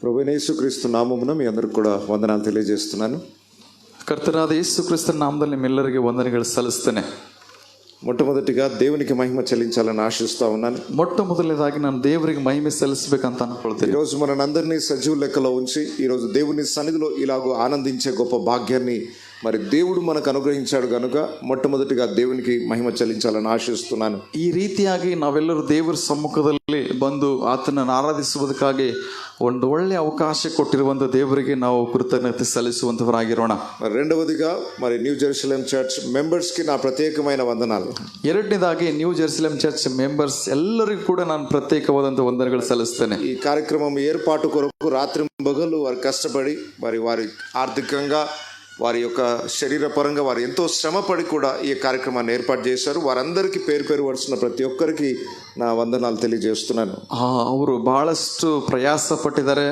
ప్రభువైన యేసుక్రీస్తు నామమున మీ అందరికి కూడా వందనాలు తెలియజేస్తున్నాను. ಕರ್ತನಾದ ಯೇಸು ಕ್ರಿಸ್ತನ ನಾಮದಲ್ಲಿ ನಿಮ್ಮೆಲ್ಲರಿಗೆ ವಂದನೆಗಳು ಸಲ್ಲಿಸ್ತೇನೆ. ಮೊಟ್ಟಮೊದಟಿగా దేవునికి మహిమ చెల్లించాలని ఆశిస్తూ ఉన్నాను. ಮೊಟ್ಟ ಮೊದಲನೇದಾಗಿ ನಾನು ದೇವರಿಗೆ ಮಹಿಮೆ ಸಲ್ಲಿಸಬೇಕಂತ ಅನ್ಕೊಳ್ತೇನೆ. ఈరోజు మనందరినీ సజీవ లెక్కలో ఉంచి ఈరోజు దేవుని సన్నిధిలో ఇలాగూ ఆనందించే గొప్ప భాగ్యాన్ని మరి దేవుడు మనకు అనుగ్రహించాడు కనుక మొట్టమొదటిగా దేవునికి మహిమ చెల్లించాలని ఆశిస్తున్నాను. ಈ ರೀತಿಯಾಗಿ ನಾವೆಲ್ಲರೂ ದೇವರ ಸಮ್ಮುಖದಲ್ಲಿ ಬಂದು ಆತನನ್ನು ಆರಾಧಿಸುವುದಕ್ಕಾಗಿ ಒಂದು ಒಳ್ಳೆಯ ಅವಕಾಶ ಕೊಟ್ಟಿರುವಂಥ ದೇವರಿಗೆ ನಾವು ಕೃತಜ್ಞತೆ ಸಲ್ಲಿಸುವಂತವರಾಗಿರೋಣ. రెండవదిగా మరి న్యూ జెరూసలేం చర్చ్ మెంబర్స్ కి నా ప్రత్యేకమైన వందనాలు. ಎರಡನೇದಾಗಿ ನ್ಯೂ ಜೆರೂಸಲೇಂ ಚರ್ಚ್ ಮೆಂಬರ್ಸ್ ಎಲ್ಲರಿಗೂ ಕೂಡ ನಾನು ಪ್ರತ್ಯೇಕವಾದಂಥ ವಂದನೆಗಳು ಸಲ್ಲಿಸ್ತೇನೆ. ఈ కార్యక్రమం ఏర్పాటు కొరకు రాత్రింబగళ్ళు వారు కష్టపడి మరి వారి ఆర్థికంగా వారి యొక్క శరీరపరంగా వారు ఎంతో శ్రమపడి కూడా ఈ ಕಾರ್ಯಕ್ರಮವನ್ನು ಏರ್ಪಾಡು చేశారు. వారందరికీ పేరు పేరు వరుసన ప్రతి ఒక్కరికి నా వందనాలు తెలియజేస్తున్నాను. ಅವರು ಬಹಳಷ್ಟು ಪ್ರಯಾಸ ಪಟ್ಟಿದ್ದಾರೆ,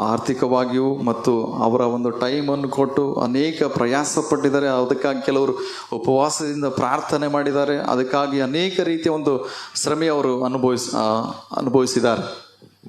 ಆರ್ಥಿಕವಾಗಿಯೂ ಮತ್ತು ಅವರ ಒಂದು ಟೈಮನ್ನು ಕೊಟ್ಟು ಅನೇಕ ಪ್ರಯಾಸ ಪಟ್ಟಿದ್ದಾರೆ. ಅದಕ್ಕಾಗಿ ಕೆಲವರು ಉಪವಾಸದಿಂದ ಪ್ರಾರ್ಥನೆ ಮಾಡಿದ್ದಾರೆ. ಅದಕ್ಕಾಗಿ ಅನೇಕ ರೀತಿಯ ಒಂದು ಶ್ರಮೆ ಅವರು ಅನುಭವಿಸಿದ್ದಾರೆ.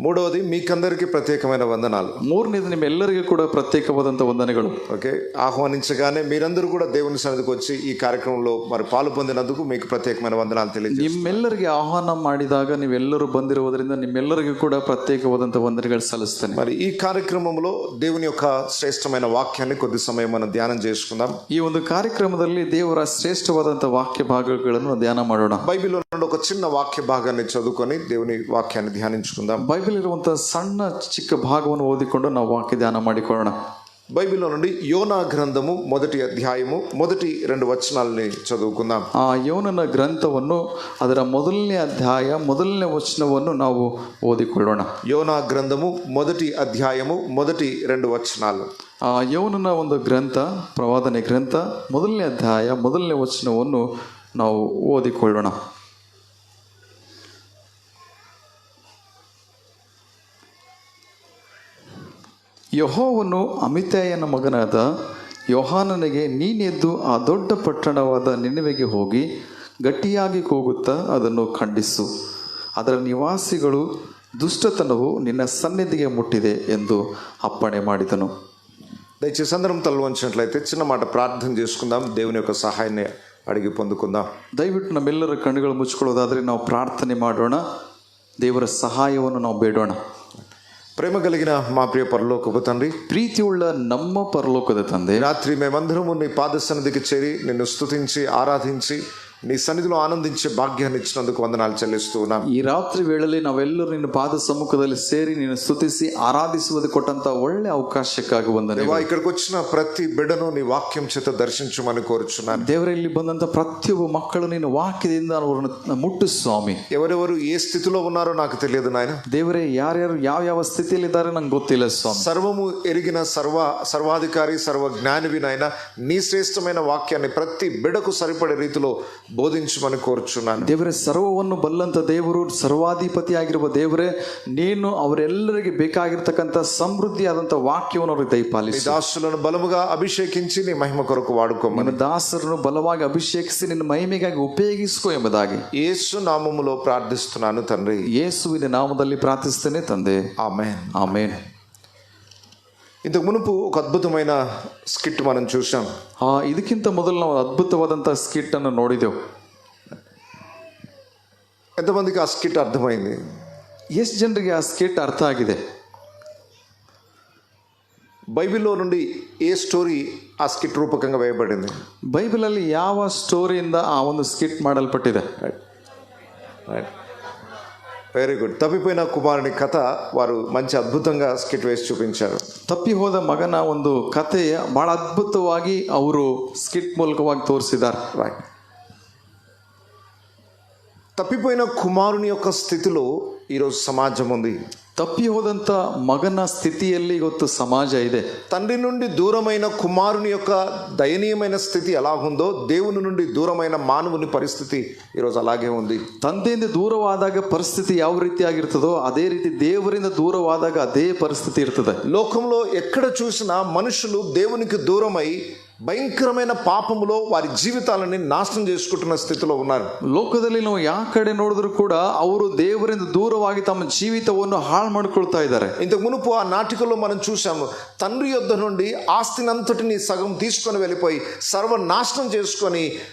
మూడవది మీకందరికీ ప్రత్యేకమైన వందనాలు. ಮೂರನೇದು ನಿಮ್ಮೆಲ್ಲರಿಗೂ ಕೂಡ ಪ್ರತ್ಯೇಕವಾದಂಥ ವಂದನೆಗಳು. ఓకే, ఆహ్వానించగానే మీరందరూ కూడా దేవుని సన్నిధికి వచ్చి ఈ కార్యక్రమంలో మరి పాలు పొందినందుకు మీకు ప్రత్యేకమైన వందనాలు తెలియజేస్తున్నాను. ನಿಮ್ಮೆಲ್ಲರಿಗೆ ಆಹ್ವಾನ ಮಾಡಿದಾಗ ನೀವೆಲ್ಲರೂ ಬಂದಿರುವುದರಿಂದ ನಿಮ್ಮೆಲ್ಲರಿಗೂ ಕೂಡ ಪ್ರತ್ಯೇಕವಾದಂಥ ವಂದನೆಗಳು ಸಲ್ಲಿಸ್ತೇನೆ. మరి ఈ కార్యక్రమంలో దేవుని యొక్క శ్రేష్టమైన వాక్యాన్ని కొద్ది సమయం మనం ధ్యానం చేసుకుందాం. ಈ ಒಂದು ಕಾರ್ಯಕ್ರಮದಲ್ಲಿ ದೇವರ ಶ್ರೇಷ್ಠವಾದಂಥ ವಾಕ್ಯ ಭಾಗಗಳನ್ನು ಧ್ಯಾನ ಮಾಡೋಣ. బైబిల్లో నుండి ఒక చిన్న వాక్య భాగాన్ని చదువుకొని దేవుని వాక్యాన్ని ధ్యానించుకుందాం. ಬೈಬಲ್ ಇರುವಂತಹ ಸಣ್ಣ ಚಿಕ್ಕ ಭಾಗವನ್ನು ಓದಿಕೊಂಡು ನಾವು ವಾಕ್ಯ ಧ್ಯಾನ ಮಾಡಿಕೊಳ್ಳೋಣ. బైబిల్లో నుండి యోనా గ్రంథము 1వ అధ్యాయము 1-2 వచనాలని చదువుకుందాం. ಆ ಯೋನನ ಗ್ರಂಥವನ್ನು ಅದರ 1ನೇ ಅಧ್ಯಾಯ 1ನೇ ವಚನವನ್ನು ನಾವು ಓದಿಕೊಳ್ಳೋಣ. యోనా గ్రంథము 1వ అధ్యాయము 1-2 వచనాలు. ಆ ಯೋನನ ಒಂದು ಗ್ರಂಥ, ಪ್ರವಾದನೆ ಗ್ರಂಥ 1ನೇ ಅಧ್ಯಾಯ 1ನೇ ವಚನವನ್ನು ನಾವು ಓದಿಕೊಳ್ಳೋಣ. ಯೆಹೋವನು ಅಮಿತಾಯನ ಮಗನಾದ ಯೋಹಾನನಿಗೆ, ನೀನೆದ್ದು ಆ ದೊಡ್ಡ ಪಟ್ಟಣವಾದ ನಿನೆವೆಗೆ ಹೋಗಿ ಗಟ್ಟಿಯಾಗಿ ಕೂಗುತ್ತಾ ಅದನ್ನು ಖಂಡಿಸು. ಅದರ ನಿವಾಸಿಗಳು ದುಷ್ಟತನವು ನಿನ್ನ ಸನ್ನಿಧಿಗೆ ಮುಟ್ಟಿದೆ ಎಂದು ಅಪ್ಪಣೆ ಮಾಡಿದನು. దయచేసి అందరం తల వంచినట్లయితే చిన్న మాట ప్రార్థన చేసుకుందాం. దేవుని యొక్క సహాయాన్ని అడిగి పొందుకుందాం. ದಯವಿಟ್ಟು ನಮ್ಮೆಲ್ಲರ ಕಣ್ಣುಗಳು ಮುಚ್ಕೊಳ್ಳೋದಾದರೆ ನಾವು ಪ್ರಾರ್ಥನೆ ಮಾಡೋಣ. ದೇವರ ಸಹಾಯವನ್ನು ನಾವು ಬೇಡೋಣ. ప్రేమ కలిగిన మా ప్రియ పరలోకపు తండ్రి, ಪ್ರೀತಿಯುಳ್ಳ ನಮ್ಮ ಪರಲೋಕದ ತಂದೆ, రాత్రి మేమందరము నీ పాద సన్నిధికి చేరి నిన్ను స్తుతించి ఆరాధించి నీ సన్నిధిలో ఆనందించే భాగ్యాన్ని ఇచ్చినందుకు వందనాలు చెల్లిస్తూ ఉన్నాం. ಈ ರಾತ್ರಿ ವೇಳೆಯಲ್ಲಿ ನಾವೆಲ್ಲರೂ ನಿನ್ನ ಪಾದ ಸಮ್ಮುಖದಲ್ಲಿ ಸೇರಿ ನಿನ್ನ ಸ್ತುತಿಸಿ ಆರಾಧಿಸುವುದು ಕೊಟ್ಟಂತ ಒಳ್ಳೆ ಅವಕಾಶಕ್ಕಾಗಿ ವಂದನೆಗಳು. ఇక్కడికి వచ్చిన ప్రతి బిడ్డను నీ వాక్యం చేత దర్శించమని కోరుచున్నాను. ದೇವರೇ, ಇಲ್ಲಿ ಬಂದಂತ ಪ್ರತಿಯೊಬ್ಬ ಮಕ್ಕಳು ನಿನ್ನ ವಾಕ್ಯದಿಂದ ಅವರನ್ನು ಮುಟ್ಟು ಸ್ವಾಮಿ. ఎవరెవరు ఏ స్థితిలో ఉన్నారో నాకు తెలియదు నాయన. ದೇವರೇ, ಯಾರ್ಯಾರು ಯಾವ ಸ್ಥಿತಿಯಲ್ಲಿ ಇದ್ದಾರೆ ನಂಗೆ ಗೊತ್ತಿಲ್ಲ ಸ್ವಾಮಿ. సర్వము ఎరిగిన సర్వాధికారి సర్వ జ్ఞానివి నాయన, నీ శ్రేష్టమైన వాక్యాన్ని ప్రతి బిడ్డకు సరిపడే రీతిలో ಬೋಧಿಸಮని ಕೋರುచున్నాను. ದೇವರೇ, ಸರ್ವವನ್ನು ಬಲ್ಲಂತ ದೇವರು, ಸರ್ವಾಧಿಪತಿಯಾಗಿರುವ ದೇವರೇ, ನೀನು ಅವರೆಲ್ಲರಿಗೆ ಬೇಕಾಗಿರ್ತಕ್ಕಂಥ ಸಮೃದ್ಧಿಯಾದಂಥ ವಾಕ್ಯವನ್ನು ಅವರಿಗೆ ದಯಪಾಲಿಸು. ದಾಸರನ್ನು ಬಲముగా ಅಭಿಷೇಕಿಸಿ నీ ಮಹಿಮ ಕೊరకు వాడుకోమని, ನಿನ್ನ ದಾಸರನ್ನು ಬಲವಾಗಿ ಅಭಿಷೇಕಿಸಿ ನಿನ್ನ ಮಹಿಮೆಗಾಗಿ ಉಪಯೋಗಿಸಿಕೋ ಎಂಬುದಾಗಿ ಯೇಸು ನಾಮములో ಪ್ರಾರ್ಥಿಸುತ್ತೇನೆ ತಂದೆ. ಯೇಸುವಿನ ನಾಮದಲ್ಲಿ ಪ್ರಾರ್ಥಿಸುತ್ತೇನೆ ತಂದೆ. ಆಮೆನ್. ಆಮೆನ್. ఇంతకు మునుపు ఒక అద్భుతమైన స్కిట్ మనం చూసాం. ಇದಕ್ಕಿಂತ ಮೊದಲು ನಾವು ಅದ್ಭುತವಾದಂಥ ಸ್ಕಿಟ್ ಅನ್ನು ನೋಡಿದೆವು. ఎంతమందికి ఆ స్కిట్ అర్థమైంది? ಎಷ್ಟು ಜನರಿಗೆ ಆ ಸ್ಕಿಟ್ ಅರ್ಥ ಆಗಿದೆ? బైబిల్లో నుండి ఏ స్టోరీ ఆ స్కిట్ రూపకంగా వేయబడింది? ಬೈಬಲಲ್ಲಿ ಯಾವ ಸ್ಟೋರಿಯಿಂದ ಆ ಒಂದು ಸ್ಕಿಟ್ ಮಾಡಲ್ಪಟ್ಟಿದೆ? Very good. తప్పిపోయిన కుమారుని కథ వారు మంచి అద్భుతంగా స్కిట్ వేసి చూపించారు. ತಪ್ಪಿ ಹೋದ ಮಗನ ಒಂದು ಕಥೆ ಬಹಳ ಅದ್ಭುತವಾಗಿ ಅವರು ಸ್ಕಿಟ್ ಮೂಲಕವಾಗಿ ತೋರಿಸಿದ್ದಾರೆ. రైట్. తప్పిపోయిన కుమారుని యొక్క స్థితిలో ఈరోజు సమాజం ఉంది. ತಪ್ಪಿ ಹೋದಂಥ ಮಗನ ಸ್ಥಿತಿಯಲ್ಲಿ ಇವತ್ತು ಸಮಾಜ ಇದೆ. తండ్రి నుండి దూరమైన కుమారుని యొక్క దయనీయమైన స్థితి ఎలా ఉందో, దేవుని నుండి దూరమైన మానవుని పరిస్థితి ఈరోజు అలాగే ఉంది. ತಂದೆಯಿಂದ ದೂರವಾದಾಗ ಪರಿಸ್ಥಿತಿ ಯಾವ ರೀತಿಯಾಗಿರ್ತದೋ ಅದೇ ರೀತಿ ದೇವರಿಂದ ದೂರವಾದಾಗ ಅದೇ ಪರಿಸ್ಥಿತಿ ಇರ್ತದೆ. లోకంలో ఎక్కడ చూసినా మనుషులు దేవునికి దూరమై భయంకరమైన పాపములో వారి జీవితాలని నాశనం చేసుకుంటున్న స్థితిలో ఉన్నారు. ಲೋಕದಲ್ಲಿ ನಾವು ಯಾವ ಕಡೆ ನೋಡಿದ್ರು ಕೂಡ ಅವರು ದೇವರಿಂದ ದೂರವಾಗಿ ತಮ್ಮ ಜೀವಿತವನ್ನು ಹಾಳು ಮಾಡ್ಕೊಳ್ತಾ ಇದ್ದಾರೆ. ఇంతకు మునుపు ఆ నాటికలో మనం చూసాము, తండ్రి యొద్ద నుండి ఆస్తినంతటిని సగం తీసుకొని వెళ్ళిపోయి సర్వనాశనం చేసుకొని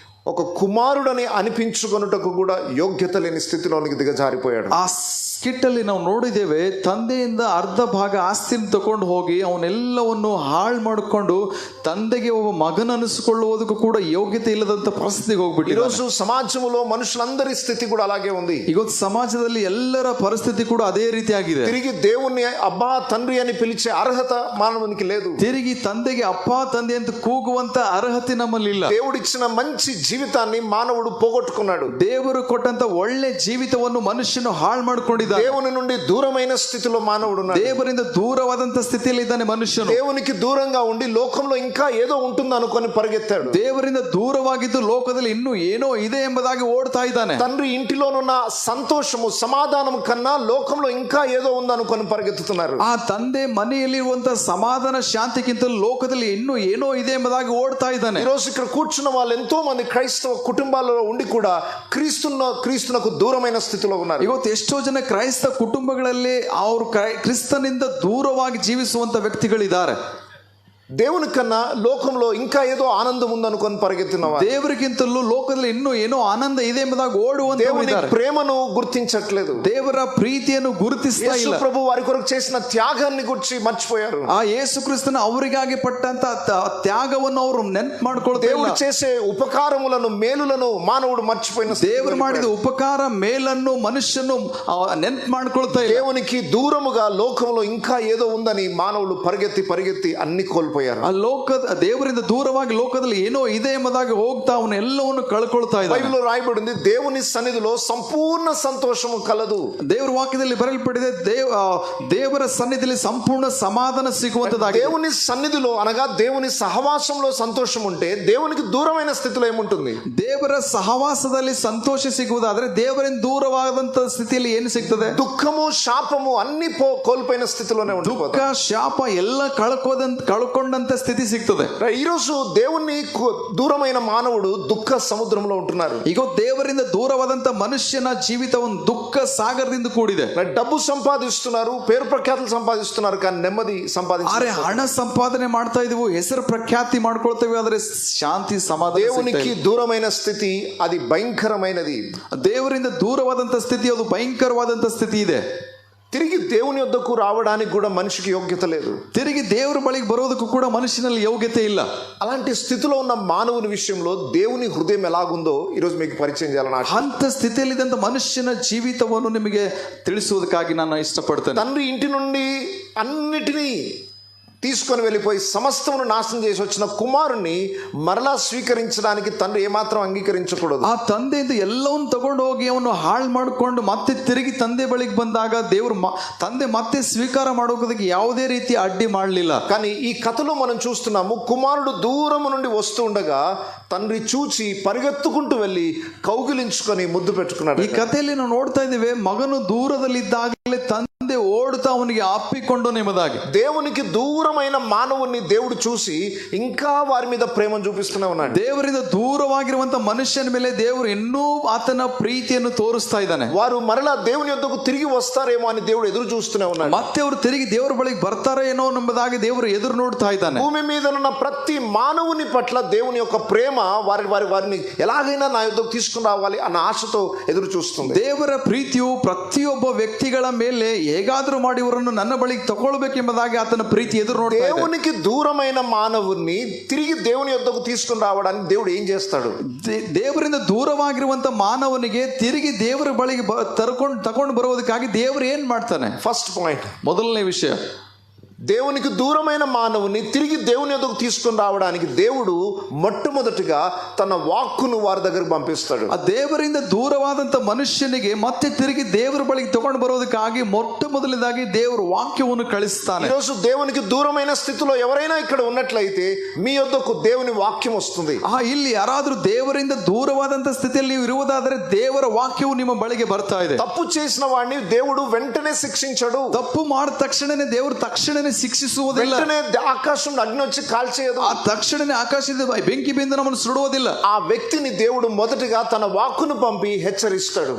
ఒక కుమారుడని అనిపించుకొనుటకు కూడా యోగ్యత లేని స్థితిలోనికి దిగజారిపోయాడు. ಆ ಸ್ಕಿಟ್ಟಲ್ಲಿ ನಾವು ನೋಡಿದ್ದೇವೆ, ತಂದೆಯಿಂದ ಅರ್ಧ ಭಾಗ ಆಸ್ತಿನ ತಗೊಂಡು ಹೋಗಿ ಅವನ್ನೆಲ್ಲವನ್ನು ಹಾಳು ಮಾಡಿಕೊಂಡು ತಂದೆಗೆ ಒಬ್ಬ ಮಗನ ಅನಿಸಿಕೊಳ್ಳುವುದಕ್ಕೂ ಕೂಡ ಯೋಗ್ಯತೆ ಇಲ್ಲದಂತ ಪರಿಸ್ಥಿತಿಗೆ ಹೋಗ್ಬಿಟ್ಟು ఈరోజు సమాజంలో మనుషులందరి స్థితి కూడా అలాగే ఉంది. ಇವತ್ತು ಸಮಾಜದಲ್ಲಿ ಎಲ್ಲರ ಪರಿಸ್ಥಿತಿ ಕೂಡ ಅದೇ ರೀತಿಯಾಗಿದೆ. తిరిగి దేవుణ్ణి అబ్బా తండ్రి అని పిలిచే అర్హత మానవునికి లేదు. ತಿರುಗಿ ತಂದೆಗೆ ಅಪ್ಪ ತಂದೆ ಅಂತ ಕೂಗುವಂತ ಅರ್ಹತೆ ನಮ್ಮಲ್ಲಿ ಇಲ್ಲ. దేవుడిచ్చిన మంచి జీవితాన్ని మానవుడు పోగొట్టుకున్నాడు. ದೇವರು ಕೊಟ್ಟಂತ ಒಳ್ಳೆ ಜೀವಿತವನ್ನು ಮನುಷ್ಯನು ಹಾಳು ಮಾಡ್ಕೊಂಡಿದ್ದಾನೆ. దేవుని నుండి దూరమైన స్థితిలో మానవుడు ఉన్నాడు. ದೇವರಿಂದ ದೂರವಾದಂತ ಸ್ಥಿತಿಯಲ್ಲಿ ಇದ್ದಾನೆ ಮನುಷ್ಯನು. దేవునికి దూరంగా ఉండి లోకంలో ఇంకా ఏదో ఉంటుంది అనుకొని పరిగెత్తాడు. ದೇವರಿಂದ ದೂರವಾಗಿದ್ದು ಲೋಕದಲ್ಲಿ ಇನ್ನೂ ಏನೋ ಇದೆ ಎಂಬುದಾಗಿ ಓಡ್ತಾ ಇದ್ದಾನೆ. తండ్రి ఇంటిలోనున్న సంతోషము సమాధానం కన్నా లోకంలో ఇంకా ఏదో ఉంది అనుకొని పరిగెత్తుతున్నారు. ಆ ತಂದೆ ಮನೆಯಲ್ಲಿರುವಂತ ಸಮಾಧಾನ ಶಾಂತಿಗಿಂತ ಲೋಕದಲ್ಲಿ ಇನ್ನೂ ಏನೋ ಇದೆ ಎಂಬುದಾಗಿ ಓಡ್ತಾ ಇದ್ದಾನೆ. ఈ రోజు ఇక్కడ కూర్చున్న వాళ్ళు ఎంతో మంది క్రైస్తవ కుటుంబాలలో ఉండి కూడా క్రీస్తునకు దూరమైన స్థితిలో ఉన్నారు. ಇವತ್ತು ಎಷ್ಟೋ ಜನ ಕ್ರೈಸ್ತ ಕುಟುಂಬಗಳಲ್ಲಿ ಅವರು ಕ್ರಿಸ್ತನಿಂದ ದೂರವಾಗಿ ಜೀವಿಸುವಂತ ವ್ಯಕ್ತಿಗಳಿದ್ದಾರೆ. దేవుని కన్నా లోకంలో ఇంకా ఏదో ఆనందం ఉందనుకొని పరిగెత్తినవా, ದೇವರಿಗಿಂತಲೂ ಲೋಕದಲ್ಲಿ ಇನ್ನೂ ಏನೋ ಆನಂದ ಇದೆ ಎಂಬುದಾಗಿ ಓಡುವಂತ దేవుని ప్రేమను గుర్తించట్లేదు. ದೇವರ ಪ್ರೀತಿಯನ್ನು ಗುರುತಿಸ್ತಾ ಇಲ್ಲ. యేసు ప్రభు వారి కొరకు చేసిన త్యాగాన్ని గురించి మర్చిపోయారు. ಆ ಯೇಸು ಕ್ರಿಸ್ತನ ಅವರಿಗಾಗಿ ಪಟ್ಟಂತ ತ್ಯಾಗವನ್ನು ಅವರು ನೆನಪು ಮಾಡ್ಕೊಳ್ತಾ ಇಲ್ಲ. దేవుడు చేసే ఉపకారములను మేలులను మానవుడు మర్చిపోయిన ದೇವರು ಮಾಡಿದ ಉಪಕಾರ ಮೇಲನ್ನು ಮನುಷ್ಯನು ನೆನಪು ಮಾಡ್ಕೊಳ್ತಾ ಇಲ್ಲ. దేవునికి దూరముగా లోకంలో ఇంకా ఏదో ఉందని మానవులు పరిగెత్తి అన్ని కోల్పోయారు. ಆ ಲೋಕದ ದೇವರಿಂದ ದೂರವಾಗಿ ಲೋಕದಲ್ಲಿ ಏನೋ ಇದೆ ಎಂಬುದಾಗಿ ಹೋಗ್ತಾ ಅವನು ಎಲ್ಲವನ್ನು ಕಳ್ಕೊಳ್ತಾ ಇದ್ದಾನೆ. బైబిల్లో రాయబడింది, దేవుని సన్నిధిలో సంపూర్ణ సంతోషము కలదు. ದೇವರ ವಾಕ್ಯದಲ್ಲಿ ಬರೆಯಲ್ಪಟ್ಟಿದೆ, ದೇವರ ಸನ್ನಿಧಿಯಲ್ಲಿ ಸಂಪೂರ್ಣ ಸಮಾಧಾನ ಸಿಗುವಂತದಾಗಿದೆ. దేవుని సన్నిధిలో అనగా దేవుని సహవాసంలో సంతోషం ఉంటే దేవునికి దూరమైన స్థితిలో ఏముంటుంది? ದೇವರ ಸಹವಾಸದಲ್ಲಿ ಸಂತೋಷ ಸಿಗುವುದಾದ್ರೆ ದೇವರಿಂದ ದೂರವಾದಂತ ಸ್ಥಿತಿಯಲ್ಲಿ ಏನು ಸಿಗ್ತದೆ? దుఃఖము శాపము అన్ని కోల్పోయిన స్థితిలోనే ఉంటుంది. ದುಃಖ ಶಾಪ ಎಲ್ಲ ಕಳ್ಕೊಂಡಂತ ಸ್ಥಿತಿ ಸಿಗ್ತದೆ. ఈ రోజు దేవుని దూరమైన మానవుడు దుఃఖ సముద్రంలో ఉంటున్నారు. ಈಗ ದೇವರಿಂದ ದೂರವಾದಂತ ಮನುಷ್ಯನ ಜೀವಿತವನ್ನು ದುಃಖ ಸಾಗರದಿಂದ ಕೂಡಿದೆ. డబ్బు సంపాదిస్తున్నారు, పేరు ప్రఖ్యాతులు సంపాదిస్తున్నారు, కానీ నెమ్మది ಆದ್ರೆ ಹಣ ಸಂಪಾದನೆ ಮಾಡ್ತಾ ಇದೀವಿ, ಹೆಸರು ಪ್ರಖ್ಯಾತಿ ಮಾಡ್ಕೊಳ್ತೇವೆ, ಆದ್ರೆ ಶಾಂತಿ ಸಮಾಧಾನ. దేవునికి దూరమైన స్థితి అది భయంకరమైనది. ದೇವರಿಂದ ದೂರವಾದಂತ ಸ್ಥಿತಿ ಅದು ಭಯಂಕರವಾದಂತ ಸ್ಥಿತಿ ಇದೆ. తిరిగి దేవుని వద్దకు రావడానికి కూడా మనిషికి యోగ్యత లేదు. తిరిగి ದೇವರ ಬಳಿಗೆ ಬರೋದಕ್ಕೂ ಕೂಡ ಮನುಷ್ಯನಲ್ಲಿ ಯೋಗ್ಯತೆ ಇಲ್ಲ. అలాంటి స్థితిలో ఉన్న మానవుని విషయంలో దేవుని హృదయం ఎలాగుందో ఈరోజు మీకు పరిచయం చేయాలని ఆశ. ಅಂತ ಸ್ಥಿತಿಯಲ್ಲಿದ್ದಂತ ಮನುಷ್ಯನ ಜೀವಿತವನ್ನು ನಿಮಗೆ ತಿಳಿಸುವುದಕ್ಕಾಗಿ ನಾನು ಇಷ್ಟಪಡ್ತೇನೆ. తండ్రి ఇంటి నుండి అన్నిటినీ తీసుకొని వెళ్ళిపోయి సమస్తమును నాశనం చేసి వచ్చిన కుమారుణ్ణి మరలా స్వీకరించడానికి తండ్రి ఏమాత్రం అంగీకరించకూడదు. ಆ ತಂದೆಯಿಂದ ಎಲ್ಲವನ್ನು ತಗೊಂಡು ಹೋಗಿ ಅವನು ಹಾಳು ಮಾಡಿಕೊಂಡು ಮತ್ತೆ ತಿರುಗಿ ತಂದೆ ಬಳಿಗೆ ಬಂದಾಗ ದೇವರು ತಂದೆ ಮತ್ತೆ ಸ್ವೀಕಾರ ಮಾಡೋದಕ್ಕೆ ಯಾವುದೇ ರೀತಿ ಅಡ್ಡಿ ಮಾಡಲಿಲ್ಲ. కానీ ఈ కథలో మనం చూస్తున్నాము, కుమారుడు దూరం నుండి వస్తూ ఉండగా తండ్రి చూచి పరిగెత్తుకుంటూ వెళ్ళి కౌగిలించుకొని ముద్దు పెట్టుకున్నాడు. ಈ ಕಥೆಯಲ್ಲಿ ನಾವು ನೋಡ್ತಾ ಇದ್ದೇವೆ, ಮಗನು ದೂರದಲ್ಲಿದ್ದಾಗಲೇ ತಂದೆ ಓಡುತ್ತಾ ಅವನಿಗೆ ಅಪ್ಪಿಕೊಂಡು ಎಂಬುದಾಗಿ. దేవునికి దూరమైన మానవుని దేవుడు చూసి ఇంకా వారి మీద ప్రేమను చూపిస్తూనే ఉన్నాడు. ದೇವರಿಂದ ದೂರವಾಗಿರುವಂತ ಮನುಷ್ಯನ ಮೇಲೆ ದೇವರು ಇನ್ನೂ ಆತನ ಪ್ರೀತಿಯನ್ನು ತೋರಿಸ್ತಾ ಇದ್ದಾನೆ. వారు మరలా దేవుని యొద్దకు తిరిగి వస్తారేమో అని దేవుడు ఎదురు చూస్తూనే ఉన్నాడు. ಮತ್ತೆ ಅವರು తిరిగి ದೇವರ ಬಳಿಗೆ ಬರ್ತಾರೋ ಏನೋ ಎಂಬುದಾಗಿ ದೇವರು ಎದುರು ನೋಡ್ತಾ ಇದ್ದಾನೆ. భూమి మీద ఉన్న ప్రతి మానవుని పట్ల దేవుని యొక్క ప్రేమ వారిని ఎలాగైనా నా యొద్దకు తీసుకుని రావాలి అన్న ఆశతో ఎదురు చూస్తుంది. ದೇವರ ಪ್ರೀತಿಯು ಪ್ರತಿಯೊಬ್ಬ ವ್ಯಕ್ತಿಗಳ ಮೇಲೆ ಹೇಗಾದ್ರೂ ಮಾಡಿ ಇವರನ್ನು ನನ್ನ ಬಳಿಗೆ ತಗೊಳ್ಬೇಕೆಂಬುದಾಗಿ ಆತನ ಪ್ರೀತಿ ಎದುರು ನೋಡ್ತಾ ಇದೆ. దేవునికి దూరమైన మానవుని తిరిగి దేవుని యొద్దకు తీసుకుని రావడానికి దేవుడు ఏం చేస్తాడు? ದೇವರಿಂದ ದೂರವಾಗಿರುವಂತ ಮಾನವನಿಗೆ ತಿರುಗಿ ದೇವರ ಬಳಿಗೆ ತಗೊಂಡು ಬರುವುದಕ್ಕಾಗಿ ದೇವರು ಏನ್ ಮಾಡ್ತಾನೆ? ఫస్ట్ పాయింట్, ಮೊದಲನೇ ವಿಷಯ, దేవునికి దూరమైన మానవుని తిరిగి దేవుని యొద్దకు తీసుకుని రావడానికి దేవుడు మొట్టమొదటిగా తన వాక్కును వారి దగ్గరకు పంపిస్తాడు. ಆ ದೇವರಿಂದ ದೂರವಾದಂತ ಮನುಷ್ಯನಿಗೆ ಮತ್ತೆ ತಿರುಗಿ ದೇವರ ಬಳಿಗೆ ತಗೊಂಡು ಬರೋದಕ್ಕಾಗಿ ಮೊಟ್ಟ ಮೊದಲನೇದಾಗಿ ದೇವರ ವಾಕ್ಯವನ್ನು ಕಳಿಸ್ತಾನೆ. ఈరోజు దేవునికి దూరమైన స్థితిలో ఎవరైనా ఇక్కడ ఉన్నట్లయితే మీ యొద్దకు దేవుని వాక్యం వస్తుంది. ಇಲ್ಲಿ ಯಾರಾದ್ರೂ ದೇವರಿಂದ ದೂರವಾದಂತ ಸ್ಥಿತಿಯಲ್ಲಿ ನೀವು ಇರುವುದಾದರೆ ದೇವರ ವಾಕ್ಯವು ನಿಮ್ಮ ಬಳಿಗೆ ಬರ್ತಾ ಇದೆ. తప్పు చేసిన వాడిని దేవుడు వెంటనే శిక్షించడు. ತಪ್ಪು ಮಾಡಿದ ತಕ್ಷಣನೇ ದೇವರು ತಕ್ಷಣನೇ ತಕ್ಷಣನೇ ಶಿಕ್ಷಿಸುವುದಿಲ್ಲ, వెంటనే ఆకాశం అగ్ని వచ్చి కాల్చేయదు, ಆ ತಕ್ಷಣನೇ ಆಕಾಶದ ಬೆಂಕಿ ಬಿಂದು ನಮ್ಮನ್ನು ಸುಡುವುದಿಲ್ಲ. ఆ వ్యక్తిని దేవుడు మొదటగా తన వాక్కును పంపి హెచ్చరిస్తాడు.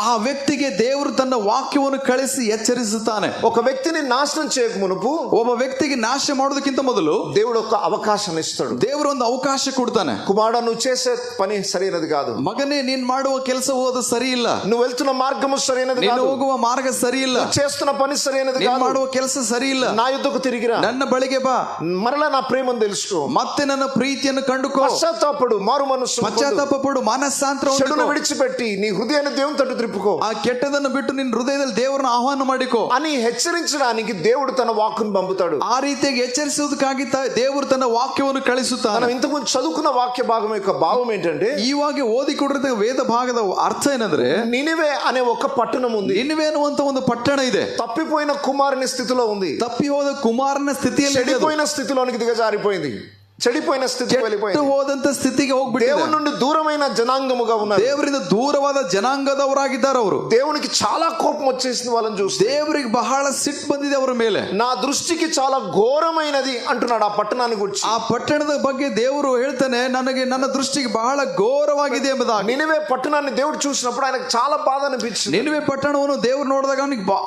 ಆ ವ್ಯಕ್ತಿಗೆ ದೇವರು ತನ್ನ ವಾಕ್ಯವನ್ನು ಕಳಿಸಿ ಎಚ್ಚರಿಸುತ್ತಾನೆ. ఒక వ్యక్తిని నాశనం చేయక మునుపు, ಒಬ್ಬ ವ್ಯಕ್ತಿಗೆ ನಾಶ ಮಾಡೋದಕ್ಕಿಂತ ಮೊದಲು దేవుడు ఒక అవకాశం ఇస్తాడు. ದೇವರು ಒಂದು ಅವಕಾಶ ಕೊಡ್ತಾನೆ. కుమారుడా, నువ్వు చేసే పని సరైనది కాదు, ಮಗನೇ ನೀನ್ ಮಾಡುವ ಕೆಲಸ ಹೋದ ಸರಿ ಇಲ್ಲ, నువ్వు వెళ్తున్న మార్గము సరైనది ನೀನು కాదు, ಹೋಗುವ ಮಾರ್ಗ ಸರಿ ಇಲ್ಲ, నువ్వు చేస్తున్న పని సరైనది ನೀನ್ కాదు, ಮಾಡುವ ಕೆಲಸ ಸರಿ ಇಲ್ಲ, నా యుద్ధకు తిరిగిరా, ನನ್ನ ಬಳಿಗೆ ಬಾ, మరలా నా ప్రేమను తెలుసుకో, ಮತ್ತೆ ನನ್ನ ಪ್ರೀತಿಯನ್ನು ಕಂಡುಕೋ, పశ్చాత్తాపడు, మారు మనస్సు పొందు, ಪಶ್ಚಾತ್ತಾಪ ಪಡು, ಮನಸ್ಸಾಂತರ చెడును విడిచిపెట్టి నీ హృదయాన్ని దేవుని తట్టు త్రిప్పుకో ಆ ಕೆಟ್ಟದನ್ನು ಬಿಟ್ಟು ನಿನ್ನ ಹೃದಯದಲ್ಲಿ ದೇವರನ್ನ ಆಹ್ವಾನ ಮಾಡಿಕೋ అని హెచ్చరించడానికి దేవుడు తన వాక్కును పంపుతాడు. ಆ ರೀತಿಯಾಗಿ ಎಚ್ಚರಿಸುವುದಕ್ಕಾಗಿ ದೇವರು ತನ್ನ ವಾಕ್ಯವನ್ನು ಕಳಿಸುತ್ತಾನೆ. మనం ఇంతకుముందు చదువుకున్న వాక్య భాగం యొక్క భావం ఏంటంటే, ಇವಾಗ ಓದಿಕೊಡಿದ ವೇದ ಭಾಗದ ಅರ್ಥ ಏನಂದ್ರೆ, నినివే అనే ఒక పట్టణం ఉంది, ನಿನಿವೆ ಅನ್ನುವಂತ ಒಂದು ಪಟ್ಟಣ ಇದೆ, తప్పిపోయిన కుమారుని స్థితిలో ఉంది, ತಪ್ಪಿ ಹೋದ ಕುಮಾರನ ಸ್ಥಿತಿಯಲ್ಲಿ ಇದೆ, ಅದು. చెడిపోయిన స్థితిలోనికి దిగజారిపోయింది, చెడిపోయిన స్థితికి ಕೆಟ್ಟು వెళ్ళిపోయింది, ಹೋದಂತ ಸ್ಥಿತಿಗೆ ಹೋಗ್ಬಿಟ್ಟಿದೆ. దేవుని నుండి దూరమైన జనాంగముగా ఉన్నారు, ದೇವರಿಂದ ದೂರವಾದ ಜನಾಂಗದವರಾಗಿದ್ದಾರೆ ಅವರು. దేవునికి చాలా కోపం వచ్చేసింది వాళ్ళని చూస్తే, ದೇವರಿಗೆ ಬಹಳ ಸಿಟ್ಟು ಬಂದಿದೆ ಅವರ ಮೇಲೆ. నా దృష్టికి చాలా ఘోరమైనది అంటున్నాడు ఆ పట్టణాన్ని గురించి. ಆ ಪಟ್ಟಣದ ಬಗ್ಗೆ ದೇವರು ಹೇಳ್ತಾನೆ, ನನಗೆ ನನ್ನ ದೃಷ್ಟಿಗೆ ಬಹಳ ಘೋರವಾಗಿದೆ ಎಂಬುದಾಗಿ. నినివే పట్టణాన్ని దేవుడు చూసినప్పుడు ఆయనకు చాలా బాధ అనిపించింది. ನಿನಿವೆ ಪಟ್ಟಣವನ್ನು ದೇವರು ನೋಡಿದಾಗ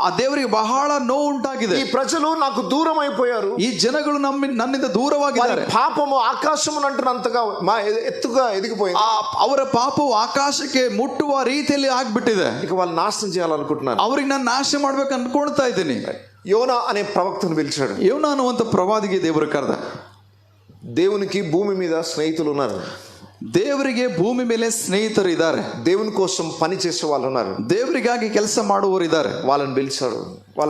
ಆ ದೇವರಿಗೆ ಬಹಳ ನೋವು ಉಂಟಾಗಿದೆ. ఈ ప్రజలు నాకు దూరం అయిపోయారు, ಈ ಜನಗಳು ನನ್ನಿಂದ ದೂರವಾಗಿದ್ದಾರೆ, పాపము ఆకాశమును అంటున్నంతగా ఎత్తుగా ఎదిగిపోయింది, ಅವರ ಪಾಪವು ಆಕಾಶಕ್ಕೆ ಮುಟ್ಟುವ ರೀತಿಯಲ್ಲಿ ಆಗ್ಬಿಟ್ಟಿದೆ. ఇక వాళ్ళు నాశనం చేయాలనుకుంటున్నారు. ಅವ್ರಿಗೆ ನಾನು ನಾಶ ಮಾಡ್ಬೇಕು ಅನ್ಕೊಳ್ತಾ ಇದ್ದೀನಿ. యోనా అనే ప్రవక్తను పిలిచాడు. ಯೋನ ಅನ್ನುವಂತ ಪ್ರವಾದಿಗೆ ದೇವರು ಕರೆದ. దేవునికి భూమి మీద స్నేహితులు ఉన్నారు, ದೇವರಿಗೆ ಭೂಮಿ ಮೇಲೆ ಸ್ನೇಹಿತರು ಇದ್ದಾರೆ, దేవుని కోసం పని చేసే వాళ్ళు ఉన్నారు, ದೇವರಿಗಾಗಿ ಕೆಲಸ ಮಾಡುವವರು ಇದ್ದಾರೆ. వాళ్ళని పిలిచాడు,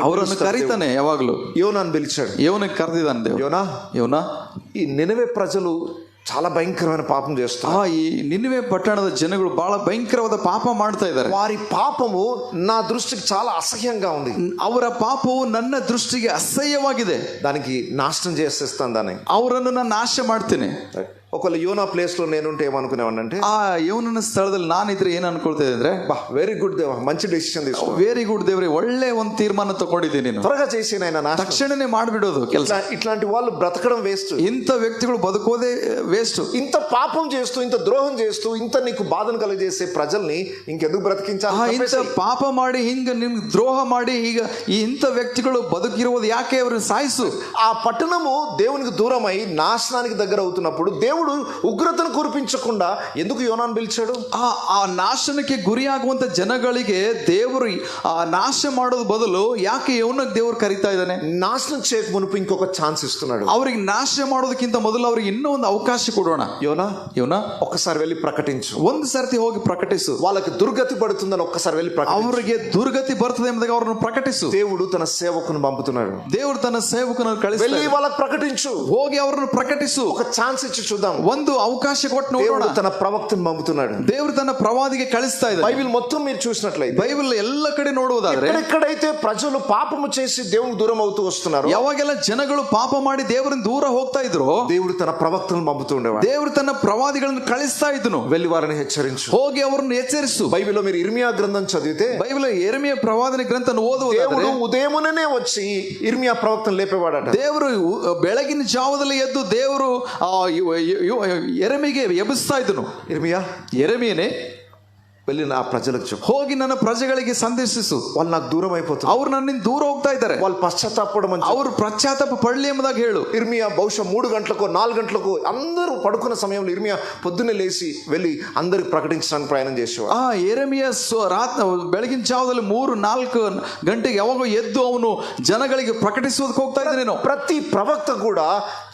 ಅವರನ್ನು ಕರೀತಾನೆ ಯಾವಾಗಲೂ. యోనాను పిలిచాడు. ಯೋನಿಗೆ ಕರೆದಿದ್ದಾನೆ ದೇವರು. యోనా, ಯೋನ, ఈ నినవే ప్రజలు చాలా భయంకరమైన పాపం చేస్తారు, ಈ ನಿನಿವೆ ಪಟ್ಟಣದ ಜನಗಳು ಬಹಳ ಭಯಂಕರವಾದ ಪಾಪ ಮಾಡ್ತಾ ಇದ್ದಾರೆ. వారి పాపము నా దృష్టికి చాలా అసహ్యంగా ఉంది, ಅವರ ಪಾಪವು ನನ್ನ ದೃಷ್ಟಿಗೆ ಅಸಹ್ಯವಾಗಿದೆ, దానికి నాశనం చేసేస్తాను దాన్ని, ಅವರನ್ನು ನಾನು ನಾಶ ಮಾಡ್ತೇನೆ. ఒకవేళ యోనా ప్లేస్ లో నేనుంటే ఏమనుకునేవాడిని అంటే, ಆ ಯೋನನ ಸ್ಥಳದಲ್ಲಿ ನಾನಿದ್ರೆ ಏನ್ ಅನ್ಕೊಳ್ತಾ ಇದ್ರೆ, బా వెరీ గుడ్ దేవ, మంచి డెసిషన్ తీసుకో, ವೆರಿ ಗುಡ್ ದೇವ್ರೆ, ಒಳ್ಳೆ ಒಂದು ತೀರ್ಮಾನ ತಗೊಂಡಿದ್ದೀನಿ ನೀನು, త్వరగా చేసి ఆయన నాశనం. ತಕ್ಷಣನೇ ಮಾಡ್ಬಿಡೋದು ಕೆಲಸ. ఇట్లాంటి వాళ్ళు బ్రతకడం వేస్ట్, ಇಂಥ ವ್ಯಕ್ತಿಗಳು ಬದುಕೋದೇ ವೇಸ್ಟ್. ఇంత పాపం చేస్తూ, ఇంత ద్రోహం చేస్తూ, ఇంత నీకు బాధను కలుగజేసే ప్రజల్ని ఇంకెందుకు బ్రతికించాలి? ಇಂಥ ಪಾಪ ಮಾಡಿ ಹಿಂಗ ನಿಮ್ಗೆ ದ್ರೋಹ ಮಾಡಿ ಈಗ ಈ ಇಂಥ ವ್ಯಕ್ತಿಗಳು ಬದುಕಿರುವುದು ಯಾಕೆ, ಅವ್ರನ್ನ ಸಾಯಿಸು. ఆ పట్టణము దేవునికి దూరమై నాశనానికి దగ్గర అవుతున్నప్పుడు దేవుడు ఉగ్రతను కురిపించకుండా ఎందుకు యోనాను పిలిచాడు? ಆ ನಾಶನಕ್ಕೆ ಗುರಿಯಾಗುವಂತ ಜನಗಳಿಗೆ ದೇವರು ಆ ನಾಶ ಮಾಡೋದು ಬದಲು ಯಾಕೆ ಯೋನಕ್ಕೆ ದೇವರು ಕರೀತಾ ಇದ್ದಾನೆ? నాశనం చేయక మునుపు ఇంకొక ఛాన్స్ ఇస్తున్నాడు. ಅವ್ರಿಗೆ ನಾಶ ಮಾಡೋದಕ್ಕಿಂತ ಮೊದಲು ಅವ್ರಿಗೆ ಇನ್ನೂ ಒಂದು ಅವಕಾಶ ಕೊಡೋಣ. ಯೋನ ఒక్కసారి వెళ్ళి ప్రకటించు, ಒಂದು ಸರ್ತಿ ಹೋಗಿ ಪ್ರಕಟಿಸು, వాళ్ళకి దుర్గతి పడుతుందని ఒక్కసారి వెళ్ళి ప్రకటించు, ಅವರಿಗೆ ದುರ್ಗತಿ ಬರ್ತದೆ ಎಂಬುದಾಗಿ ಅವರನ್ನು ಪ್ರಕಟಿಸು. దేవుడు తన సేవకును పంపుతున్నాడు, ದೇವರು ತನ್ನ ಸೇವಕನನ್ನು వెళ్ళి ಕಳಿಸ್ತಾನೆ, వాళ్ళకి ప్రకటించు, ಹೋಗಿ ಅವರನ್ನು ಪ್ರಕಟಿಸು. ఒక ఛాన్స్ ఇచ్చి చూద్దాం. ಒಂದು ಅವಕಾಶ ಕೊಟ್ಟು ನೋಡೋಣ. దేవుడు తన ప్రవక్తను పంపుతున్నాడు, ದೇವರು ತನ್ನ ಪ್ರವಾದಿಗೆ ಕಳಿಸ್ತಾ ಇದ್ದಾನೆ. బైబిల్ మొత్తం మీరు చూసినట్లయితే, ಬೈಬಲ್ ಎಲ್ಲ ಕಡೆ ನೋಡುವುದಾದ್ರೆ, ఎక్కడెక్కడైతే ప్రజలు పాపము చేసి దేవునికి దూరం అవుతూ వస్తున్నారు, ಯಾವಾಗೆಲ್ಲ ಜನಗಳು ಪಾಪ ಮಾಡಿ ದೇವರಿಂದ ದೂರ ಹೋಗ್ತಾ ಇದ್ರು, దేవుడు తన ప్రవక్తను పంపుతూ ఉండేవాడు. ದೇವರು ತನ್ನ ಪ್ರವಾದಿಗಳನ್ನು ಕಳಿಸ್ತಾ ಇದ್ದನು, వెళ్ళి వారిని హెచ్చరించు. ಹೋಗಿ ಅವರನ್ನು ಎಚ್ಚರಿಸು. బైబిల్లో మీరు ఇర్మియా గ్రంథం చదివితే, ಬೈಬಲ್ ಯೆರೆಮೀಯ ಪ್ರವಾದನೆ ಗ್ರಂಥ ಓದುವುದಾದ್ರೆ, దేవుడు ఉదయముననే వచ్చి ఇర్మియా ప్రవక్తను లేపేవాడట. ದೇವರು ಬೆಳಗಿನ ಜಾವದಲ್ಲಿ ಎದ್ದು ದೇವರು ಯೆರೆಮೀಯಗೆ ಎಬ್ಬಿಸ್ತಾ ಇದ್ದನು. ಯೆರೆಮೀಯನೇ వెళ్ళి నా ప్రజలకు చెప్పు, ಹೋಗಿ ನನ್ನ ಪ್ರಜೆಗಳಿಗೆ ಸಂದೇಶಿಸು, వాళ్ళు నాకు దూరం అయిపోతున్నారు, ಅವ್ರು ನನ್ನಿಂದ ದೂರ ಹೋಗ್ತಾ ಇದ್ದಾರೆ, వాళ్ళు పశ్చాత్తాపడడం, ಅವರು ಪಶ್ಚಾತ್ತಾಪ ಪಡಲಿ ಎಂಬುದಾಗಿ ಹೇಳು. ఇర్మియా బహుశా 3 గంటలకు 4 గంటలకు అందరూ పడుకున్న సమయంలో ఇర్మియా పొద్దున్నే లేచి వెళ్ళి అందరికి ప్రకటించడానికి ప్రయాణం చేసేవాడు. ಯೆರೆಮೀಯ ಬೆಳಗಿನ ಜಾವದಲ್ಲಿ 3-4 ಗಂಟೆಗೆ ಯಾವಾಗ ಎದ್ದು ಅವನು ಜನಗಳಿಗೆ ಪ್ರಕಟಿಸುವುದಕ್ಕೆ ಹೋಗ್ತಾ ಇದ್ದಾನೇನೋ. ప్రతి ప్రవక్త కూడా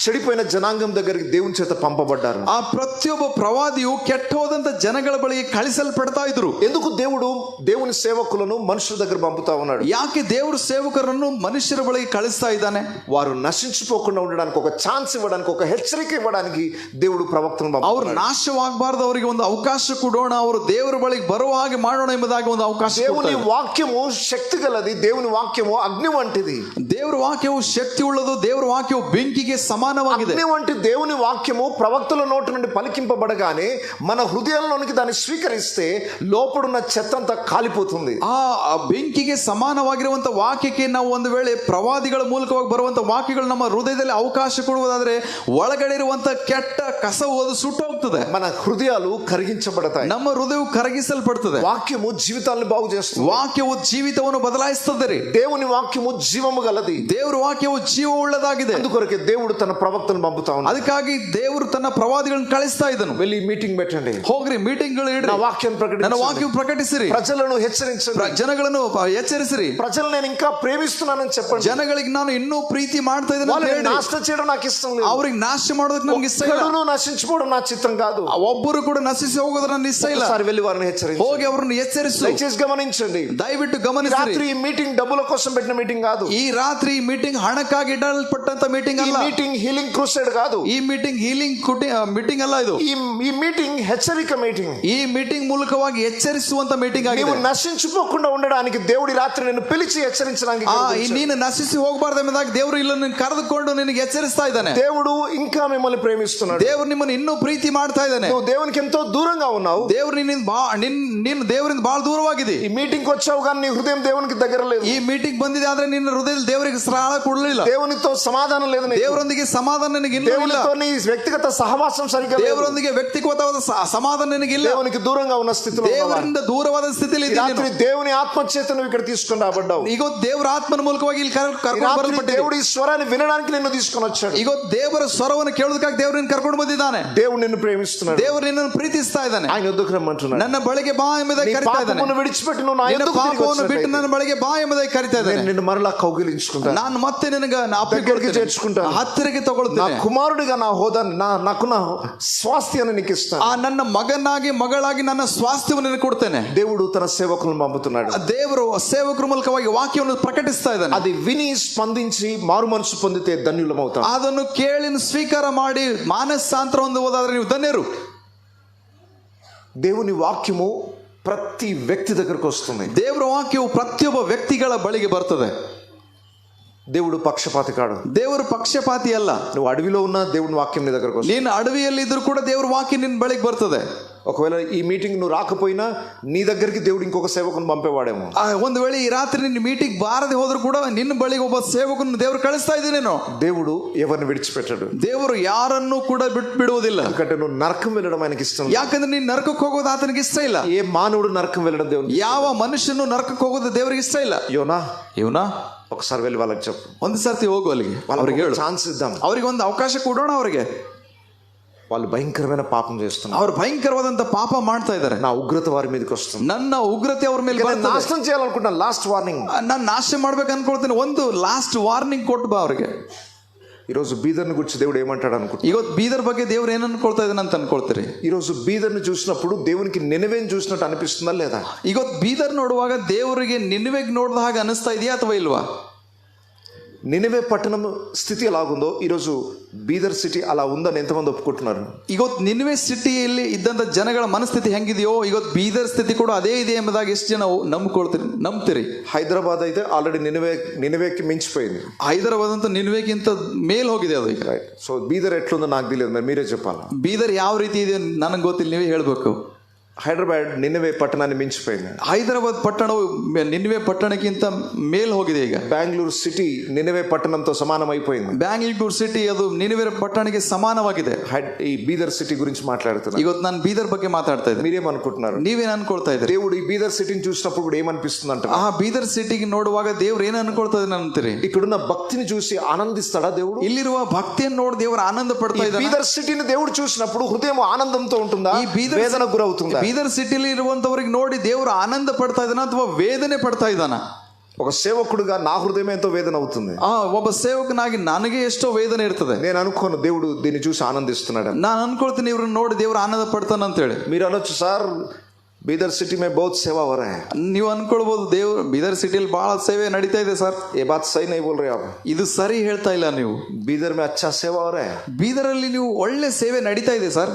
చెడిపోయిన జనాంగం దగ్గరికి దేవుని చేత పంపబడ్డారు. ಆ ಪ್ರತಿಯೊಬ್ಬ ಪ್ರವಾದಿಯು ಕೆಟ್ಟ ಹೋದಂತ ಜನಗಳ ಬಳಿಗೆ ಕಳಿಸಲ್ಪಡ್ತಾ ಇದ್ರು. ఎందుకు దేవుడు దేవుని సేవకులను మనుషుల దగ్గర పంపుతా ఉన్నాడు? ಯಾಕೆ ದೇವರು ಸೇವಕರನ್ನು ಮನುಷ್ಯರ ಬಳಿಗೆ ಕಳಿಸ್ತಾ ಇದ್ದಾನೆ? వారు నశించిపోకుండా ఉండడానికి, ఒక ఛాన్స్ ఇవ్వడానికి, ఒక హెచ్చరిక ఇవ్వడానికి దేవుడు ప్రవక్తను పంపుతాడు. ಅವರು ನಾಶವಾಗಬಾರದು, ಅವರಿಗೆ ಒಂದು ಅವಕಾಶ ಕೊಡೋಣ, ಅವರು ದೇವರ ಬಳಿಗೆ ಬರುವ ಹಾಗೆ ಮಾಡೋಣ ಎಂಬುದಾಗಿ ಒಂದು ಅವಕಾಶ. దేవుని వాక్యము శక్తి గలది, దేవుని వాక్యము అగ్ని వంటిది. ದೇವರ ವಾಕ್ಯವು ಶಕ್ತಿ ಉಳ್ಳದು, ದೇವರ ವಾಕ್ಯವು ಬೆಂಕಿಗೆ ಸಮಾನವಾಗಿದೆ. అగ్ని వంటి దేవుని వాక్యము ప్రవక్తల నోటి నుండి పలికింపబడగానే మన హృదయంలోనికి దాన్ని స్వీకరిస్తే లోపడున్న చెత్త అంతా కాలిపోతుంది. ಆ ಬೆಂಕಿಗೆ ಸಮಾನವಾಗಿರುವಂತ ವಾಕ್ಯಕ್ಕೆ ನಾವು ಒಂದು ವೇಳೆ ಪ್ರವಾದಿಗಳ ಮೂಲಕವಾಗಿ ಬರುವಂತ ವಾಕ್ಯಗಳು ನಮ್ಮ ಹೃದಯದಲ್ಲಿ ಅವಕಾಶ ಕೊಡುವುದಾದ್ರೆ ಒಳಗಡೆ ಇರುವಂತ ಕೆಟ್ಟ ಕಸವು ಅದು ಸುಟ್ಟು ಹೋಗ್ತದೆ. మన హృదయాలు కరిగించబడతాయి. ನಮ್ಮ ಹೃದಯವು ಕರಗಿಸಲ್ಪಡ್ತದೆ. వాక్యము జీవితాలను బాగు చేస్తుంది. ವಾಕ್ಯವು ಜೀವಿತವನ್ನು ಬದಲಾಯಿಸುತ್ತದೆ ರೀ. దేవుని వాక్యము జీవము గలది. ದೇವರ ವಾಕ್ಯವು ಜೀವವುಳ್ಳದಾಗಿದೆ. అందుకొరకే దేవుడు తన ప్రవక్తలను పంపుతా ఉన్నాడు. ಅದಕ್ಕಾಗಿ ದೇವರು ತನ್ನ ಪ್ರವಾದಿಗಳನ್ನು ಕಳಿಸ್ತಾ ಇದ್ದನು. వెళ్ళి మీటింగ్ పెట్టండి, ಹೋಗ್ರಿ ಮೀಟಿಂಗ್ಗಳು ಇಡ್ರಿ, నా వాక్యాన్ని ప్రకటించండి, ನನ್ನ ವಾಕ್ಯ ಪ್ರಕಟಿಸಿರಿ, ప్రజలను హెచ్చరించండి, ಜನಗಳನ್ನು ಎಚ್ಚರಿಸಿರಿ, ప్రజలు నేను ఇంకా ప్రేమిస్తున్నానని చెప్పండి, ಜನಗಳಿಗೆ ನಾನು ಇನ್ನೂ ಪ್ರೀತಿ ಮಾಡ್ತಾ ಇದ್ದೇನೆ, నాశనం చేయడం నాకు ఇష్టం లేదు, ಅವ್ರಿಗೆ ನಾಶ ಮಾಡೋದಕ್ಕೆ ನಮ್ಗೆ ಇಷ್ಟ ಇಲ್ಲ, నశించుకోవడం నా చిత్తం కాదు, ಒಬ್ಬರು ಕೂಡ ನಶಿಸಿ ಹೋಗೋದ್ರ ನನ್ನ ಇಷ್ಟ ಇಲ್ಲ. వెళ్ళి వారిని హెచ్చరించండి, ಹೋಗಿ ಅವರನ್ನು ಎಚ್ಚರಿಸು, దయచేసి గమనించండి, ದಯವಿಟ್ಟು ಗಮನಿಸಿ. రాత్రి ఈ మీటింగ్ డబ్బుల కోసం పెట్టిన మీటింగ్ కాదు. ಈ ರಾತ್ರಿ ಮೀಟಿಂಗ್ ಹಣಕ್ಕಾಗಿ ಇಡಲ್ಪಟ್ಟಂತ ಮೀಟಿಂಗ್ ಅಲ್ಲ. మీటింగ్ హీలింగ్ క్రూసైడ్ కాదు. ಈ ಮೀಟಿಂಗ್ ಹೀಲಿಂಗ್ ಮೀಟಿಂಗ್ ಅಲ್ಲ. ಇದು ఈ మీటింగ్ హెచ్చరిక మీటింగ్. ಈ ಮೀಟಿಂಗ್ ಮೂಲಕವಾಗಿ ಎಚ್ಚರಿಸುವಂತ ಮೀಟಿಂಗ್ ಆಗಿದೆ. ನೀವು నశించిపోకుండా ఉండడానికి దేవుడి రాత్రి నిన్ను పిలిచి హెచ్చరించడానికి, ನೀನು ನಶಿಸಿ ಹೋಗಬಾರ್ದು ಎಂಬುದಾಗಿ ದೇವರು ಇಲ್ಲ ನಿನ್ನ ಕರೆದುಕೊಂಡು ನಿನಗೆ ಎಚ್ಚರಿಸ್ತಾ ಇದ್ದಾನೆ. దేవుడు ఇంకా మిమ్మల్ని ప్రేమిస్తున్నాడు. ದೇವರು ನಿಮ್ಮನ್ನು ಇನ್ನೂ ಪ್ರೀತಿ ಮಾಡ್ತಾ ಇದ್ದಾನೆ. నువ్వు దేవునికి ఎంతో దూరంగా ఉన్నావు. ದೇವರು ನೀನು ದೇವರಿಂದ ಬಹಳ ದೂರವಾಗಿದೆ. ఈ మీటింగ్ వచ్చావు కానీ నీ హృదయం దేవునికి దగ్గర లేదు. ಈ ಮೀಟಿಂಗ್ ಬಂದಿದೆ ಆದ್ರೆ ನಿನ್ನ ಹೃದಯದಲ್ಲಿ ದೇವರಿಗೆ ಸ್ಥಳ ಕೊಡಲಿಲ್ಲ. దేవునితో సమాధానం లేదు. ದೇವರೊಂದಿಗೆ ಸಮಾಧಾನ ನಿನಗೆ ಇನ್ನೂ ಇಲ್ಲ. దేవునితో నీ వ్యక్తిగత సహవాసం సరిగ్గా లేదు. ದೇವರೊಂದಿಗೆ ವ್ಯಕ್ತಿಗತವಾದ ಸಮಾಧಾನ ನಿನಗೆ ಇಲ್ಲ. దేవునికి దూరంగా ఉన్న స్థితిలో ದೇವರಿಂದ ದೂರವಾದ ಸ್ಥಿತಿಯಲ್ಲಿ రాత్రి దేవుని ఆత్మచేత నువ్వు ఇక్కడ తీసుకొని రాబడ్డావు. ಈಗ ದೇವರ ಆತ್ಮನ ಮೂಲಕವಾಗಿ ಇಲ್ಲಿ ಕರ್ಕೊಂಡು ಬರಲ್ಪಟ್ಟಿದೆ. దేవుడి స్వరాన్ని వినడానికి నిన్ను తీసుకొని వచ్చాడు. ಈಗ ದೇವರ ಸ್ವರವನ್ನು ಕೇಳೋದಕ್ಕಾಗಿ ದೇವರು ನಿನ್ನ ಕರ್ಕೊಂಡು ಬಂದಿದ್ದಾನೆ. దేవుడు నిన్ను ప్రేమిస్తున్నాడు. ದೇವರು ನಿನ್ನನ್ನು ಪ್ರೀತಿಸ್ತಾ ಇದ್ದಾನೆ. ఆయన ఎదుకు రమ్మంటున్నాడు. ನನ್ನ ಬಳಿಗೆ ಬಾ ಎಂಬುದಾಗಿ ಕರೀತಾ ಇದ್ದಾನೆ. పాపమును విడిచిపెట్టి నువ్వు నా యొద్దకు తిరిగి ಪಾಪವನ್ನು ಬಿಟ್ಟು ನನ್ನ ಬಳಿಗೆ ಬಾ ಎಂಬುದಾಗಿ ಕರೀತಾ ಇದ್ದಾನೆ. నేను నిన్ను మరలా కౌగిలించుకుంటాను. ನಾನು ಮತ್ತೆ ನಿನಗೆ దగ్గరికి చేర్చుకుంటాను. ಹತ್ತಿರಕ್ಕೆ ತಗೊಳ್ತೇನೆ. నా కుమారుడిగా నా హోదా నాకు నా స్వాస్థ్యాన్ని నీకు ఇస్తాను. ನನ್ನ ಮಗನಾಗಿ ಮಗಳಾಗಿ ನನ್ನ ಸ್ವಾಸ್ಥ್ಯವನ್ನು ನಿನಗೆ ಕೊಡ್ತೇನೆ. దేవుడు తన సేవకులను పంపుతున్నాడు. ದೇವರು ಸೇವಕರ ಮೂಲಕವಾಗಿ ವಾಕ್ಯವನ್ನು ಪ್ರಕಟಿಸ್ತಾ ಇದ್ದಾನೆ. అది విని స్పందించి మారు మనసు పొందితే ధన్యులమవుతాం. ಅದನ್ನು ಕೇಳಿ ಸ್ವೀಕಾರ ಮಾಡಿ ಮಾನಸಾಂತರ ಹೊಂದುವುದಾದ್ರೆ ನೀವು ಧನ್ಯರು. దేవుని వాక్యము ప్రతి వ్యక్తి దగ్గరకు వస్తుంది. ದೇವರ ವಾಕ್ಯವು ಪ್ರತಿಯೊಬ್ಬ ವ್ಯಕ್ತಿಗಳ ಬಳಿಗೆ ಬರ್ತದೆ. దేవుడు పక్షపాతి కాడు. ದೇವರು ಪಕ್ಷಪಾತಿ ಅಲ್ಲ. నువ్వు అడవిలో ఉన్నా దేవుని వాక్యం నీ దగ్గరకు వస్తుంది. ನೀನು ಅಡವಿಯಲ್ಲಿ ಇದ್ರೂ ಕೂಡ ದೇವರ ವಾಕ್ಯ ನಿನ್ನ ಬಳಿಗೆ ಬರ್ತದೆ. ఒకవేళ ఈ మీటింగ్ నువ్వు రాకపోయినా నీ దగ్గరికి దేవుడు ఇంకొక సేవకుని పంపేవాడేమో. ಒಂದು ವೇಳೆ ಈ ರಾತ್ರಿ ನಿನ್ನ ಮೀಟಿಂಗ್ ಬಾರದೆ ಹೋದ್ರು ಕೂಡ ನಿನ್ನ ಬಳಿಗೆ ಒಬ್ಬ ಸೇವಕನ ದೇವರು ಕಳಿಸ್ತಾ ಇದ್ದೀನೇನೋ. దేవుడు ఎవరిని విడిచిపెట్టాడు. ದೇವರು ಯಾರನ್ನೂ ಕೂಡ ಬಿಡುವುದಿಲ್ಲ. ఎందుకంటే నువ్వు నరకం వెళ్ళడం ఆయనకి ఇష్టం. ಯಾಕಂದ್ರೆ ನೀನು ನರಕಕ್ಕೆ ಹೋಗೋದು ಆತನಿಗೆ ಇಷ್ಟ ಇಲ್ಲ. ఏ మానవుడు నరకం వెళ్ళడం దేవునికి, ಯಾವ ಮನುಷ್ಯನು ನರಕಕ್ಕೆ ಹೋಗೋದು ದೇವರಿಗೆ ಇಷ್ಟ ಇಲ್ಲ. ಇವನಾ ఒకసారి వెళ్ళి వాళ్ళకి చెప్పు. ಒಂದು ಸರ್ತಿ ಹೋಗು ಅಲ್ಲಿಗೆ, ಅವ್ರಿಗೆ ಹೇಳು, ఛాన్స్ ఇద్దాం, ಅವರಿಗೆ ಒಂದು ಅವಕಾಶ ಕೊಡೋಣ. ಅವರಿಗೆ వాళ్ళు భయంకరమైన పాపం చేస్తున్నారు. ಅವರು ಭయంಕರವಾದಂತ ಪಾಪ ಮಾಡ್ತಾ ಇದ್ದಾರೆ. నా ఉగ్రత వారి మీదకి వస్తుంది. ನನ್ನ ಉಗ್ರತೆ ಅವ್ರ ಮೇಲೆ ಬರ್ತದೆ. నాశనం చేయాలనుకుంటున్నాను. లాస్ట్ వార్నింగ్, ನಾನು ನಾಶ ಮಾಡ್ಬೇಕು ಅನ್ಕೊಳ್ತೀನಿ. ಒಂದು ಲಾಸ್ಟ್ ವಾರ್ನಿಂಗ್ ಕೊಟ್ಟು ಬಾ ಅವ್ರಿಗೆ. ఈరోజు బీదర్ని గురించి దేవుడు ఏమంటాడు అనుకుంటా. ಇವತ್ತು ಬೀದರ್ ಬಗ್ಗೆ ದೇವ್ರು ಏನ್ ಅನ್ಕೊಳ್ತಾ ಇದ್ದಾನೆ ಅಂತ ಅನ್ಕೊಳ್ತೀರಿ? ఈరోజు బీదర్ని చూసినప్పుడు దేవునికి నినవేని చూసినట్టు అనిపిస్తుందా లేదా? ಇವತ್ತು ಬೀದರ್ ನೋಡುವಾಗ ದೇವರಿಗೆ ನಿನವೆಗೆ ನೋಡಿದ ಹಾಗೆ ಅನಿಸ್ತಾ ಇದೆಯಾ ಅಥವಾ ಇಲ್ವಾ? నినవే పట్టణం స్థితి ఎలాగుందో ఈరోజు బీదర్ సిటీ అలా ఉందని ఎంతమంది ఒప్పుకుంటున్నారు? ಇವತ್ತು ನಿನವೆ ಸಿಟಿಯಲ್ಲಿ ಇದ್ದಂತ ಜನಗಳ ಮನಸ್ಥಿತಿ ಹೆಂಗಿದೆಯೋ ಇವತ್ತು ಬೀದರ್ ಸ್ಥಿತಿ ಕೂಡ ಅದೇ ಇದೆ ಎಂಬುದಾಗಿ ಎಷ್ಟು ಜನ ನಂಬ್ತೀರಿ? హైదరాబాద్ అయితే ఆల్రెడీ నినవేకి మించిపోయింది. ಹೈದರಾಬಾದ್ ಅಂತ ನಿನವೆಗಿಂತ ಮೇಲ್ ಹೋಗಿದೆ ಅದು ಈಗ. రైట్. సో బీదర్ ఎట్లుందో నాకు తెలియదు, మరి మీరే చెప్పాలి. ಬೀದರ್ ಯಾವ ರೀತಿ ಇದೆ ನನಗೆ ಗೊತ್ತಿಲ್ಲ, ನೀವೇ ಹೇಳ್ಬೇಕು. హైదరాబాద్ నినవే పట్టణాన్ని మించిపోయింది. ಹೈದರಾಬಾದ್ ಪಟ್ಟಣವು ನಿನವೆ ಪಟ್ಟಣಕ್ಕಿಂತ ಮೇಲ್ ಹೋಗಿದೆ ಈಗ. బెంగళూరు సిటీ నినవే పట్టణంతో సమానం అయిపోయింది. ಬ್ಯಾಂಗ್ಳೂರ್ ಸಿಟಿ ಅದು ನಿನವೆ ಪಟ್ಟಣಕ್ಕೆ ಸಮಾನವಾಗಿದೆ. ఈ బీదర్ సిటీ గురించి మాట్లాడుతున్నా. ಇವತ್ತು ನಾನು ಬೀದರ್ ಬಗ್ಗೆ ಮಾತಾಡ್ತಾ ಇದ್ದೀನಿ. మీరేమనుకుంటున్నారు? ನೀವೇನ್ ಅನ್ಕೊಳ್ತಾ ಇದ್ದೀರಿ? దేవుడు ఈ బీదర్ సిటీని చూసినప్పుడు కూడా ఏమనిపిస్తుంది అంటే, ಆ ಬೀದರ್ ಸಿಟಿಗೆ ನೋಡುವಾಗ ದೇವ್ರು ಏನ್ ಅನ್ಕೊಳ್ತಾ ಇದ್ದಾನೆ ಅಂತೀರಿ? ఇక్కడున్న భక్తిని చూసి ఆనందిస్తాడా దేవుడు? ಇಲ್ಲಿರುವ ಭಕ್ತಿಯನ್ನು ನೋಡಿ ದೇವರು ಆನಂದ ಪಡ್ತಾ ಇದ್ದಾನೆ. బీదర్ సిటీని దేవుడు చూసినప్పుడు హృదయం ఆనందంతో ఉంటుందా, వేదన గురవుతుందా? ಬೀದರ್ ಸಿಟಿಲಿ ಇರುವಂತವರಿಗೆ ನೋಡಿ ದೇವರು ಆನಂದ ಪಡ್ತಾ ಇದ್ದಾನ ಅಥವಾ ವೇದನೆ ಪಡ್ತಾ ಇದ್ದಾನ? ఒక సేవకుడుగా నా హృదయం ఎంతో వేదన అవుతుంది. ಒಬ್ಬ ಸೇವಕನಾಗಿ ನನಗೆ ಎಷ್ಟೋ ವೇದನೆ ಇರ್ತದೆ. నేను అనుకోను దేవుడు దీన్ని చూసి ఆనందిస్తున్నాడు. ನಾನು ಅನ್ಕೊಳ್ತೀನಿ ಇವ್ರನ್ನ ನೋಡಿ ದೇವರು ಆನಂದ ಪಡ್ತಾನ ಅಂತ ಹೇಳಿ. మీరు అనొచ్చు, సార్ బీదర్ సిటీ में बहुत सेवा हो रहा है. ನೀವು ಅನ್ಕೊಳ್ಬಹುದು ದೇವ್ರು ಬೀದರ್ ಸಿಟಿಯಲ್ಲಿ ಬಹಳ ಸೇವೆ ನಡೀತಾ ಇದೆ ಸರ್. ये बात सही नहीं बोल रहे आप. ಇದು ಸರಿ ಹೇಳ್ತಾ ಇಲ್ಲ ನೀವು. బీదర్ में अच्छा सेवा हो रहा है. ಬೀದರಲ್ಲಿ ನೀವು ಒಳ್ಳೆ ಸೇವೆ ನಡೀತಾ ಇದೆ ಸರ್.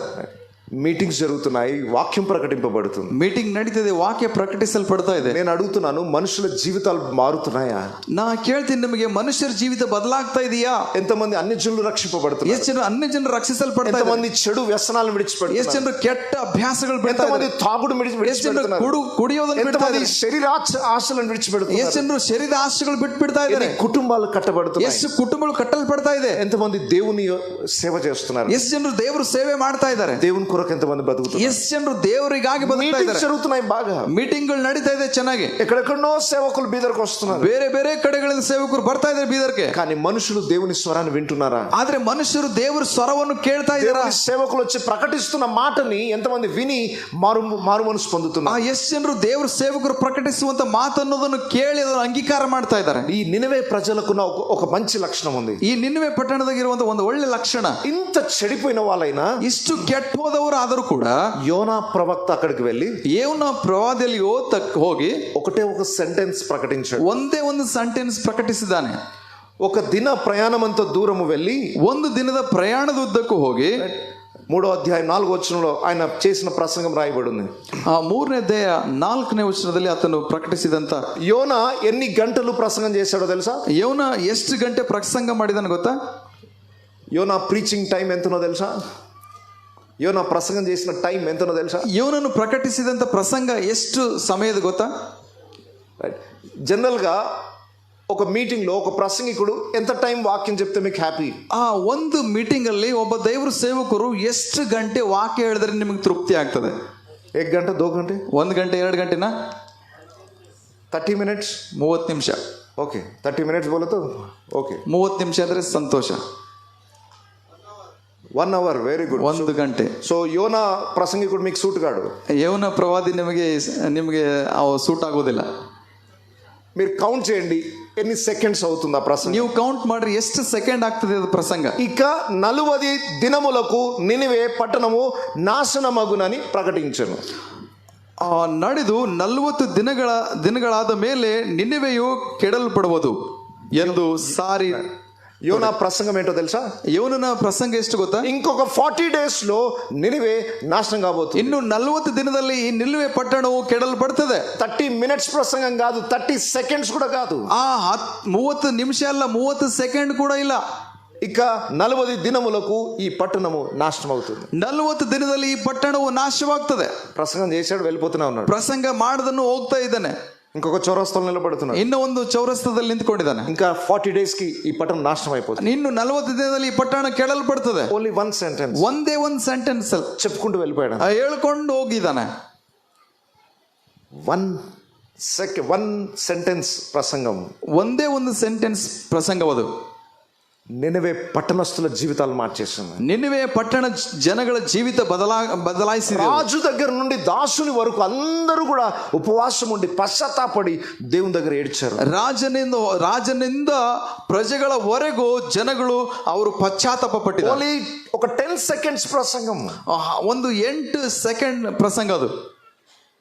మీటింగ్స్ జరుగుతున్నాయి, వాక్యం ప్రకటింపబడుతుంది. ಮೀಟಿಂಗ್ ನಡೀತಿದೆ, ವಾಕ್ಯ ಪ್ರಕಟಿಸಲ್ಪಡ್ತಾ ಇದೆ. నేను అడుగుతున్నాను, మనుషుల జీవితాలు మారుతున్నాయా? ನಾ ಕೇಳ್ತೀನಿ, ನಿಮಗೆ ಮನುಷ್ಯರ ಜೀವಿತ ಬದಲಾಗ್ತಾ ಇದೆಯಾ? ఎంతమంది అన్ని జనులు రక్షింపబడుతున్నారు? ಎಷ್ಟು ಜನರು ಅನ್ಯ ಜನರು ರಕ್ಷಿಸಲ್ಪಡ್ತಾ ಇದ್ದಾರೆ? ఎంతమంది చెడు వ్యసనాలను ಎಷ್ಟು విడిచిపెడుతున్నారు? ಜನರು ಕೆಟ್ಟ ಅಭ್ಯಾಸಗಳು ಬಿಡ್ತಾ ఎంతమంది ಇದ್ದಾರೆ? తాగుడు ಎಷ್ಟು ಜನರು విడిచిపెడుతున్నారు? ಕುಡಿಯೋದನ್ನು ಬಿಡ್ತಾ ఎంతమంది ಇದ್ದಾರೆ? శరీర ఆశలను ಎಷ್ಟು విడిచిపెడుతున్నారు? ಜನರು ಶರೀರದ ಆಶೆಗಳು ಬಿಡ್ತಾ ಇದ್ದಾರೆ? ఎన్ని కుటుంబాలు కట్టబడుతున్నాయి? ಎಷ್ಟು ಕುಟುಂಬಗಳು ಕಟ್ಟಲ್ಪಡ್ತಾ ಇದೆ? ఎంతమంది దేవుని సేవ చేస్తున్నారు? ಎಷ್ಟು ಜನರು ದೇವರು ಸೇವೆ ಮಾಡ್ತಾ ಇದ್ದಾರೆ? దేవుని కొరకు ఎంతమంది బతుకుతున్నారు? ಎಷ್ಟು ಜನರು ದೇವರಿಗಾಗಿ ಬದುಕ್ತಾ మీటింగ్స్ ಇದ್ದಾರೆ? జరుగుతున్నాయి బాగా. ಮೀಟಿಂಗ್ಗಳು ನಡೀತಾ ಇದೆ ಚೆನ್ನಾಗಿ. ఎక్కడెక్కడో సేవకులు బీదర్కి వస్తున్నారు. ಬೇರೆ ಬೇರೆ ಕಡೆಗಳಿಂದ ಸೇವಕರು ಬರ್ತಾ ಇದ್ದಾರೆ ಬೀದರ್ಗೆ. కానీ మనుషులు దేవుని స్వరాన్ని వింటున్నారా? ಆದ್ರೆ ಮನುಷ್ಯರು ದೇವರ ಸ್ವರವನ್ನು ಕೇಳ್ತಾ ಇದ್ದಾರಾ? దేవుని సేవకులు వచ్చి ప్రకటిస్తున్న మాటని ఎంతమంది విని మారు మనసు పొందుతున్నారు? ಎಷ್ಟು ಜನರು ದೇವರ ಸೇವಕರು ಪ್ರಕಟಿಸುವಂತ ಮಾತನ್ನೋದನ್ನು ಕೇಳಿ ಅದನ್ನು ಅಂಗೀಕಾರ ಮಾಡ್ತಾ ಇದ್ದಾರೆ? ఈ నినవే ప్రజలకున్న ఒక మంచి లక్షణం ఉంది. ಈ ನಿನ್ವೆ ಪಟ್ಟಣದಾಗಿರುವಂತ ಒಂದು ಒಳ್ಳೆ ಲಕ್ಷಣ, ఇంత చెడిపోయిన వాళ్ళైనా ಇಷ್ಟು ಕೆಟ್ಟ ಹೋದವರು ಆದರೂ ಕೂಡ యోనా ప్రవక్త అక్కడికి వెళ్ళి ಯೋನ ಪ್ರವಾದಿಯಲ್ಲಿ ಹೋಗಿ ఒకటే ఒక సెంటెన్స్ ప్రకటించాడు. ಒಂದೇ ಒಂದು ಸೆಂಟೆನ್ಸ್ ಪ್ರಕಟಿಸಿದ್ದಾನೆ. ఒక దిన ప్రయాణమంత దూరము వెళ్ళి ಒಂದು ದಿನದ ಪ್ರಯಾಣದ ಉದ್ದಕ್ಕೂ ಹೋಗಿ 3వ అధ్యాయం 4వ వచనంలో ఆయన చేసిన ప్రసంగం రాయబడి ఉంది. ಆ 3ನೇ ಅಧ್ಯಾಯ 4ನೇ ವಚನದಲ್ಲಿ ಆತನು ಪ್ರಕಟಿಸಿದಂತ యోనా ఎన్ని గంటలు ప్రసంగం చేశాడో తెలుసా? ಯೋನ ಎಷ್ಟು ಗಂಟೆ ಪ್ರಸಂಗ ಮಾಡಿದಾನೆ ಗೊತ್ತಾ? యోనా ప్రీచింగ్ టైం ఎంతనో తెలుసా? యోనా ప్రసంగం చేసిన టైం ఎంతనో తెలుసా? ಯೋನನು ಪ್ರಕಟಿಸಿದಂತ ಪ್ರಸಂಗ ಎಷ್ಟು ಸಮಯದ ಗೊತ್ತಾ? జనరల్గా ఒక మీటింగ్లో ఒక ప్రసంగికుడు ఎంత టైం వాక్యం చెప్తే మీకు హ్యాపీ? ಆ ಒಂದು ಮೀಟಿಂಗ್ ಅಲ್ಲಿ ಒಬ್ಬ ದೇವರ ಸೇವಕರು ಎಷ್ಟು ಗಂಟೆ ವಾಕ್ಯ ಹೇಳಿದ್ರೆ ನಿಮಗೆ ತೃಪ್ತಿ ಆಗ್ತದೆ? 1 ಗಂಟೆ 2 ಗಂಟೆ 1 ಗಂಟೆ 2 ಗಂಟೆನಾ? 30 minutes 30 ನಿಮಿಷ. ఓకే 30 minutes बोले तो ఓకే 30 ನಿಮಿಷ ಅಂದ್ರೆ ಸಂತೋಷ. 1 hour వెరీ గుడ్. 1 ಗಂಟೆ. సో యోనా ప్రసంగికుడు మీకు సూట్ కాడు. ಯೋನ ಪ್ರವಾದಿ ನಿಮಗೆ ಸೂಟ್ ಆಗೋದಿಲ್ಲ. మీరు కౌంట్ చేయండి ఎన్ని సెకండ్స్ అవుతుంది ఆ ప్రసంగం. ನೀವು ಕೌಂಟ್ ಮಾಡ್ರಿ ಎಷ್ಟು ಸೆಕೆಂಡ್ ಆಗ್ತದೆ ಅದು ಪ್ರಸಂಗ. ఇక 40 దినములకు నినివే పట్టణము నాశనమగునని ప్రకటించను. ನಡೆದು 40 ದಿನಗಳಾದ ಮೇಲೆ ನಿನೆವೆಯು ಕೆಡಲ್ಪಡುವುದು ಎಂದು ಸಾರಿ. యోనా ప్రసంగం ఏంటో తెలుసా? ಯೋನನ ಪ್ರಸಂಗ ಎಷ್ಟು ಗೊತ್ತಾ? ఇంకొక 40 days లో నినివే నాశనం కాబోతుంది. ಇನ್ನು 40 ದಿನದಲ್ಲಿ ಈ ನಿನೆವೆ ಪಟ್ಟಣವು ಕೆಡಲ್ಪಡ್ತದೆ. 30 minutes ప్రసంగం కాదు, 30 seconds కూడా కాదు. 30 ನಿಮಿಷ ಅಲ್ಲ, 30 ಸೆಕೆಂಡ್ ಕೂಡ ಇಲ್ಲ. ఇక 40 దినములకు ఈ పట్టణము నాశనం అవుతుంది. 40 ದಿನದಲ್ಲಿ ಈ ಪಟ್ಟಣವು ನಾಶವಾಗ್ತದೆ. ప్రసంగం చేశాడు, వెళ్ళిపోతూనే ఉన్నాడు. ಪ್ರಸಂಗ ಮಾಡದನ್ನು ಹೋಗ್ತಾ ಇದ್ದಾನೆ. ఇంకొక చౌరస్తాలో నిలబడుతున్నాడు. ಇನ್ನು ಒಂದು ಚೌರಸ್ತದಲ್ಲಿ ನಿಂತ್ಕೊಂಡಿದ್ದಾನೆ. ఇంకా 40 days కి ఈ పట్టణం నాశనం అయిపోతుంది. ಇನ್ನು 40 ದಿನದಲ್ಲಿ ಈ ಪಟ್ಟಣ ಕೆಡಲ್ಪಡ್ತದೆ. ఓన్లీ 1 sentence ಒಂದೇ ಒಂದು ಸೆಂಟೆನ್ಸ್ చెప్పుకుంటూ వెళ్ళిపోయాడు. ಹೇಳ್ಕೊಂಡು ಹೋಗಿದ್ದಾನೆ. 1 sentence ప్రసంగం, ಒಂದೇ ಒಂದು ಸೆಂಟೆನ್ಸ್ ಪ್ರಸಂಗವದು నినవే పట్టణస్తుల జీవితాలు మార్చేసింది. ನಿನೆವೆ ಪಟ್ಟಣ ಜನಗಳ ಜೀವಿತ ಬದಲಾಯಿಸಿದೆ. రాజు దగ్గర నుండి దాసుని వరకు అందరూ కూడా ఉపవాసం ఉండి పశ్చాత్తాపడి దేవుని దగ్గర ఏడ్చారు. ರಾಜನಿಂದ ಪ್ರಜೆಗಳವರೆಗೂ ಜನಗಳು ಅವರು ಪಶ್ಚಾತ್ತಾಪ ಪಟ್ಟಿದ್ದಾರೆ. ఓన్లీ ఒక 10 seconds ప్రసంగం, ಒಂದು 8 ಸೆಕೆಂಡ್ ಪ್ರಸಂಗ ಅದು.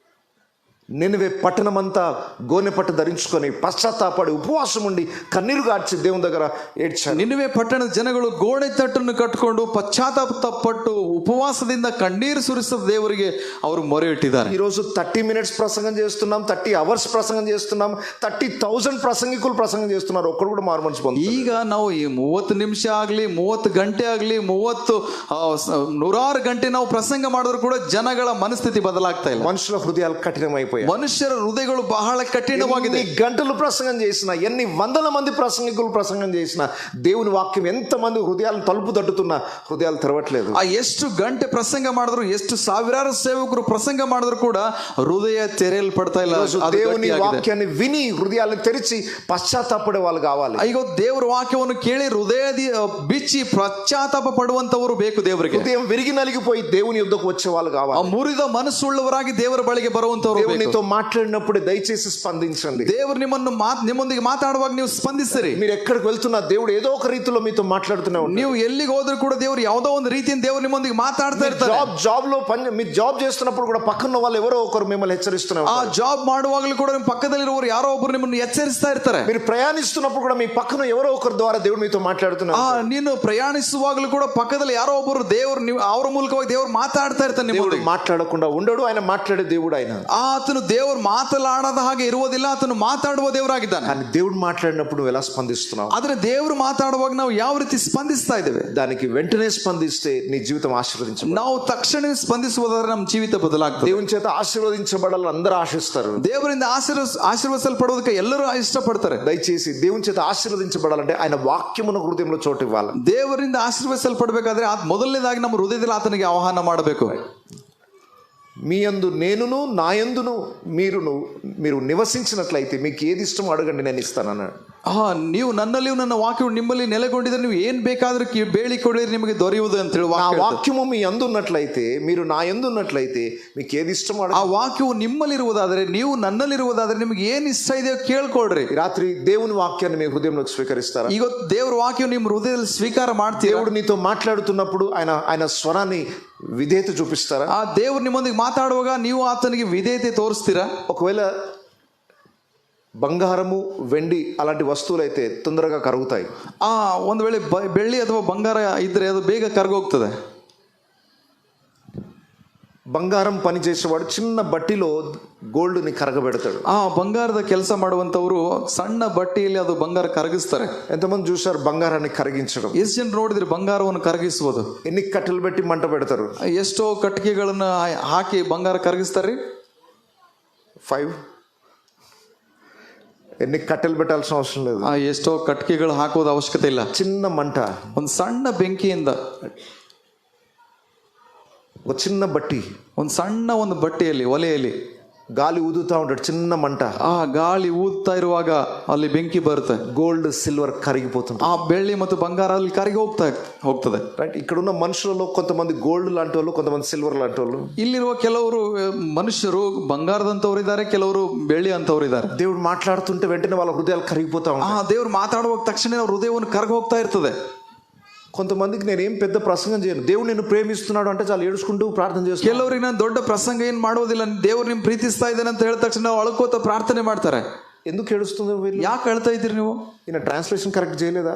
నినవే పట్టణమంతా గోనె పట్టు ధరించుకొని పశ్చాత్తాపడి ఉపవాసం ఉండి కన్నీరు గార్చి దేవుని దగ్గర ఏడ్చారు. ನಿನೆವೆ ಪಟ್ಟಣದ ಜನಗಳು ಗೋಣೆ ತಟ್ಟನ್ನು ಕಟ್ಟಿಕೊಂಡು ಪಶ್ಚಾತ್ತಾಪಪಟ್ಟು ಉಪವಾಸದಿಂದ ಕಣ್ಣೀರು ಸುರಿಸಿದ ದೇವರಿಗೆ ಅವರು ಮೊರೆ ಇಟ್ಟಿದ್ದಾರೆ. ఈరోజు 30 minutes ప్రసంగం చేస్తున్నాం, 30 hours ప్రసంగం చేస్తున్నాం, 30,000 ప్రసంగికులు ప్రసంగం చేస్తున్నారు, ఒక్కడు కూడా మారు మనసు పొందుతారు. ಈಗ ನಾವು ಈ 30 ನಿಮಿಷ ಆಗಲಿ, 30 ಗಂಟೆ ಆಗಲಿ, 100 ಗಂಟೆ ನಾವು ಪ್ರಸಂಗ ಮಾಡಿದ್ರು ಕೂಡ ಜನಗಳ ಮನಸ್ಥಿತಿ ಬದಲಾಗ್ತಾ ಇಲ್ಲ. మనుషుల హృదయాలు కఠినమైపోయాయి. ಮನುಷ್ಯರ ಹೃದಯಗಳು ಬಹಳ ಕಠಿಣವಾಗಿದೆ. ఎన్ని గంటలు ప్రసంగం చేసినా, ఎన్ని వందల మంది ప్రసంగికులు ప్రసంగం చేసినా, దేవుని వాక్యం ఎంత మంది హృదయాలు తలుపు తట్టుతున్నా హృదయాలు తెరవట్లేదు. ಎಷ್ಟು ಗಂಟೆ ಪ್ರಸಂಗ ಮಾಡಿದ್ರು, ಎಷ್ಟು ಸಾವಿರಾರು ಸೇವಕರು ಪ್ರಸಂಗ ಮಾಡಿದ್ರು ಕೂಡ ಹೃದಯ ತೆರೆಯಲ್ಪಡ್ತಾ ಇಲ್ಲ. దేవుని వాక్యాన్ని విని హృదయాలను తెరిచి పశ్చాత్తాపడే వాళ్ళు కావాలి. ಈಗ ದೇವರ ವಾಕ್ಯವನ್ನು ಕೇಳಿ ಹೃದಯ ಬಿಚ್ಚಿ ಪಶ್ಚಾತ್ತಾಪ ಪಡುವಂತವರು ಬೇಕು ದೇವರಿಗೆ. హృదయం విరిగి నలిగిపోయి దేవుని యుద్ధకు వచ్చే వాళ్ళు కావాలి. ಮುರಿದ ಮನಸ್ಸುಳ್ಳವರಾಗಿ ದೇವರ ಬಳಿಗೆ ಬರುವಂತವರು ಬೇಕು. మీతో మాట్లాడినప్పుడు దయచేసి స్పందించండి. ದೇವರು ನಿಮ್ಮೊಂದಿಗೆ ಮಾತಾಡುವಾಗ ನೀವು ಸ್ಪಂದಿಸಿರಿ. మీరు ఎక్కడికి వెళ్తున్నా దేవుడు ఏదో ఒక రీతిలో మీతో మాట్లాడుతూనే ఉంటాడు. ನೀವು ಎಲ್ಲಿಗೆ ಹೋದ್ರೂ ಕೂಡ ದೇವರು ಯಾವುದೋ ಒಂದು ರೀತಿಯಿಂದ ದೇವರು ನಿಮ್ಮೊಂದಿಗೆ ಮಾತಾಡ್ತಾ ಇರ್ತಾರೆ. జాబ్ లో మీరు జాబ్ చేస్తున్నప్పుడు కూడా పక్కన వాళ్ళు ఎవరో ఒకరు మిమ్మల్ని హెచ్చరిస్తున్నారు. ಆ ಜಾಬ್ ಮಾಡುವಾಗಲೂ ಕೂಡ ನಿಮ್ಮ ಪಕ್ಕದಲ್ಲಿರುವವರು ಯಾರೋ ಒಬ್ಬರು ನಿಮ್ಮನ್ನು ಎಚ್ಚರಿಸ್ತಾ ಇರ್ತಾರೆ. మీరు ప్రయాణిస్తున్నప్పుడు కూడా మీ పక్కన ఎవరో ఒకరి ద్వారా దేవుడు మీతో మాట్లాడుతున్నారు. ನೀನು ಪ್ರಯಾಣಿಸುವಾಗಲೂ ಕೂಡ ಪಕ್ಕದಲ್ಲಿ ಯಾರೋ ಒಬ್ಬರು ದೇವರು ಅವರ ಮೂಲಕವಾಗಿ ದೇವರು ಮಾತಾಡ್ತಾ ಇರ್ತಾನೆ. దేవుడు మాట్లాడకుండా ఉండడు, ఆయన మాట్లాడే దేవుడు. ఆయన ಆತನು ದೇವರು ಮಾತನಾಡದ ಹಾಗೆ ಇರುವುದಿಲ್ಲ, ಆತನು ಮಾತಾಡುವ ದೇವರಾಗಿದ್ದಾನೆ. కానీ దేవుడు మాట్లాడినప్పుడు నువ్వు ఎలా స్పందిస్తున్నావు? ಆದ್ರೆ ದೇವರು ಮಾತಾಡುವಾಗ ನಾವು ಯಾವ ರೀತಿ ಸ್ಪಂದಿಸ್ತಾ ಇದ್ದೇವೆ? దానికి వెంటనే స్పందిస్తే నీ జీవితం ఆశీర్వదించబడుతుంది. ನಾವು ತಕ್ಷಣ ಸ್ಪಂದಿಸುವುದಾದ್ರೆ ನಮ್ಮ ಜೀವಿತ ಬದಲಾಗ್ತದೆ. దేవుని చేత ఆశీర్వదించబడాలని అందరూ ఆశిస్తారు. ದೇವರಿಂದ ಆಶೀರ್ವದಿಸಲ್ಪಡುವುದಕ್ಕೆ ಎಲ್ಲರೂ ಇಷ್ಟಪಡ್ತಾರೆ. దయచేసి దేవుని చేత ఆశీర్వదించబడాలంటే ఆయన వాక్యమును హృదయంలో చోటు ఇవ్వాలి. ದೇವರಿಂದ ಆಶೀರ್ವದಿಸಲ್ಪಡಬೇಕಾದ್ರೆ ಮೊದಲನೇದಾಗಿ ನಮ್ಮ ಹೃದಯದಲ್ಲಿ ಆತನಿಗೆ ಆಹ್ವಾನ ಮಾಡಬೇಕು. మీ యందు నేనును నా యందును మీరు నివసించినట్లయితే మీకు ఏది ఇష్టమో అడగండి, నేను ఇస్తానన్నాడు. ನೀವು ನನ್ನಲ್ಲಿಯೂ ನನ್ನ ವಾಕ್ಯವು ನಿಮ್ಮಲ್ಲಿ ನೆಲೆಗೊಂಡಿದ್ರೆ ನೀವು ಏನ್ ಬೇಕಾದ್ರೂ ಬೇಡಿಕೊಳ್ಳಿರಿ ನಿಮಗೆ ದೊರೆಯುವುದು ಅಂತ ಹೇಳಿ. నా వాక్యము మీ యందు ఉన్నట్లయితే, మీరు నా యందు ఉన్నట్లయితే మీకు ఏది ఇష్టమో ಆ ವಾಕ್ಯವು ನಿಮ್ಮಲ್ಲಿರುವುದಾದ್ರೆ, ನೀವು ನನ್ನಲ್ಲಿರುವುದಾದ್ರೆ ನಿಮಗೆ ಏನ್ ಇಷ್ಟ ಇದೆಯೋ ಕೇಳ್ಕೊಳ್ರಿ. రాత్రి దేవుని వాక్యాన్ని మీ హృదయంలోకి స్వీకరిస్తారా? ಇವತ್ತು ದೇವರ ವಾಕ್ಯವು ನಿಮ್ಮ ಹೃದಯದಲ್ಲಿ ಸ್ವೀಕಾರ ಮಾಡ್ತೀರಾ? దేవుడు నీతో మాట్లాడుతున్నప్పుడు ఆయన స్వరాన్ని విధేయత చూపిస్తారా? ಆ ದೇವರು ನಿಮ್ಮೊಂದಿಗೆ ಮಾತಾಡುವಾಗ ನೀವು ಆತನಿಗೆ ವಿಧೇಯತೆ ತೋರಿಸ್ತೀರಾ? ఒకవేళ బంగారము వెండి అలాంటి వస్తువులు అయితే తొందరగా కరుగుతాయి. ಒಂದು ವೇಳೆ ಬೆಳ್ಳಿ ಅಥವಾ ಬಂಗಾರ ಇದ್ರೆ ಅದು ಬೇಗ ಕರಗೋಗ್ತದೆ. బంగారం పని చేసేవాడు చిన్న బట్టిలో గోల్డ్ ని కరగబెడతాడు. ಬಂಗಾರದ ಕೆಲಸ ಮಾಡುವಂತವರು ಸಣ್ಣ ಬಟ್ಟಿಯಲ್ಲಿ ಅದು ಬಂಗಾರ ಕರಗಿಸ್ತಾರೆ. ఎంతమంది చూశారు బంగారాన్ని కరిగించడం? ಎಷ್ಟು ಜನ ನೋಡಿದ್ರೆ ಬಂಗಾರವನ್ನು ಕರಗಿಸುವುದು? ఎన్ని కట్టెలు పెట్టి మంట పెడతారు? ಎಷ್ಟೋ ಕಟ್ಟಿಗೆಗಳನ್ನ ಹಾಕಿ ಬಂಗಾರ ಕರಗಿಸ್ತಾರೆ. 5 ఎన్ని కట్టెలు పెట్టాల్సిన అవసరం లేదు. ಎಷ್ಟೋ ಕಟ್ಟಿಗೆಗಳು ಹಾಕೋದು ಅವಶ್ಯಕತೆ ಇಲ್ಲ. చిన్న మంట, ಒಂದು ಸಣ್ಣ ಬೆಂಕಿಯಿಂದ, ఒక చిన్న బట్టి, ಒಂದು ಸಣ್ಣ ಒಂದು ಬಟ್ಟೆಯಲ್ಲಿ ಒಲೆಯಲ್ಲಿ గాలి ఊదుతా ఉంటాడు, చిన్న మంట. ಗಾಳಿ ಊದ್ತಾ ಇರುವಾಗ ಅಲ್ಲಿ ಬೆಂಕಿ ಬರುತ್ತೆ. గోల్డ్ సిల్వర్ కరిగిపోతుంది. ಬೆಳ್ಳಿ ಮತ್ತು ಬಂಗಾರ ಅಲ್ಲಿ ಕರಗಿ ಹೋಗ್ತದೆ. రైట్. ఇక్కడ ఉన్న మనుషులలో కొంతమంది గోల్డ్ లాంటి వాళ్ళు, కొంతమంది సిల్వర్ లాంటి వాళ్ళు. ಇಲ್ಲಿರುವ ಕೆಲವರು ಮನುಷ್ಯರು ಬಂಗಾರದಂತವ್ರು ಇದ್ದಾರೆ, ಕೆಲವರು ಬೆಳ್ಳಿ ಅಂತವ್ರು ಇದ್ದಾರೆ. దేవుడు మాట్లాడుతుంటే వెంటనే వాళ్ళ హృదయాలు కరిగిపోతా ఉంటాయి. ದೇವ್ರು ಮಾತಾಡುವಾಗ ತಕ್ಷಣ ಅವ್ರ ಹೃದಯವನ್ನು ಕರಗಿ ಹೋಗ್ತಾ ಇರ್ತದೆ. కొంతమందికి నేనేం పెద్ద ప్రసంగం చేయను, దేవుడు నిన్ను ప్రేమిస్తున్నాడు అంటే చాలా ఏడుచుకుంటూ ప్రార్థన చేస్తాను. ಕೆಲವರಿಗೆ ನಾನು ದೊಡ್ಡ ಪ್ರಸಂಗ ಏನ್ ಮಾಡೋದಿಲ್ಲ, ದೇವ್ರು ನಿಮ್ ಪ್ರೀತಿಸ್ತಾ ಇದ್ದಾನೆ ಅಂತ ಹೇಳಿದ ತಕ್ಷಣ ನಾವು ಅಳ್ಕೋತ ಪ್ರಾರ್ಥನೆ ಮಾಡ್ತಾರೆ. ఎందుకు ఏడుస్తుందో? ಯಾಕೆ ಅಳ್ತಾ ಇದ್ದೀರಿ ನೀವು? ఈయన ట్రాన్స్లేషన్ కరెక్ట్ చేయలేదా?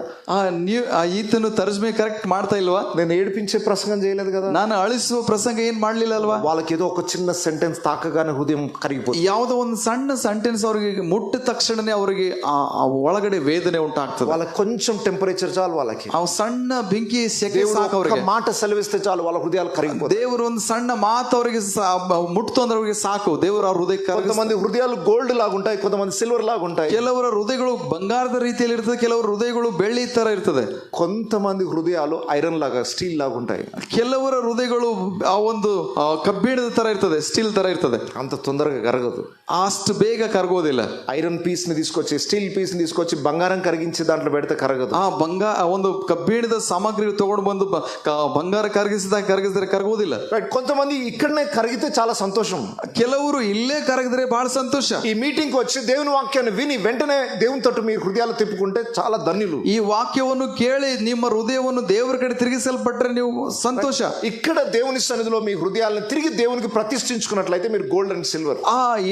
ಈತನು ತರ್ಜಮೆ ಕರೆಕ್ಟ್ ಮಾಡ್ತಾ ಇಲ್ವಾ? నేను ఏడిపించే ప్రసంగం చేయలేదు కదా, ನಾನು ಅಳಿಸುವ ಪ್ರಸಂಗ ಏನ್ ಮಾಡ್ಲಿಲ್ಲ ಅಲ್ವಾ? వాళ్ళకి ఏదో ఒక చిన్న సెంటెన్స్ తాకగానే హృదయం కరిగిపోతుంది. ಯಾವುದೋ ಒಂದು ಸಣ್ಣ ಸೆಂಟೆನ್ಸ್ ಅವರಿಗೆ ಮುಟ್ಟಿದ ತಕ್ಷಣನೇ ಅವರಿಗೆ ಒಳಗಡೆ ವೇದನೆ ಉಂಟಾಗ್ತದೆ. వాళ్ళకి కొంచెం టెంపరేచర్ చాలు, వాళ్ళకి ಆ ಸಣ್ಣ ಬೆಂಕಿ ಸೆಕೆ ಸಾಕು. ಅವರಿಗೆ మాట సెలవిస్తే చాలు, వాళ్ళ హృదయాలు కరిగిపోతాయి. ದೇವರು ಒಂದು ಸಣ್ಣ ಮಾತು ಅವರಿಗೆ ಮುಟ್ತು ಅಂದ್ರೆ ಅವರಿಗೆ ಸಾಕು, ದೇವರು ಅವ್ರ ಹೃದಯ. కొంతమంది హృదయాలు గోల్డ్ లాగుంటాయి, కొంతమంది సిల్వర్ లాగుంటాయి. ಕೆಲವರ ಹೃದಯಗಳು ಬಂಗಾರದ ರೀತಿಯಲ್ಲಿ ಇರ್ತದೆ, ಕೆಲವರ ಹೃದಯಗಳು ಬೆಳ್ಳಿ ತರ ಇರ್ತದೆ. కొంతమంది హృదయాలు ఐరన్ లాగా, స్టీల్ లాగా ఉంటాయి. ಕೆಲವರ ಹೃದಯಗಳು ಆ ಒಂದು ಕಬ್ಬಿಣದ ತರ ಇರ್ತದೆ, ಸ್ಟೀಲ್ ತರ ಇರ್ತದೆ. అంత తొందరగా కరగదు, ಅಷ್ಟು ಬೇಗ ಕರಗೋದಿಲ್ಲ. ఐరన్ పీస్ ని తీసుకొచ్చి, స్టీల్ పీస్ ని తీసుకొచ్చి బంగారం కరిగించి దాంట్లో పెడితే కరగదు. ಒಂದು ಕಬ್ಬಿಣದ ಸಾಮಗ್ರಿ ತಗೊಂಡು ಬಂದು ಬಂಗಾರ ಕರಗಿಸಿದ್ರೆ ಕರಗೋದಿಲ್ಲ. కొంతమంది ఇక్కడనే కరిగితే చాలా సంతోషం. ಕೆಲವರು ಇಲ್ಲೇ ಕರಗಿದ್ರೆ ಬಹಳ ಸಂತೋಷ. ఈ మీటింగ్ వచ్చి దేవుని వాక్యాన్ని విని వెంటనే దేవుని తట్టు మీ హృదయాలు తిప్పుకుంటే చాలా ధన్యులు. ಈ ವಾಕ್ಯವನ್ನು ಕೇಳಿ ನಿಮ್ಮ ಹೃದಯವನ್ನು ದೇವರ ಕಡೆ ತಿರುಗಿಸಲ್ಪಟ್ರೆ ನೀವು ಸಂತೋಷ. ఇక్కడ దేవుని సన్నిధిలో మీ హృదయాలను తిరిగి దేవునికి ప్రతిష్ఠించుకున్నట్లయితే మీరు గోల్డ్ అండ్ సిల్వర్.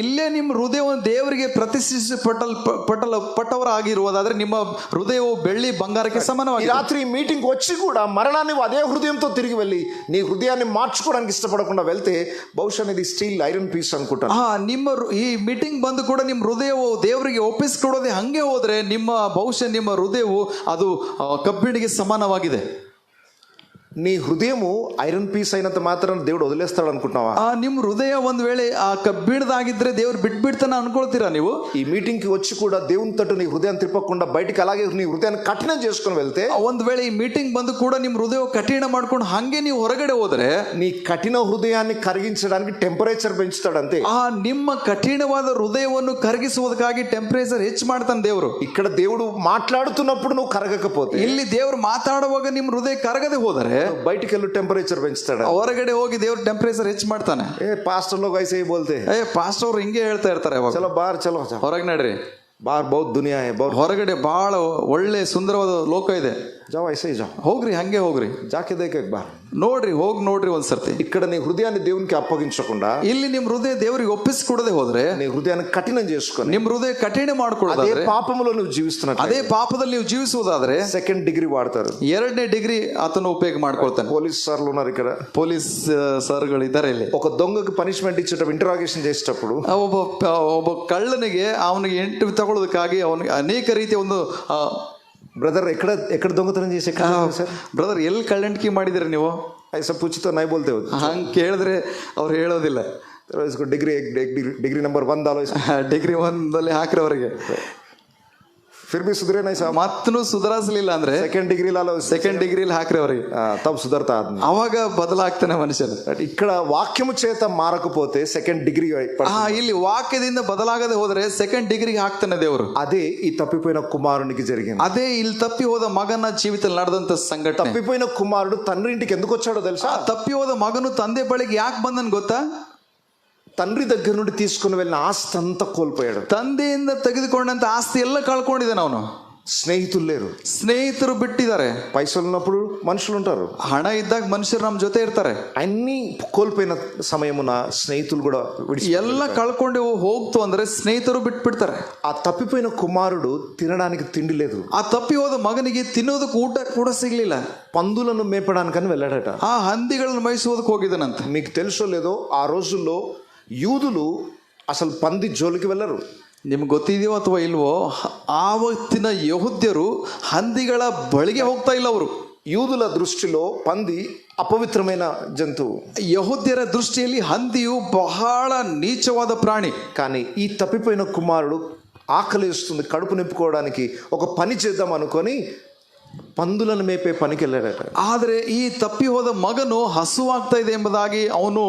ಇಲ್ಲೇ ನಿಮ್ಮ ಹೃದಯವನ್ನು ದೇವರಿಗೆ ಪ್ರತಿಷ್ಠಿಸಲ್ಪಟ್ಟವರಾಗಿರುವುದಾದ್ರೆ ನಿಮ್ಮ ಹೃದಯವು ಬೆಳ್ಳಿ ಬಂಗಾರಕ್ಕೆ ಸಮಾನವಾಗಿ. రాత్రి ఈ మీటింగ్ వచ్చి కూడా మరలా నువ్వు అదే హృదయంతో తిరిగి వెళ్ళి నీ హృదయాన్ని మార్చుకోవడానికి ఇష్టపడకుండా వెళ్తే బహుశా ఇది స్టీల్ ఐరన్ పీస్ అనుకుంటాను. ನಿಮ್ಮ ಈ ಮೀಟಿಂಗ್ ಬಂದು ಕೂಡ ನಿಮ್ಮ ಹೃದಯವು ದೇವರಿಗೆ ಒಪ್ಪಿಸಿಕೊಡೋದೇ ಹಂಗೆ ಹೋದ್ರೆ ಬಹುಶಃ ನಿಮ್ಮ ಹೃದಯವು ಅದು ಕಬ್ಬಿಣಿಗೆ ಸಮಾನವಾಗಿದೆ. నీ హృదయము ఐరన్ పీస్ అయినంత మాత్రం దేవుడు వదిలేస్తాడు అనుకుంటున్నావా? ನಿಮ್ಮ ಹೃದಯ ಒಂದ್ ವೇಳೆ ಆ ಕಬ್ಬಿಣದಾಗಿದ್ರೆ ದೇವ್ರು ಬಿಟ್ಬಿಡ್ತಾನ ಅನ್ಕೊಳ್ತೀರಾ ನೀವು? ఈ మీటింగ్ కి వచ్చి కూడా దేవుని తట్టు నీ హృదయాన్ని తిప్పకుండా బయటికి అలాగే నీ హృదయాన్ని కఠినం చేసుకుని వెళ్తే, ಒಂದ್ ವೇಳೆ ಈ ಮೀಟಿಂಗ್ ಬಂದು ಕೂಡ ನಿಮ್ ಹೃದಯ ಕಠಿಣ ಮಾಡ್ಕೊಂಡು ಹಂಗೆ ನೀವು ಹೊರಗಡೆ ಹೋದ್ರೆ నీ కఠిన హృదయాన్ని కరిగించడానికి టెంపరేచర్ పెంచుతాడు అంతే. ನಿಮ್ಮ ಕಠಿಣವಾದ ಹೃದಯವನ್ನು ಕರಗಿಸುವುದಕ್ಕಾಗಿ ಟೆಂಪರೇಚರ್ ಹೆಚ್ಚು ಮಾಡ್ತಾನೆ ದೇವರು. ఇక్కడ దేవుడు మాట్లాడుతున్నప్పుడు నువ్వు కరగకపోతే, ಇಲ್ಲಿ ದೇವರು ಮಾತಾಡುವಾಗ ನಿಮ್ ಹೃದಯ ಕರಗದೆ ಹೋದರೆ బయటికి వెళ్ళి టెంపరేచర్ పెంచుతాడు. ಹೊರಗಡೆ ಹೋಗಿ ದೇವ್ರ ಟೆಂಪರೇಚರ್ ಹೆಚ್ಚು ಮಾಡ್ತಾನೆ. पास्टर लोग ऐसे ही बोलते हैं. ಪಾಸ್ಟರ್ ಅವ್ರು ಹಿಂಗೆ ಹೇಳ್ತಾ ಇರ್ತಾರೆ ಯಾವಾಗ, चलो बाहर चलो, ಹೊರಗೆ ನಡ್ರಿ, बाहर बहुत दुनिया है, बहुत ಹೊರಗಡೆ ಬಹಳ ಒಳ್ಳೆ ಸುಂದರವಾದ ಲೋಕ ಇದೆ, जाओ ऐसे ही जाओ, ಹೋಗ್ರಿ ಹಂಗೆ ಹೋಗ್ರಿ, जाके देख एक बार, ನೋಡ್ರಿ ಹೋಗಿ ನೋಡ್ರಿ ಒಂದ್ಸರ್ತಿ. ఇక్కడ నీ హృదయాన్ని దేవునికి అప్పగించకుండా ಇಲ್ಲಿ ನಿಮ್ ಹೃದಯ ದೇವರಿಗೆ ಒಪ್ಪಿಸಿಕೊಡದೆ ಹೋದ್ರೆ, నీ హృదయాన్ని కఠినం చేసుకొని ನಿಮ್ ಹೃದಯ ಕಠಿಣ అదే ಮಾಡ್ಕೊಳ್ಳೋದಾದ್ರೆ, పాపములో నువ్వు జీవిస్తున్నట్టు ಅದೇ ಪಾಪದಲ್ಲಿ ನೀವು ಜೀವಿಸುವುದಾದ್ರೆ సెకండ్ డిగ్రీ వాడతారు. 2ನೇ ಡಿಗ್ರಿ ಆತನು ಉಪಯೋಗ ಮಾಡ್ಕೊಳ್ತಾನೆ. పోలీస్ సార్లు ఉన్నారు ఇక్కడ, ಪೊಲೀಸ್ ಸರ್ಗಳು ಇದ್ದಾರೆ ಇಲ್ಲಿ. ఒక దొంగకు పనిష్మెంట్ ఇచ్చేటప్పుడు ఇంటరాగేషన్ చేసేటప్పుడు ಒಬ್ಬ ಕಳ್ಳನಿಗೆ ಅವನಿಗೆ ಎಂಟು ತಗೊಳ್ಳೋದಕ್ಕಾಗಿ ಅವನಿಗೆ ಅನೇಕ ರೀತಿಯ ಒಂದು బ్రదర్ ఎక్కడ దొంగతనం చేసే సార్, ಬ್ರದರ್ ಎಲ್ಲಿ ಕಳ್ಳಂಟಿಕೆ ಮಾಡಿದಿರಿ ನೀವು, ऐसा पूछतो नहीं बोलते हो, ಹಂಗೆ ಕೇಳಿದ್ರೆ ಅವ್ರು ಹೇಳೋದಿಲ್ಲ. इसको डिग्री नंबर 1 डालो, ಡಿಗ್ರಿ 1 ಹಾಕ್ರಿ ಅವರಿಗೆ. फिर भी सुधरे नहीं साहब, ಮತ್ತೂ ಸುಧಾರಿಸಲಿಲ್ಲ ಅಂದ್ರೆ सेकंड डिग्री लालो, ಸೆಕೆಂಡ್ ಡಿಗ್ರಿಲಿ ಹಾಕ್ರಿ ಅವರಿಗೆ, तब सुधरता आदमी. ಅವಾಗ ಬದಲಾಗ್ತಾನೆ ಮನುಷ್ಯನು. ఇక్కడ వాక్యము చేత మారకపోతే సెకండ్ డిగ్రీ ಇಲ್ಲಿ ವಾಕ್ಯದಿಂದ ಬದಲಾಗದೆ ಹೋದ್ರೆ ಸೆಕೆಂಡ್ ಡಿಗ್ರಿಗೆ ಹಾಕ್ತಾನೆ ದೇವರು. అదే ఈ తప్పిపోయిన కుమారునికి జరిగింది. ಅದೇ ಇಲ್ಲಿ ತಪ್ಪಿ ಹೋದ ಮಗನ ಜೀವಿತದಲ್ಲಿ ನಡೆದಂತ ಸಂಘಟನೆ. తప్పిపోయిన కుమారుడు తండ్రి ఇంటికి ఎందుకు వచ్చాడో తెలుసా? ತಪ್ಪಿ ಹೋದ ಮಗನು ತಂದೆ ಬಳಿಗೆ ಯಾಕೆ ಬಂದನ್ ಗೊತ್ತಾ? తండ్రి దగ్గర నుండి తీసుకుని వెళ్ళిన ఆస్తి అంతా కోల్పోయాడు. ತಂದೆಯಿಂದ ತೆಗೆದುಕೊಂಡಂತ ಆಸ್ತಿ ಎಲ್ಲ ಕಳ್ಕೊಂಡಿದ್ದಾನೆ ಅವನು. స్నేహితులు లేరు, ಸ್ನೇಹಿತರು ಬಿಟ್ಟಿದ್ದಾರೆ. పైసలు ఉన్నప్పుడు మనుషులు ఉంటారు, ಹಣ ಇದ್ದಾಗ ಮನುಷ್ಯರು ನಮ್ಮ ಜೊತೆ ಇರ್ತಾರೆ. అన్ని కోల్పోయిన సమయమున స్నేహితులు కూడా ಎಲ್ಲ ಕಳ್ಕೊಂಡು ಹೋಗ್ತು ಅಂದ್ರೆ ಸ್ನೇಹಿತರು ಬಿಟ್ಬಿಡ್ತಾರೆ. ఆ తప్పిపోయిన కుమారుడు తినడానికి తిండి లేదు. ಆ ತಪ್ಪಿ ಹೋದ ಮಗನಿಗೆ ತಿನ್ನೋದಕ್ಕೆ ಊಟ ಕೂಡ ಸಿಗ್ಲಿಲ್ಲ. పందులను మేపడానికని వెళ్ళాడట. ಆ ಹಂದಿಗಳನ್ನು ಮೇಯಿಸೋದಕ್ಕೆ ಹೋಗಿದ್ದಾನಂತೆ. మీకు తెలుసో లేదో ఆ రోజుల్లో యూదులు అసలు పంది జోలికి వెళ్ళరు. ನಿಮ್ಗೆ ಗೊತ್ತಿದೆಯೋ ಅಥವಾ ಇಲ್ವೋ, ಆವತ್ತಿನ ಯಹೂದ್ಯರು ಹಂದಿಗಳ ಬಳಿಗೆ ಹೋಗ್ತಾ ಇಲ್ಲ. ಅವರು యూదుల దృష్టిలో పంది అపవిత్రమైన జంతువు. ಯಹೂದ್ಯರ ದೃಷ್ಟಿಯಲ್ಲಿ ಹಂದಿಯು ಬಹಳ ನೀಚವಾದ ಪ್ರಾಣಿ. కానీ ఈ తప్పిపోయిన కుమారుడు ఆకలిస్తుంది, కడుపు నింపుకోవడానికి ఒక పని చేద్దాం అనుకొని పందులను మేపే పనికి వెళ్ళాడట. ಆದರೆ ಈ ತಪ್ಪಿ ಹೋದ ಮಗನು ಹಸುವಾಗ್ತಾ ಇದೆ ಎಂಬುದಾಗಿ ಅವನು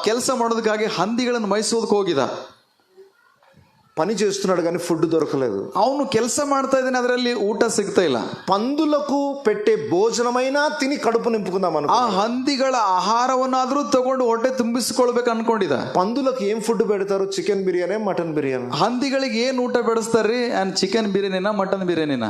ಕೆಲಸ ಮಾಡೋದಕ್ಕಾಗಿ ಹಂದಿಗಳನ್ನು ಮೇಯಿಸೋದಕ್ಕೆ ಹೋಗಿದ. పని చేస్తున్నాడు కానీ ఫుడ్ దొరకలేదు. ಅವನು ಕೆಲಸ ಮಾಡ್ತಾ ಇದ್ದಾನೆ, ಅದರಲ್ಲಿ ಊಟ ಸಿಗ್ತಾ ಇಲ್ಲ. పందులకు పెట్టే భోజనమైనా తిని కడుపు నింపుకుందాం అనుకో. ಆ ಹಂದಿಗಳ ಆಹಾರವನ್ನಾದ್ರೂ ತಗೊಂಡು ಹೊಟ್ಟೆ ತುಂಬಿಸಿಕೊಳ್ಬೇಕು ಅನ್ಕೊಂಡಿದ. పందులకు ఏం ఫుడ్ పెడతారు? Chicken biryani, mutton biryani. ಹಂದಿಗಳಿಗೆ ಏನ್ ಊಟ ಬೆಳೆಸ್ತಾರ್ರಿ? Chicken ಬಿರಿಯಾನಿನ mutton ಬಿರಿಯಾನಿನ?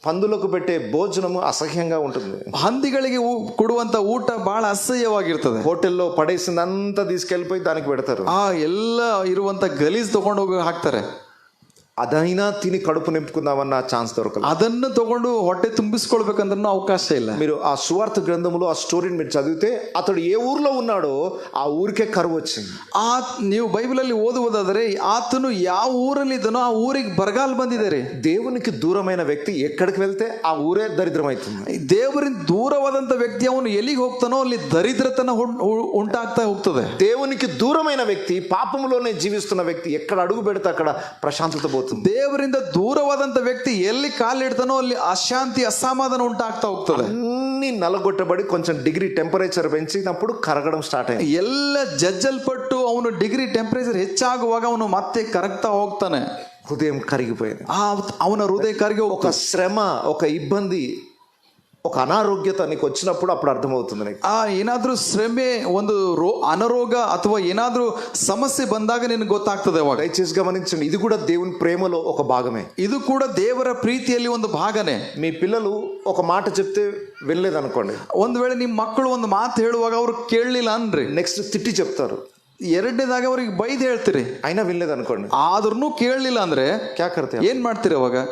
పందులకు పెట్టే భోజనము అసహ్యంగా ఉంటుంది. ಹಂದಿಗಳಿಗೆ ಕೊಡುವಂತ ಊಟ ಬಹಳ ಅಸಹ್ಯವಾಗಿರ್ತದೆ. ಹೋಟೆల్లో పడేసిందంతా తీసుకెళ్ళిపోయి దానికి పెడతారు. ಎಲ್ಲ ಇರುವಂತ ಗಲೀಜ್ ತಗೊಂಡು ಹೋಗಿ ಹಾಕ್ತಾರೆ. అదైనా తిని కడుపు నింపుకుందామన్న ఛాన్స్ దొరకదు. ಅದನ್ನು ತಗೊಂಡು ಹೊಟ್ಟೆ ತುಂಬಿಸ್ಕೊಳ್ಬೇಕಂದ್ರೂ ಅವಕಾಶ ಇಲ್ಲ. మీరు ఆ సువార్త గ్రంథములో ఆ స్టోరీని మీరు చదివితే అతడు ఏ ఊర్లో ఉన్నాడో ఆ ఊరికే కరువు వచ్చింది. ನೀವು ಬೈಬಲಲ್ಲಿ ಓದುವುದಾದರೆ ಆತನು ಯಾವ ಊರಲ್ಲಿ ಇದ್ದನೋ ಆ ಊರಿಗೆ ಬರಗಾಲ ಬಂದಿದೆ. దేవునికి దూరమైన వ్యక్తి ఎక్కడికి వెళ్తే ఆ ఊరే దరిద్రమైతుంది. ದೇವರಿಂದ ದೂರವಾದಂತ ವ್ಯಕ್ತಿ ಅವನು ಎಲ್ಲಿಗೆ ಹೋಗ್ತಾನೋ ಅಲ್ಲಿ ದರಿದ್ರತನ ಉಂಟಾಗ್ತಾ ಹೋಗ್ತದೆ. దేవునికి దూరమైన వ్యక్తి, పాపములోనే జీవిస్తున్న వ్యక్తి ఎక్కడ అడుగు పెడితే అక్కడ ప్రశాంతత పోతుంది. ದೇವರಿಂದ ದೂರವಾದಂತ ವ್ಯಕ್ತಿ ಎಲ್ಲಿ ಕಾಲಿಡ್ತಾನೋ ಅಲ್ಲಿ ಅಶಾಂತಿ, ಅಸಮಾಧಾನ ಉಂಟಾಗ್ತಾ ಹೋಗ್ತದೆ. అన్ని నలగొట్టబడి కొంచెం డిగ్రీ టెంపరేచర్ పెంచినప్పుడు కరగడం స్టార్ట్ అయింది. ಎಲ್ಲ ಜಜ್ಜಲ್ಪಟ್ಟು ಅವನು ಡಿಗ್ರಿ ಟೆಂಪರೇಚರ್ ಹೆಚ್ಚಾಗುವಾಗ ಅವನು ಮತ್ತೆ ಕರಗ್ತಾ ಹೋಗ್ತಾನೆ. హృదయం కరిగిపోయింది. ಅವನ ಹೃದಯ ಕರಗಿ ఒక శ్రమ, ఒక ఇబ్బంది, ఒక అనారోగ్యత నీకు వచ్చినప్పుడు అప్పుడు అర్థమవుతుంది నీకు. ಏನಾದ್ರೂ ಶ್ರಮೆ, ಒಂದು ಅನಾರೋಗ್ಯ ಅಥವಾ ಏನಾದ್ರೂ ಸಮಸ್ಯೆ ಬಂದಾಗ ನಿನಗೆ ಗೊತ್ತಾಗ್ತದೆ. ಅವಾಗ దయచేసి గమనించండి, ఇది కూడా దేవుని ప్రేమలో ఒక భాగమే. ಇದು ಕೂಡ ದೇವರ ಪ್ರೀತಿಯಲ್ಲಿ ಒಂದು ಭಾಗನೇ. మీ పిల్లలు ఒక మాట చెప్తే వినలేదనుకోండి, ಒಂದ್ ವೇಳೆ ನಿಮ್ಮ ಮಕ್ಕಳು ಒಂದು ಮಾತು ಹೇಳುವಾಗ ಅವ್ರು ಕೇಳಲಿಲ್ಲ ಅನ್ರಿ, నెక్స్ట్ తిట్టి చెప్తారు. ಎರಡನೇದಾಗ ಅವ್ರಿಗೆ ಬೈದ್ ಹೇಳ್ತೀರಿ, అయినా వినలేదనుకోండి, ಆದ್ರೂ ಕೇಳಲಿಲ್ಲ ಅಂದ್ರೆ క్యా కర్తే? ಏನ್ ಮಾಡ್ತೀರಿ ಅವಾಗ?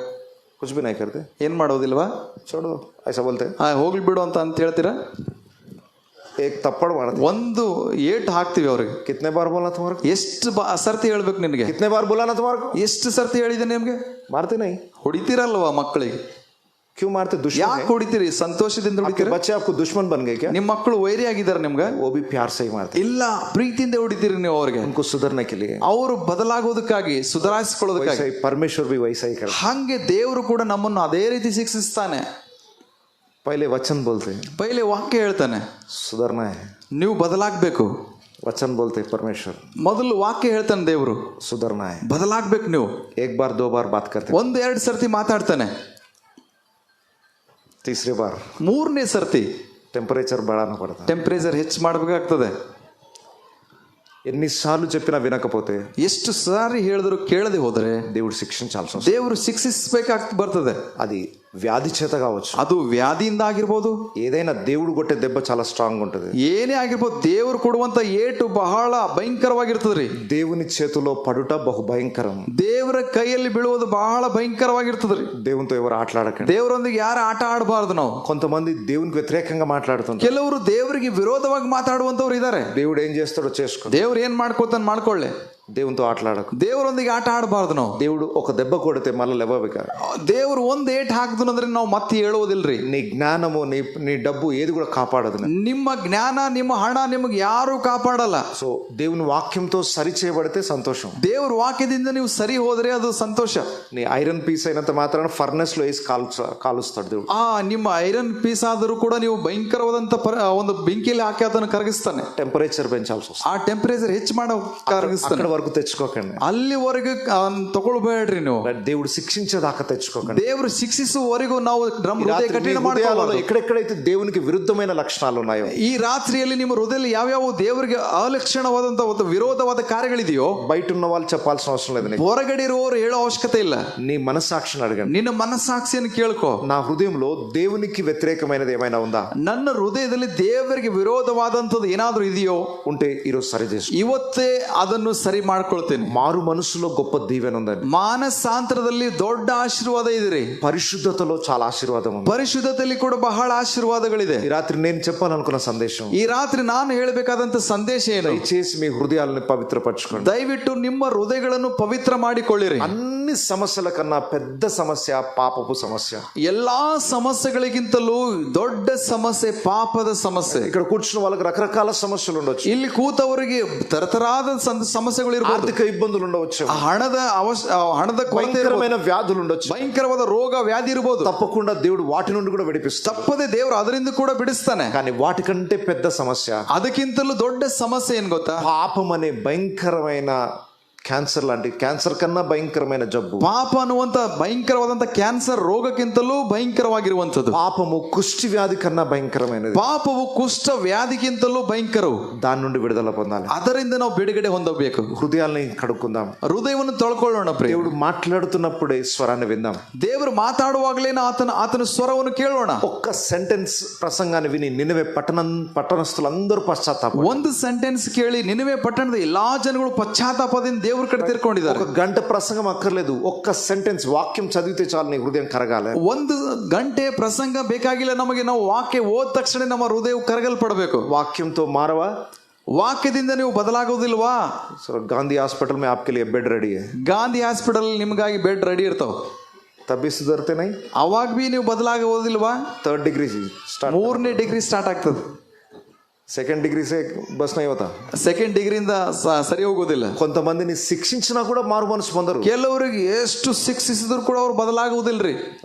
कुछ भी नहीं करते. ಏನ್ ಮಾಡೋದಿಲ್ವಾ? छोड़ो ऐसा बोलते. ಹೋಗ್ಲಿ ಬಿಡು ಅಂತ ಹೇಳ್ತೀರಾ? एक थप्पड़ मारते. ಒಂದು ಏಟ್ ಹಾಕ್ತಿವಿ ಅವ್ರಿಗೆ. कितने बार बोला तुम्हारे को? ಎಷ್ಟು ಸರ್ತಿ ಹೇಳ್ಬೇಕು ನಿನಗೆ? कितने बार बोला ना तुम्हारे को? ಎಷ್ಟು ಸರ್ತಿ ಹೇಳಿದೆ ನಿಮ್ಗೆ? मारते नहीं. ಹೊಡಿತೀರಲ್ವಾ ಮಕ್ಕಳಿಗೆ? क्यों मारते? दुश्मन ಯಾಕೆ ಹೊಡಿತೀರಿ? ಸಂತೋಷದಿಂದ ಹೊಡಿತೀರಿ? बच्चे आपको दुश्मन बन गए क्या? ನಿಮ್ಮ ಮಕ್ಕಳು ವೈರಿ ಆಗಿದ್ದಾರೆ ನಿಮ್ಗೆ? वो भी प्यार से ही मारते. ಇಲ್ಲ, ಪ್ರೀತಿಯಿಂದ ಹೊಡಿತೀರಿ ನೀವು ಅವ್ರಿಗೆ, उनको सुधरने के लिए, ಅವರು ಬದಲಾಗೋದಕ್ಕಾಗಿ, ಸುಧಾರಿಸಿಕೊಳ್ಳೋದಕ್ಕಾಗಿ. वैसा ही परमेश्वर भी वैसा ही करता. ಹಂಗೆ ದೇವರು ಕೂಡ ನಮ್ಮನ್ನು ಅದೇ ರೀತಿ ಶಿಕ್ಷಿಸ್ತಾನೆ. पहले वचन बोलते हैं, ಪೈಲೆ ವಾಕ್ಯ ಹೇಳ್ತಾನೆ, सुधरना है. ನೀವು ಬದಲಾಗಬೇಕು. वचन बोलते हैं परमेश्वर, ಮೊದಲು ವಾಕ್ಯ ಹೇಳ್ತಾನೆ ದೇವರು, सुधरना है. ಬದಲಾಗಬೇಕು ನೀವು. एक बार दो बार बात करते, ಒಂದು ಎರಡು ಸರ್ತಿ ಮಾತಾಡ್ತಾನೆ, तीसरी बार ಮೂರನೇ ಸರ್ತಿ టెంపరేచర్ బడాన పడతాను. ಟೆಂಪರೇಚರ್ ಹೆಚ್ಚು ಮಾಡಬೇಕಾಗ್ತದೆ. ఎన్నిసార్లు చెప్పినా వినకపోతే ಎಷ್ಟು ಸಾರಿ ಹೇಳಿದ್ರು ಕೇಳದೆ ಹೋದರೆ దేవుడు శిక్షించాల్సి వస్తుంది. ದೇವರು ಶಿಕ್ಷಿಸಬೇಕಾಗ್ತ ಬರ್ತದೆ. అది వ్యాధి చేత కావచ్చు, ಅದು ವ್ಯಾಧಿಯಿಂದ ಆಗಿರ್ಬೋದು, ఏదైనా దేవుడు కొట్టే దెబ్బ చాలా స్ట్రాంగ్ ఉంటుంది. ಏನೇ ಆಗಿರ್ಬೋದು, ದೇವರು ಕೊಡುವಂತ ಏಟು ಬಹಳ ಭಯಂಕರವಾಗಿರ್ತದ್ರಿ. దేవుని చేతిలో పడుట బహు భయంకరం. ದೇವರ ಕೈಯಲ್ಲಿ ಬೀಳುವುದು ಬಹಳ ಭయంಕರವಾಗಿರ್ತದ್ರಿ. దేవునితో ఎవరు ఆటలాడకండి. ದೇವರೊಂದಿಗೆ ಯಾರು ಆಟ ಆಡಬಾರ್ದು. ನಾವು కొంతమంది దేవునికి వ్యతిరేకంగా మాట్లాడుతుంటారు. ಕೆಲವರು ದೇವರಿಗೆ ವಿರೋಧವಾಗಿ ಮಾತಾಡುವಂತವ್ರು ಇದ್ದಾರೆ. దేవుడు ఏం చేస్తాడో చేసుకో, ದೇವ್ರು ಏನ್ ಮಾಡ್ಕೋತಾನ ಮಾಡ್ಕೊಳ್ಳೆ, దేవునితో ఆటలాడకు. ದೇವರೊಂದಿಗೆ ಆಟ ಆಡಬಾರ್ದು ನಾವು. దేవుడు ఒక దెబ్బ కొడితే మళ్ళీ లేవవిక. ದೇವ್ರು ಒಂದ್ ಏಟ್ ಹಾಕ್ದು ಅಂದ್ರೆ ನಾವು ಮತ್ತೆ ಹೇಳುವುದಿಲ್ರಿ. నీ జ్ఞానము నీ డబ్బు ఏది కూడా కాపాడదు. ನಿಮ್ಮ ಜ್ಞಾನ, ನಿಮ್ಮ ಹಣ ನಿಮಗೆ ಯಾರು ಕಾಪಾಡಲ್ಲ. సో దేవుని వాక్యంతో సరి చేయబడితే సంతోషం. ದೇವ್ರ ವಾಕ್ಯದಿಂದ ನೀವು ಸರಿ ಹೋದ್ರೆ ಅದು ಸಂತೋಷ. నీ ఐరన్ పీస్ అయినంత మాత్రాన ఫర్నెస్ లో వేసి కాలుస్తాడు దేవుడు. ನಿಮ್ಮ ಐರನ್ ಪೀಸ್ ಆದರೂ ಕೂಡ ನೀವು ಭಯಂಕರವಾದಂತ ಒಂದು ಬೆಂಕಿಯಲ್ಲಿ ಹಾಕಿ ಅದನ್ನು ಕರಗಿಸ್ತಾನೆ. ಟೆಂಪರೇಚರ್ పెంచాల్సి వస్తుంది. ಆ ಟೆಂಪರೇಚರ್ ಹೆಚ್ಚು ಮಾಡೋ ಕರಗಿಸ್ತಾನೆ. వరకు తెచ్చుకోకండి, ಅಲ್ಲಿವರೆಗೂ ತಗೊಳ್ಬೇಡ್ರಿ ನೀವು. దేవుడు శిక్షించేదాకా తెచ్చుకోకండి. ದೇವರು ಶಿಕ್ಷಿಸುವವರೆಗೂ ನಾವು ಹೃದಯ ಕಠಿಣ ಮಾಡ್ಕೊಳ್ಳೋದು. ఎక్కడెక్కడైతే దేవునికి విరుద్ధమైన లక్షణాలు ఉన్నాయో, ಈ ರಾತ್ರಿಯಲ್ಲಿ ನಿಮ್ಮ ಹೃದಯದಲ್ಲಿ ಯಾವ್ಯಾವ ದೇವರಿಗೆ ಅಲಕ್ಷಣವಾದಂತ ಒಂದು ವಿರೋಧವಾದ ಕಾರ್ಯಗಳಿದೆಯೋ బయట ఉన్న వాళ్ళు చెప్పాల్సిన అవసరం లేదు. ಹೊರಗಡೆ ಇರುವವರು ಹೇಳೋ ಅವಶ್ಯಕತೆ ಇಲ್ಲ. నీ మనస్సాక్షిని అడగండి. ನಿನ್ನ ಮನಸ್ಸಾಕ್ಷಿಯನ್ನು ಕೇಳ್ಕೋ. నా హృదయంలో దేవునికి వ్యతిరేకమైనది ఏమైనా ఉందా? ನನ್ನ ಹೃದಯದಲ್ಲಿ ದೇವರಿಗೆ ವಿರೋಧವಾದಂಥದ್ದು ಏನಾದ್ರೂ ಇದೆಯೋ ఉంటే ఈరోజు సరి చేసుకో. ಇವತ್ತೇ ಅದನ್ನು ಸರಿ ಮಾಡ್ಕೊಳ್ತೇನೆ. మారు మనసులో గొప్ప దీవెన ఉందండి. ಮಾನಸಾಂತರದಲ್ಲಿ ದೊಡ್ಡ ಆಶೀರ್ವಾದ ಇದೆ. పరిశుద్ధతలో చాలా ఆశీర్వాదం ఉంది. ಪರಿಶುದ್ಧತೆಯಲ್ಲಿ ಕೂಡ ಬಹಳ ಆಶೀರ್ವಾದಗಳಿದೆ. ఈ రాత్రి నేను చెప్పాలనుకున్న సందేశం, ಈ ರಾತ್ರಿ ನಾನು ಹೇಳಬೇಕಾದಂತ ಸಂದೇಶ ಏನು? దయచేసి మీ హృదయాలను పవిత్రపరచుకోండి. ದಯವಿಟ್ಟು ನಿಮ್ಮ ಹೃದಯಗಳನ್ನು ಪವಿತ್ರ ಮಾಡಿಕೊಳ್ಳಿರಿ. అన్ని సమస్యల కన్నా పెద్ద సమస్య పాపపు సమస్య. ಎಲ್ಲಾ ಸಮಸ್ಯೆಗಳಿಗಿಂತಲೂ ದೊಡ್ಡ ಸಮಸ್ಯೆ ಪಾಪದ ಸಮಸ್ಯೆ. ఇక్కడ కూర్చున్న వాళ్ళకి రకరకాల సమస్యలు ఉండొచ్చు. ಇಲ್ಲಿ ಕೂತವರಿಗೆ ತರತರಾದ ಸಮಸ್ಯೆಗಳು ಇರಬಹುದು. ఆర్థిక ఇబ్బందులు ఉండవచ్చు, ಹಣದ భయంకరమైన వ్యాధులు ఉండొచ్చు, ಭಯಂಕರವಾದ ರೋಗ ವ್ಯಾಧಿ ಇರಬಹುದು. తప్పకుండా దేవుడు వాటి నుండి కూడా విడిపిస్తాడు. ತಪ್ಪದೆ ದೇವರು ಅದರಿಂದ ಕೂಡ ಬಿಡಿಸ್ತಾನೆ. కానీ వాటికంటే పెద్ద సమస్య, ಅದಕ್ಕಿಂತಲೂ ದೊಡ್ಡ ಸಮಸ್ಯೆ ಏನ್ ಗೊತ್ತಾ? పాపం అనే భయంకరమైన ಕ್ಯಾನ್ಸರ್ లాంటి, ಕ್ಯಾನ್ಸರ್ ಕన్నా ಭಯಂಕರమైన జబ్బు. ಪಾಪ ಅನ್ನುವಂತ ಭಯಂಕರವಾದಂತ ಕ್ಯಾನ್ಸರ್ ರೋಗಕ್ಕಿಂತಲೂ ಭಯಂಕರವಾಗಿರುವಂತದ್ದು. పాపము కుష్టి వ్యాధి కన్నా భయంకరమైనది. ಪಾಪವು ಕುಷ್ಠ ವ್ಯಾಧಿಗಿಂತಲೂ ಭಯಂಕರವು. దాని నుండి విడుదల పొందాలి. ಅದರಿಂದ ನಾವು ಬಿಡುಗಡೆ ಹೊಂದಬೇಕು. హృదయాల్ని కడుక్కుందాం, ಹೃದಯವನ್ನು ತೊಳ್ಕೊಳ್ಳೋಣ. దేవుడు మాట్లాడుతున్నప్పుడే స్వరాన్ని విందాం. ದೇವರು ಮಾತಾಡುವಾಗಲೇನ ಆತನ ಸ್ವರವನ್ನು ಕೇಳೋಣ. ఒక్క సెంటెన్స్ ప్రసంగాన్ని విని నినవే పట్టణస్థులందరూ పశ్చాత్తాప. ಒಂದು ಸೆಂಟೆನ್ಸ್ ಕೇಳಿ ನಿನವೆ ಪಟ್ಟಣದ ಎಲ್ಲಾ ಜನಗಳು ಪಶ್ಚಾತ್ತಾಪದಿಂದ ದೇವ್ರ ಕಡೆ ತಿರ್ಕೊಂಡಿದ್ದಾರೆ. ఒక గంట ప్రసంగం అక్కర్లేదు, ఒక్క సెంటెన్స్ వాక్యం చదివితే చాలు నీ హృదయం కరగాలి. ಒಂದು ಗಂಟೆ ಪ್ರಸಂಗ ಬೇಕಾಗಿಲ್ಲ ನಮಗೆ. ನಾವು ವಾಕ್ಯ ಓದ ತಕ್ಷಣ ನಮ್ಮ ಹೃದಯ ಕರಗಲ್ಪಡಬೇಕು. వాక్యంతో మారవా? ವಾಕ್ಯದಿಂದ ನೀವು ಬದಲಾಗೋದಿಲ್ವಾ? గాంధీ హాస్పిటల్ में आपके लिए बेड रेडी है. ಗಾಂಧಿ ಹಾಸ್ಪಿಟಲ್ ನಿಮಗಾಗಿ ಬೆಡ್ ರೆಡಿ ಇರ್ತಾವ. तभी सुधरते नहीं. ಅವಾಗ ಬಿ ನೀವು ಬದಲಾಗೋದಿಲ್ವಾ? 3rd डिग्री स्टार्ट, 3ನೇ ಡಿಗ್ರಿ ಸ್ಟಾರ್ಟ್ ಆಗ್ತದೆ. 2nd डिग्री से बस नहीं होता. 2nd ಡಿಗ್ರಿಯಿಂದ ಸರಿ ಹೋಗೋದಿಲ್ಲ. కొంతమందిని శిక్షించినా కూడా మారు మనసు పొందరు. ಕೆಲವರಿಗೆ ಎಷ್ಟು ಶಿಕ್ಷಿಸಿದ್ರು ಕೂಡ ಅವ್ರು ಬದಲಾಗುವುದಿಲ್ರಿ.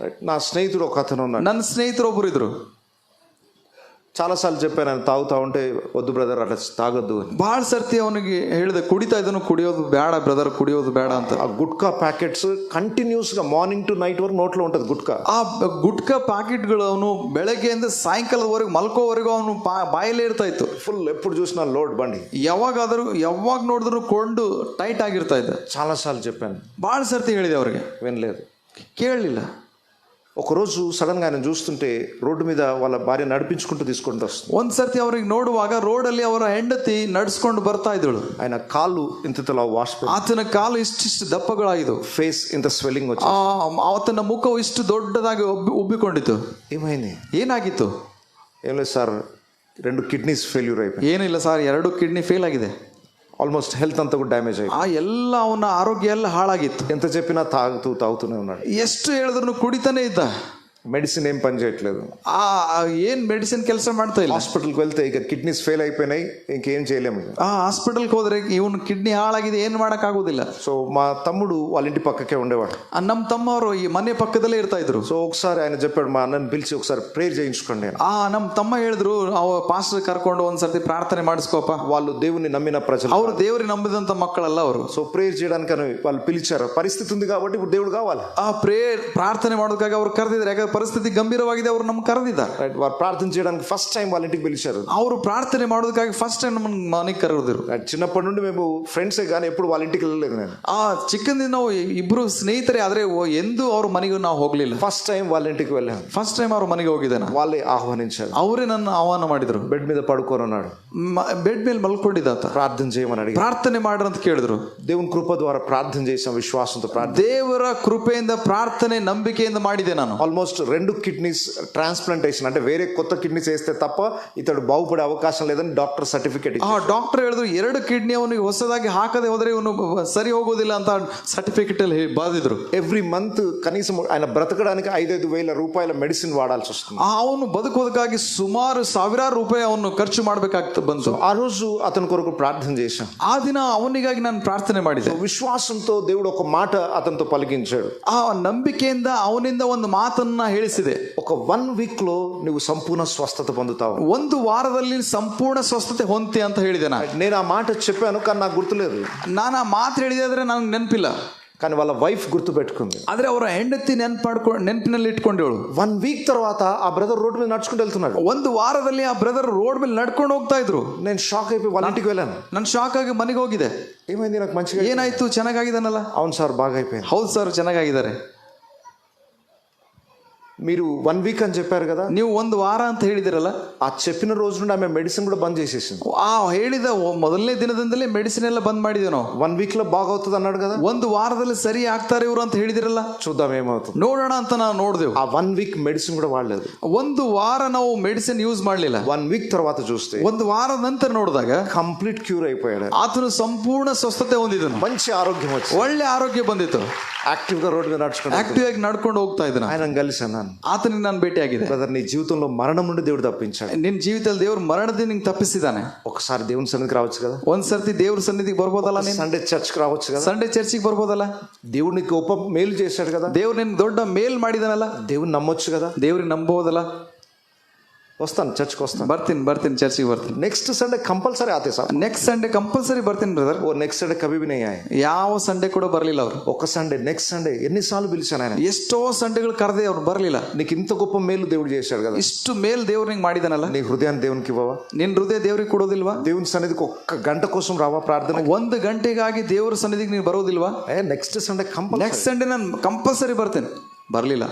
నా స్నేహితుడు ఒక అతను ఉన్నాడు. ನನ್ನ ಸ್ನೇಹಿತರು ಒಬ್ರು ಇದ್ರು. చాలాసార్లు చెప్పాను, ఆయన తాగుతా ఉంటే వద్దు బ్రదర్ అట్లా తాగొద్దు అని. ಬಹಳ ಸರ್ತಿ ಅವನಿಗೆ ಹೇಳಿದೆ, ಕುಡಿತಾ ಇದನ್ನು ಕುಡಿಯೋದು ಬೇಡ ಬ್ರದರ್, ಕುಡಿಯೋದು ಬೇಡ ಅಂತ. ఆ గుట్కా ప్యాకెట్స్ కంటిన్యూస్ గా మార్నింగ్ టు నైట్ వరకు నోట్లో ఉంటది గుట్కా. ಆ ಗುಟ್ಕಾ ಪ್ಯಾಕೆಟ್ಗಳು ಅವನು ಬೆಳಗ್ಗೆಯಿಂದ ಸಾಯಂಕಾಲದವರೆಗೂ ಮಲ್ಕೋವರೆಗೂ ಅವನು ಬಾಯಲ್ಲೇ ಇರ್ತಾ ಇತ್ತು. ఫుల్ ఎప్పుడు చూసినా లోడ్ బండి. ಯಾವಾಗ ನೋಡಿದ್ರು ಕೊಂಡು ಟೈಟ್ ಆಗಿರ್ತಾ ಇದ್ದ. చాలా సార్లు చెప్పాను, ಬಹಳ ಸರ್ತಿ ಹೇಳಿದೆ, ಅವ್ರಿಗೆ వినలేదు, ಕೇಳಲಿಲ್ಲ. ఒకరోజు సడన్ గా ఆయన చూస్తుంటే రోడ్డు మీద వాళ్ళ భార్య నడిపించుకుంటూ తీసుకుంటూ వస్తుంది. ಒಂದ್ ಸರ್ತಿ ಅವ್ರಿಗೆ ನೋಡುವಾಗ ರೋಡಲ್ಲಿ ಅವರ ಹೆಂಡತಿ ನಡ್ಸ್ಕೊಂಡು ಬರ್ತಾ ಇದ್ದಳು. ఆయన కాళ్ళు ఇంతలా వాష్, ಆತನ ಕಾಲು ಇಷ್ಟಿಷ್ಟು ದಪ್ಪಗಳಾಗಿದ್ದು, ఫేస్ ఇంత స్వెల్లింగ్ వచ్చి, ಆತನ ಮುಖವು ಇಷ್ಟು ದೊಡ್ಡದಾಗಿ ಉಬ್ಬಿಕೊಂಡಿತ್ತು. ఏమైంది? ಏನಾಗಿತ್ತು? ఏం లేదు సార్, 2 కిడ్నీస్ ఫెయిల్యూర్ అయిపోయి. ಏನಿಲ್ಲ ಸರ್, 2 ಕಿಡ್ನಿ ಫೇಲ್ ಆಗಿದೆ. ఆల్మోస్ట్ హెల్త్ అంతా కూడా డ్యామేజ్ అయ్యి, ಎಲ್ಲ ಅವನ ಆರೋಗ್ಯ ಎಲ್ಲ ಹಾಳಾಗಿತ್ತು. ఎంత చెప్పినా తాగుతూనే ఉన్నాడు. ಎಷ್ಟು ಹೇಳಿದ್ರು ಕುಡಿತಾನೆ ಇದ್ದ. మెడిసిన్ ఏం పని చేయట్లేదు. ಏನ್ ಮೆಡಿಸಿನ್ ಕೆಲಸ ಮಾಡ್ತಾ ಇಲ್ಲ. హాస్పిటల్కి వెళ్తే ఇక కిడ్నీస్ ఫెయిల్ అయిపోయినాయి, ఇంకేం చేయలేము. ಹಾಸ್ಪಿಟಲ್ಗೆ ಹೋದ್ರೆ ಇವನು ಕಿಡ್ನಿ ಹಾಳಾಗಿದೆ, ಏನ್ ಮಾಡಕ್ ಆಗುದಿಲ್ಲ. సో మా తమ్ముడు వాళ్ళ ఇంటి పక్కకే ఉండేవాడు. ನಮ್ಮ ತಮ್ಮವರು ಈ ಮನೆ ಪಕ್ಕದಲ್ಲೇ ಇರ್ತಾ ಇದ್ರು. సో ఒకసారి ఆయన చెప్పాడు, మా అన్నని పిలిచి ఒకసారి ప్రేయర్ చేయించుకోండి. ನಮ್ಮ ತಮ್ಮ ಹೇಳಿದ್ರು, ಪಾಸ್ಟರ್ ಕರ್ಕೊಂಡು ಒಂದ್ಸರ್ತಿ ಪ್ರಾರ್ಥನೆ ಮಾಡಿಸ್ಕೋಪ. వాళ్ళు దేవుని నమ్మిన ప్రజలు, ಅವರು ದೇವರಿಗೆ ನಂಬಿದಂತ ಮಕ್ಕಳಲ್ಲ ಅವರು. సో ప్రేయర్ చేయడానికి వాళ్ళు పిలిచారు. పరిస్థితి ఉంది కాబట్టి ఇప్పుడు దేవుడు కావాలి. ಪ್ರಾರ್ಥನೆ ಮಾಡೋದಕ್ಕಾಗಿ ಅವ್ರು ಕರೆದಿದ್ರು. ಯಾಕಂದ್ರೆ ಪರಿಸ್ಥಿತಿ ಗಂಭೀರವಾಗಿದೆ, ಅವರು ನಮ್ಗೆ ಕರೆದಿದ್ದಾರೆ. రైట్, వారు ప్రార్థన చేయడానికి ఫస్ట్ టైం వాళ్ళ ఇంటికి పిలిచారు. ಅವರು ಪ್ರಾರ್ಥನೆ ಮಾಡೋದಕ್ಕಾಗಿ ಫಸ್ಟ್ ಟೈಮ್ ನಮ್ಮ ಮನೆಗೆ ಕರೆದಿರು. చిన్నప్పటి నుండి మేము ఫ్రెండ్సే కానీ ఎప్పుడు వాళ్ళ ఇంటికి వెళ్ళలేదు నేను. ಚಿಕ್ಕಂದಿಂದ ನಾವು ಇಬ್ರು ಸ್ನೇಹಿತರೆ, ಆದ್ರೆ ಎಂದೂ ಅವ್ರ ಮನೆಗೂ ನಾವು ಹೋಗ್ಲಿಲ್ಲ. ఫస్ట్ టైం వాళ్ళ ఇంటికి వెళ్ళాను. ಫಸ್ಟ್ ಟೈಮ್ ಅವ್ರ ಮನೆಗೆ ಹೋಗಿದ್ದೇನೆ. వాళ్ళే ఆహ్వానించారు. ಅವರೇ ನನ್ನ ಆಹ್ವಾನ ಮಾಡಿದ್ರು. బెడ్ మీద పడుకోనున్నాడు, ಬೆಡ್ ಮೇಲೆ ಮಲ್ಕೊಂಡಿದ್ದ ಆತ. ప్రార్థన చేయమని అడిగారు. ಪ್ರಾರ್ಥನೆ ಮಾಡ್ರಿ ಅಂತ ಕೇಳಿದ್ರು. దేవుని కృప ద్వారా ప్రార్థన చేసాం, విశ్వాసంతో ప్రార్థన. ದೇವರ ಕೃಪೆಯಿಂದ ಪ್ರಾರ್ಥನೆ ನಂಬಿಕೆಯಿಂದ ಮಾಡಿದೆ ನಾನು. ఆల్మోస్ట్ 2 కిడ్నీస్ ట్రాన్స్ప్లాంటేషన్, అంటే వేరే కొత్త కిడ్నీస్ వేస్తే తప్ప ఇతడు బాగుపడే అవకాశం లేదని డాక్టర్ సర్టిఫికేట్. ಡಾಕ್ಟರ್ ಹೇಳಿದ್ರು 2 ಕಿಡ್ನಿ ಅವನಿಗೆ ಹೊಸದಾಗಿ ಹಾಕದೆ ಹೋದ್ರೆ ಇವನು ಸರಿ ಹೋಗೋದಿಲ್ಲ ಅಂತ ಸರ್ಟಿಫಿಕೇಟ್ ಅಲ್ಲಿ ಬಾದಿದ್ರು. ఎవ్రీ మంత్ కనీసం ఆయన బ్రతకడానికి 5-5 వేల రూపాయల మెడిసిన్ వాడాల్సి వస్తుంది. ಅವನು ಬದುಕೋದಕ್ಕಾಗಿ ಸುಮಾರು ಸಾವಿರಾರು ರೂಪಾಯಿ ಅವನು ಖರ್ಚು ಮಾಡ್ಬೇಕಾಗ್ತ ಬಂತು. ఆ రోజు అతని కొరకు ప్రార్థన చేశాం. ಆ ದಿನ ಅವನಿಗಾಗಿ ನಾನು ಪ್ರಾರ್ಥನೆ ಮಾಡಿದೆ. విశ్వాసంతో దేవుడు ఒక మాట అతనితో పలికించాడు. ಆ ನಂಬಿಕೆಯಿಂದ ಅವನಿಂದ ಒಂದು ಮಾತನ್ನ ಹೇಳಿಸಿದೆ. ఒక 1 వీక్ లో నువ్వు సంపూర్ణ స్వస్థత పొందుతావు. 1 ವಾರದಲ್ಲಿ ಸಂಪೂರ್ಣ ಸ್ವಸ್ಥತೆ ಹೊಂದಿ ಅಂತ ಹೇಳಿದೆ నేను ఆ మాట చెప్పాను కానీ నాకు గుర్తులేదు. ನಾನು ಆ ಮಾತು ಹೇಳಿದೆ ಆದ್ರೆ ನನಗೆ ನೆನಪಿಲ್ಲ. కానీ వాళ్ళ వైఫ్ గుర్తు పెట్టుకుంది. ಆದ್ರೆ ಅವರ ಹೆಂಡತಿ ನೆನಪಿನಲ್ಲಿ ಇಟ್ಕೊಂಡವಳು. 1 వీక్ తర్వాత ఆ బ్రదర్ రోడ్ మీద నడుచుకుంటూ వెళ్తున్నాడు. 1 ವಾರದಲ್ಲಿ ಆ ಬ್ರದರ್ ರೋಡ್ ಮೇಲೆ ನಡ್ಕೊಂಡು ಹೋಗ್ತಾ ಇದ್ರು. నేను షాక్ అయిపోయి వాళ్ళ ఇంటికి వెళ్ళాను. ನಾನು ಶಾಕ್ ಆಗಿ ಮನೆಗೆ ಹೋಗಿದೆ. ఏమైంది, నాకు మంచిగా ಏನಾಯ್ತು, ಚೆನ್ನಾಗಿದ್ದಾನಲ್ಲ? అవును సార్ బాగా అయిపోయింది. ಹೌದು ಸರ್ ಚೆನ್ನಾಗಿದ್ದಾರೆ. మీరు 1 వీక్ అని చెప్పారు కదా, ನೀವು 1 ವಾರ ಅಂತ ಹೇಳಿದಿರಲ್ಲ. ఆ చెప్పిన రోజు నుండి ఆమె మెడిసిన్ కూడా బంద్ చేసేసింది. ಆ ಹೇಳಿದ ಮೊದಲನೇ ದಿನದಿಂದಲೇ ಮೆಡಿಸಿನ್ ಎಲ್ಲ ಬಂದ್ ಮಾಡಿದ್ವಿ ನಾವು. 1 వీక్ లో బాగవుతుంది అన్నాడు కదా, 1 ವಾರದಲ್ಲಿ ಸರಿ ಆಗ್ತಾರೆ ಇವರು ಅಂತ ಹೇಳಿದಿರಲ್ಲ. చూద్దాం ఏమవుతుంది, ನೋಡೋಣ ಅಂತ ನಾವು ನೋಡಿದೆವು. ఆ 1 వీక్ మెడిసిన్ కూడా వాడలేదు. 1 ವಾರ ನಾವು ಮೆಡಿಸಿನ್ ಯೂಸ್ ಮಾಡಲಿಲ್ಲ. 1 వీక్ తర్వాత చూస్తే 1 ವಾರದ ನಂತರ ನೋಡಿದಾಗ కంప్లీట్ క్యూర్ అయిపోయాడు. ಆತನು ಸಂಪೂರ್ಣ ಸ್ವಸ್ಥತೆ ಹೊಂದಿದನು. మంచి ఆరోగ్యం వచ్చింది, ಒಳ್ಳೆ ಆರೋಗ್ಯ ಬಂದಿತ್ತು. యాక్టివ్ గా రోడ్ మీద నడుచుకుంటూ ಆಕ್ಟಿವ್ ಆಗಿ ನಡ್ಕೊಂಡು ಹೋಗ್ತಾ ಇದ್ದಾನೆ. ఆయన కలిసాను. ಆತನಿಗೆ ನಾನು ಭೇಟಿಯಾಗಿದೆ. బ్రదర్, నీ జీవితంలో మరణం నుండి దేవుడు తప్పించాడు. ನಿನ್ನ ಜೀವಿತದಲ್ಲಿ ದೇವರು ಮರಣದಿಂದ ನಿಂಗೆ ತಪ್ಪಿಸಿದ್ದಾನೆ. ఒకసారి దేవుని సన్నిధికి రావచ్చు కదా, ಒಂದ್ಸರ್ತಿ ದೇವ್ರ ಸನ್ನಿಧಿಗೆ ಬರ್ಬೋದಲ್ಲ, ನೀನು సండే చర్చ్కి రావచ్చు కదా, ಸಂಡೆ ಚರ್ಚಿಗೆ ಬರ್ಬೋದಲ್ಲ. దేవుడు నీకు గొప్ప మేలు చేశాడు కదా, ದೇವ್ರು ನಿನ್ ದೊಡ್ಡ ಮೇಲ್ ಮಾಡಿದಾನಲ್ಲ, దేవుని నమ్మొచ్చు కదా, ದೇವ್ರಿಗೆ ನಂಬೋದಲ್ಲ. వస్తాను, చర్చ్కి వస్తాను, ಬರ್ತೀನಿ ಚರ್ಚಿಗೆ ಬರ್ತೀನಿ. నెక్స్ట్ సండే కంపల్సరీ ఆతే సార్. ನೆಕ್ಸ್ಟ್ ಸಂಡೆ ಕಂಪಲ್ಸರಿ ಬರ್ತೀನಿ ಬ್ರದರ್. ఓ నెక్స్ట్ సండే కभी भी नहीं आए. ಯಾವ ಸಂಡೆ ಕೂಡ ಬರಲಿಲ್ಲ ಅವರು. ఒక సండే, నెక్స్ట్ సండే ఎన్నిసార్లు పిలిచాను ఆయన. ಎಷ್ಟೋ ಸಂಡೆಗಳು ಕರೆದೆ ಅವ್ರು ಬರಲಿಲ್ಲ. నీకు ఇంత గొప్ప మేలు దేవుడు చేశాడు కదా, ಇಷ್ಟು ಮೇಲ್ ದೇವ್ರು ನಿಂಗೆ ಮಾಡಿದಾನಲ್ಲ, నీ హృదయాన్ని దేవునికి ఇవ్వవా? ನಿನ್ ಹೃದಯ ದೇವ್ರಿಗೆ ಕೊಡೋದಿಲ್ವಾ? దేవుని సన్నిధికి 1 గంట కోసం రావా ప్రార్థన? 1 ಗಂಟೆಗಾಗಿ ದೇವ್ರ ಸನ್ನಿಧಿಗೆ ನೀನು ಬರೋದಿಲ್ವಾ? Next Sunday compulsory. Next Sunday ನಾನು ಕಂಪಲ್ಸರಿ ಬರ್ತೇನೆ. ಬರಲಿಲ್ಲ.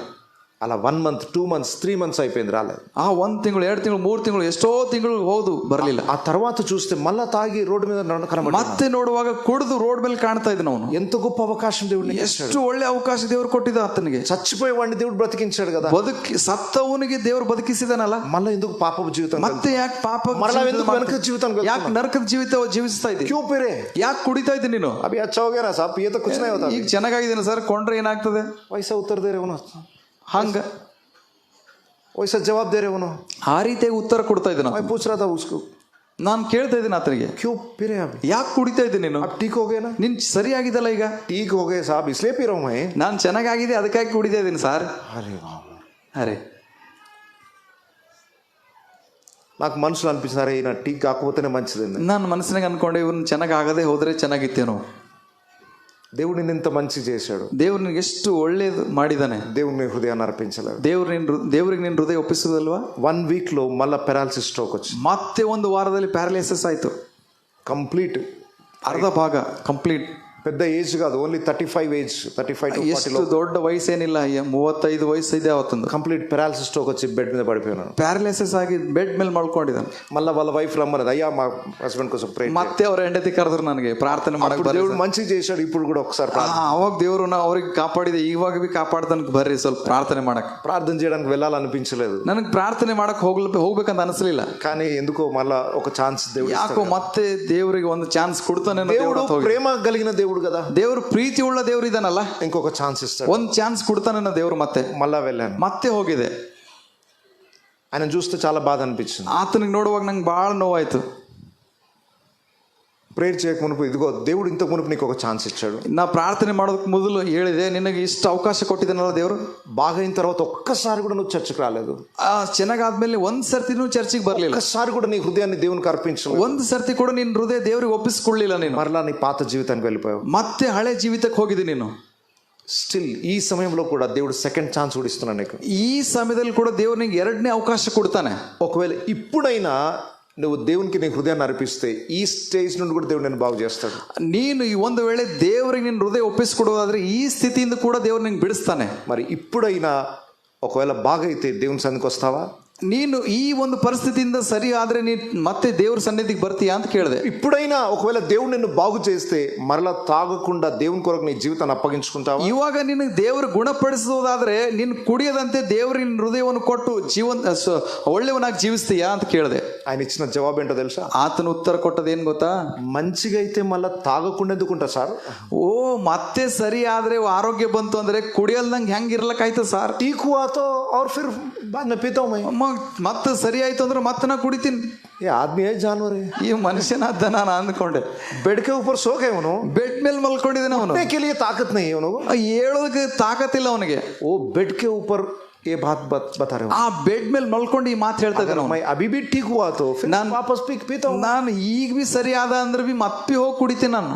అలా 1 మంత్ 2 మంత్స్ 3 మంత్స్ అయిపోయింది, రాలేదు. 1 ತಿಂಗಳು 2 ತಿಂಗಳು 3 ತಿಂಗಳು ಎಷ್ಟೋ ತಿಂಗಳು ಹೌದು ಬರಲಿಲ್ಲ. ఆ తర్వాత చూస్తే మళ్ళా తాగి రోడ్డు మీద కనబడి, ಮತ್ತೆ ನೋಡುವಾಗ ಕುಡಿದು ರೋಡ್ ಮೇಲೆ ಕಾಣ್ತಾ ಇದ್ದಾನೆ ಅವನು. ఎంత గొప్ప అవకాశం దేవుడు, ಎಷ್ಟು ಒಳ್ಳೆ ಅವಕಾಶ ದೇವ್ರು ಕೊಟ್ಟಿದ್ದ ಆತನಿಗೆ. చచ్చిపోయేవాడిని దేవుడు బ్రతికించాడు కదా, ಸತ್ತವನಿಗೆ ದೇವ್ರು ಬದುಕಿಸಿದಾನಲ್ಲ. మళ్ళీ ఎందుకు పాపపు జీవితం, ಮತ್ತೆ ಯಾಕೆ ಪಾಪ, మరలా ఎందుకు వెనక జీవితం, ಯಾಕೆ ನರಕದ ಜೀವಿತ ಜೀವಿಸ್ತಾ ಇದ್ದಿ, క్యూ పేరే, ಯಾಕೆ ಕುಡಿತಾ ಇದ್ದಿ ನೀನು? అవి अच्छा हो गया ना साहब, ये तो कुछ नहीं होता. ಈಗ ಚೆನ್ನಾಗಿದ್ದೀನಿ ಸರ್, ಕೊಂಡ್ರೆ ಏನಾಗ್ತದೆ? वैसा उत्तर दे रहे हो ना, ಹಂಗ वैसा जवाब दे रहे हो ना, ಆ ರೀತಿಯಾಗಿ ಉತ್ತರ ಕೊಡ್ತಾ ಇದ್ದಾನೆ. मैं पूछ रहा था उसको, ನಾನು ಕೇಳ್ತಾ ಇದ್ದೀನಿ ಆತನಿಗೆ, क्यों पी रहे अभी, ಯಾಕೆ ಕುಡಿತಾ ಇದ್ದೀನಿ ನೀನು? अब ठीक हो गए ना, ನೀನ್ ಸರಿಯಾಗಿದ್ದಲ್ಲ ಈಗ. ठीक हो गए साहब, इसलिए पी रहा हूँ मैं. ನಾನು ಚೆನ್ನಾಗಿದೆ ಅದಕ್ಕಾಗಿ ಕುಡಿತಾ ಇದ್ದೀನಿ ಸರ್. अरे ಅರೆ, నాకు మనసులో అనిపిస్తుంది, ఈయన టీ కాకపోతేనే మంచిదండి. ನಾನು ಮನಸ್ಸಿನಾಗ ಅನ್ಕೊಂಡೆ ಇವನು ಚೆನ್ನಾಗಿ ಆಗದೆ ಹೋದ್ರೆ ಚೆನ್ನಾಗಿತ್ತೇನೋ. దేవుడు నిన్ను ఇంత మంచి చేశాడు, ದೇವ್ರು ನಿನ್ಗೆ ಎಷ್ಟು ಒಳ್ಳೇದು ಮಾಡಿದಾನೆ. దేవుని హృదయాన్ని అర్పించలేదు. ದೇವ್ರಿಗೆ ನಿನ್ನ ಹೃದಯ ಒಪ್ಪಿಸುವುದಲ್ವಾ? 1 వీక్ లో మళ్ళా పెరాలసిస్ స్ట్రోక్ వచ్చింది. ಮತ್ತೆ 1 ವಾರದಲ್ಲಿ ಪ್ಯಾರಲೈಸಿಸ್ ಆಯ್ತು. కంప్లీట్, ಅರ್ಧ ಭಾಗ ಕಂಪ್ಲೀಟ್. పెద్ద ఏజ్ కాదు, ఓన్లీ 35 ఏజ్, 35 to 40 ಎಷ್ಟು ದೊಡ್ಡ ವಯಸ್ಸೇನಿಲ್ಲ, 35 ವಯಸ್ಸಿದೆ ಅವತ್ತೊಂದು. కంప్లీట్ పెరాలసిస్ స్ట్రోక్ వచ్చి బెడ్ మీద పడిపోయాను. ಪ್ಯಾರಲೈಸಿಸ್ ಆಗಿ ಬೆಡ್ ಮೇಲೆ ಮಲ್ಕೊಂಡಿದ್ದಾನೆ. మళ్ళీ వాళ్ళ వైఫ్ రమ్మన్నది, అయ్యా మా హస్బెండ్ కోసం ప్రే. ಮತ್ತೆ ಅವ್ರ ಹೆಂಡತಿ ಕರೆದ್ರು ನನಗೆ ಪ್ರಾರ್ಥನೆ ಮಾಡಕ್. దేవుడు మంచి చేశాడు, ఇప్పుడు కూడా ఒకసారి ಅವಾಗ ದೇವ್ರು ಅವ್ರಿಗೆ ಕಾಪಾಡಿದೆ, ಇವಾಗ ಬಿ ಕಾಪಾಡ್ತಾನಕ್ ಬರ್ರಿ ಸ್ವಲ್ಪ ಪ್ರಾರ್ಥನೆ ಮಾಡಕ್. ప్రార్థన చేయడానికి వెళ్ళాలనిపించలేదు, ನನಗೆ ಪ್ರಾರ್ಥನೆ ಮಾಡಕ್ ಹೋಗ್ಬೇಕಂತ ಅನಿಸ್ಲಿಲ್ಲ. కానీ ఎందుకో మళ్ళా ఒక ఛాన్స్ దేవుడు, ಯಾಕೋ ಮತ್ತೆ ದೇವರಿಗೆ ಒಂದು ಚಾನ್ಸ್ ಕೊಡ್ತಾನೆ. దేవుడు ప్రేమ కలిగిన దేవుడు కదా, ದೇವರು ಪ್ರೀತಿ ಉಳ್ಳ ದೇವ್ರು ಇದಾನಲ್ಲ, ఇంకొక ఛాన్స్ ఇస్తాడు, ಒಂದು ಚಾನ್ಸ್ ಕೊಡ್ತಾನೆ ದೇವ್ರು. మళ్ళా వెళ్ళాను, ಮತ್ತೆ ಹೋಗಿದೆ. ఆయన చూస్తే చాలా బాధ అనిపించింది. ಆತನಿಗೆ ನೋಡುವಾಗ ನಂಗೆ ಬಹಳ ನೋವಾಯ್ತು. ప్రేయర్ చేయక మునుపు ఇదిగో దేవుడు ఇంతకు మునుపు నీకు ఒక ఛాన్స్ ఇచ్చాడు. ನಾ ಪ್ರಾರ್ಥನೆ ಮಾಡೋದಕ್ಕೆ ಮೊದಲು ಹೇಳಿದೆ, ನಿನಗೆ ಇಷ್ಟು ಅವಕಾಶ ಕೊಟ್ಟಿದ್ದಾನಲ್ಲ ದೇವರು. బాగా అయిన తర్వాత ఒక్కసారి కూడా నువ్వు చర్చికి రాలేదు. ಚೆನ್ನಾಗಾದ್ಮೇಲೆ 1 ಸರ್ತಿ నువ్వు చర్చికి బరಲಿಲ್ಲ. ఒక్కసారి కూడా నీ హృదయాన్ని దేవునికి అర్పించలేదు. 1 ಸರ್ತಿ ಕೂಡ ನಿನ್ನ ಹೃದಯ ದೇವರಿಗೆ ಒಪ್ಪಿಸಿಕೊಳ್ಳಲಿಲ್ಲ ನೀನು. మరలా నీ పాత జీవితానికి వెళ్ళిపోయావు. ಮತ್ತೆ ಹಳೆ ಜೀವಿತಕ್ಕೆ ಹೋಗಿದಿ ನೀನು. స్టిల్ ఈ సమయంలో కూడా దేవుడు సెకండ్ ఛాన్స్ కూడా ఇస్తున్నాడు నీకు. ಈ ಸಮಯದಲ್ಲಿ ಕೂಡ ದೇವ್ರು ನಿಂಗೆ ಎರಡನೇ ಅವಕಾಶ ಕೊಡ್ತಾನೆ. ఒకవేళ ఇప్పుడైనా నువ్వు దేవునికి నీ హృదయాన్ని అర్పిస్తే ఈ స్టేజ్ నుండి కూడా దేవుడు నేను బాగు చేస్తాడు. ನೀನು ಈ ಒಂದು ವೇಳೆ ದೇವರಿಗೆ ನಿನ್ನ ಹೃದಯ ಒಪ್ಪಿಸಿಕೊಡೋದಾದ್ರೆ ಈ ಸ್ಥಿತಿಯಿಂದ ಕೂಡ ದೇವ್ರು ನಿಂಗೆ ಬಿಡಿಸ್ತಾನೆ. మరి ఇప్పుడైనా ఒకవేళ బాగైతే దేవుని సన్నిధికి వస్తావా? ನೀನು ಈ ಒಂದು ಪರಿಸ್ಥಿತಿಯಿಂದ ಸರಿ ಆದ್ರೆ ನೀನು ಮತ್ತೆ ದೇವ್ರ ಸನ್ನಿಧಿಗೆ ಬರ್ತೀಯಾ ಅಂತ ಕೇಳಿದೆ. ఇప్పుడైనా ఒకవేళ దేవుడు నిన్ను బాగు చేస్తే మరలా తాగకుండా దేవుని కొరకు నీ జీవితాన్ని అప్పగించుకుంటావా? ಇವಾಗ ನಿನಗೆ ದೇವರು ಗುಣಪಡಿಸೋದಾದ್ರೆ ನೀನು ಕುಡಿಯದಂತೆ ದೇವ್ರಿಗೆ ನಿನ್ನ ಹೃದಯವನ್ನು ಕೊಟ್ಟು ಒಳ್ಳೆಯವನಾಗಿ ಜೀವಿಸ್ತೀಯಾ ಅಂತ ಕೇಳಿದೆ. ఆయన ఇచ్చిన జవాబు ఏంటో తెలుసా? ಆತನ ಉತ್ತರ ಕೊಟ್ಟದೇನು ಗೊತ್ತಾ? మంచిగా అయితే మళ్ళీ తాగకుండా ఎందుకుంటా సార్? ಓ ಮತ್ತೆ ಸರಿ ಆದ್ರೆ ಆರೋಗ್ಯ ಬಂತು ಅಂದ್ರೆ ಕುಡಿಯಲ್ದಂಗೆ ಹೆಂಗ್ ಇರ್ಲಕ್ಕಾಯ್ತು ಸಾರ್? ठीक हुआ तो और फिर बाद में पीता हूं मैं. ಮತ್ತೆ ಸರಿ ಆಯ್ತು ಅಂದ್ರೆ ಮತ್ತೆ ನಾ ಕುಡಿತೀನಿ. ये आदमी है जानवर है. ಈ ಮನುಷ್ಯನಾದ ನಾನು ಅಂದ್ಕೊಂಡೆ. बेड के ऊपर सो गए उन्हों. ಬೆಡ್ ಮೇಲೆ ಮಲ್ಕೊಂಡಿದ್ದಾನೆ ಅವನು. उठने के लिए ताकत नहीं है उन्हों. ಹೇಳೋದಕ್ಕೆ ತಾಕತ್ತಿಲ್ಲ ಅವನಿಗೆ. वो बेड के ऊपर ये बात बता रहे हो. ಆ ಬೆಡ್ ಮೇಲೆ ಮಲ್ಕೊಂಡು ಈ ಮಾತು ಹೇಳ್ತಾ ಇದ್ದಾನೆ. मैं अभी भी ठीक हुआ तो फिर वापस पीता हूं. ನಾನು ಈಗ ಬಿ ಸರಿ ಆದ ಅಂದ್ರೆ ಬಿ ಮತ್ತೆ ಹೋಗಿ ಕುಡಿತೀನಿ ನಾನು.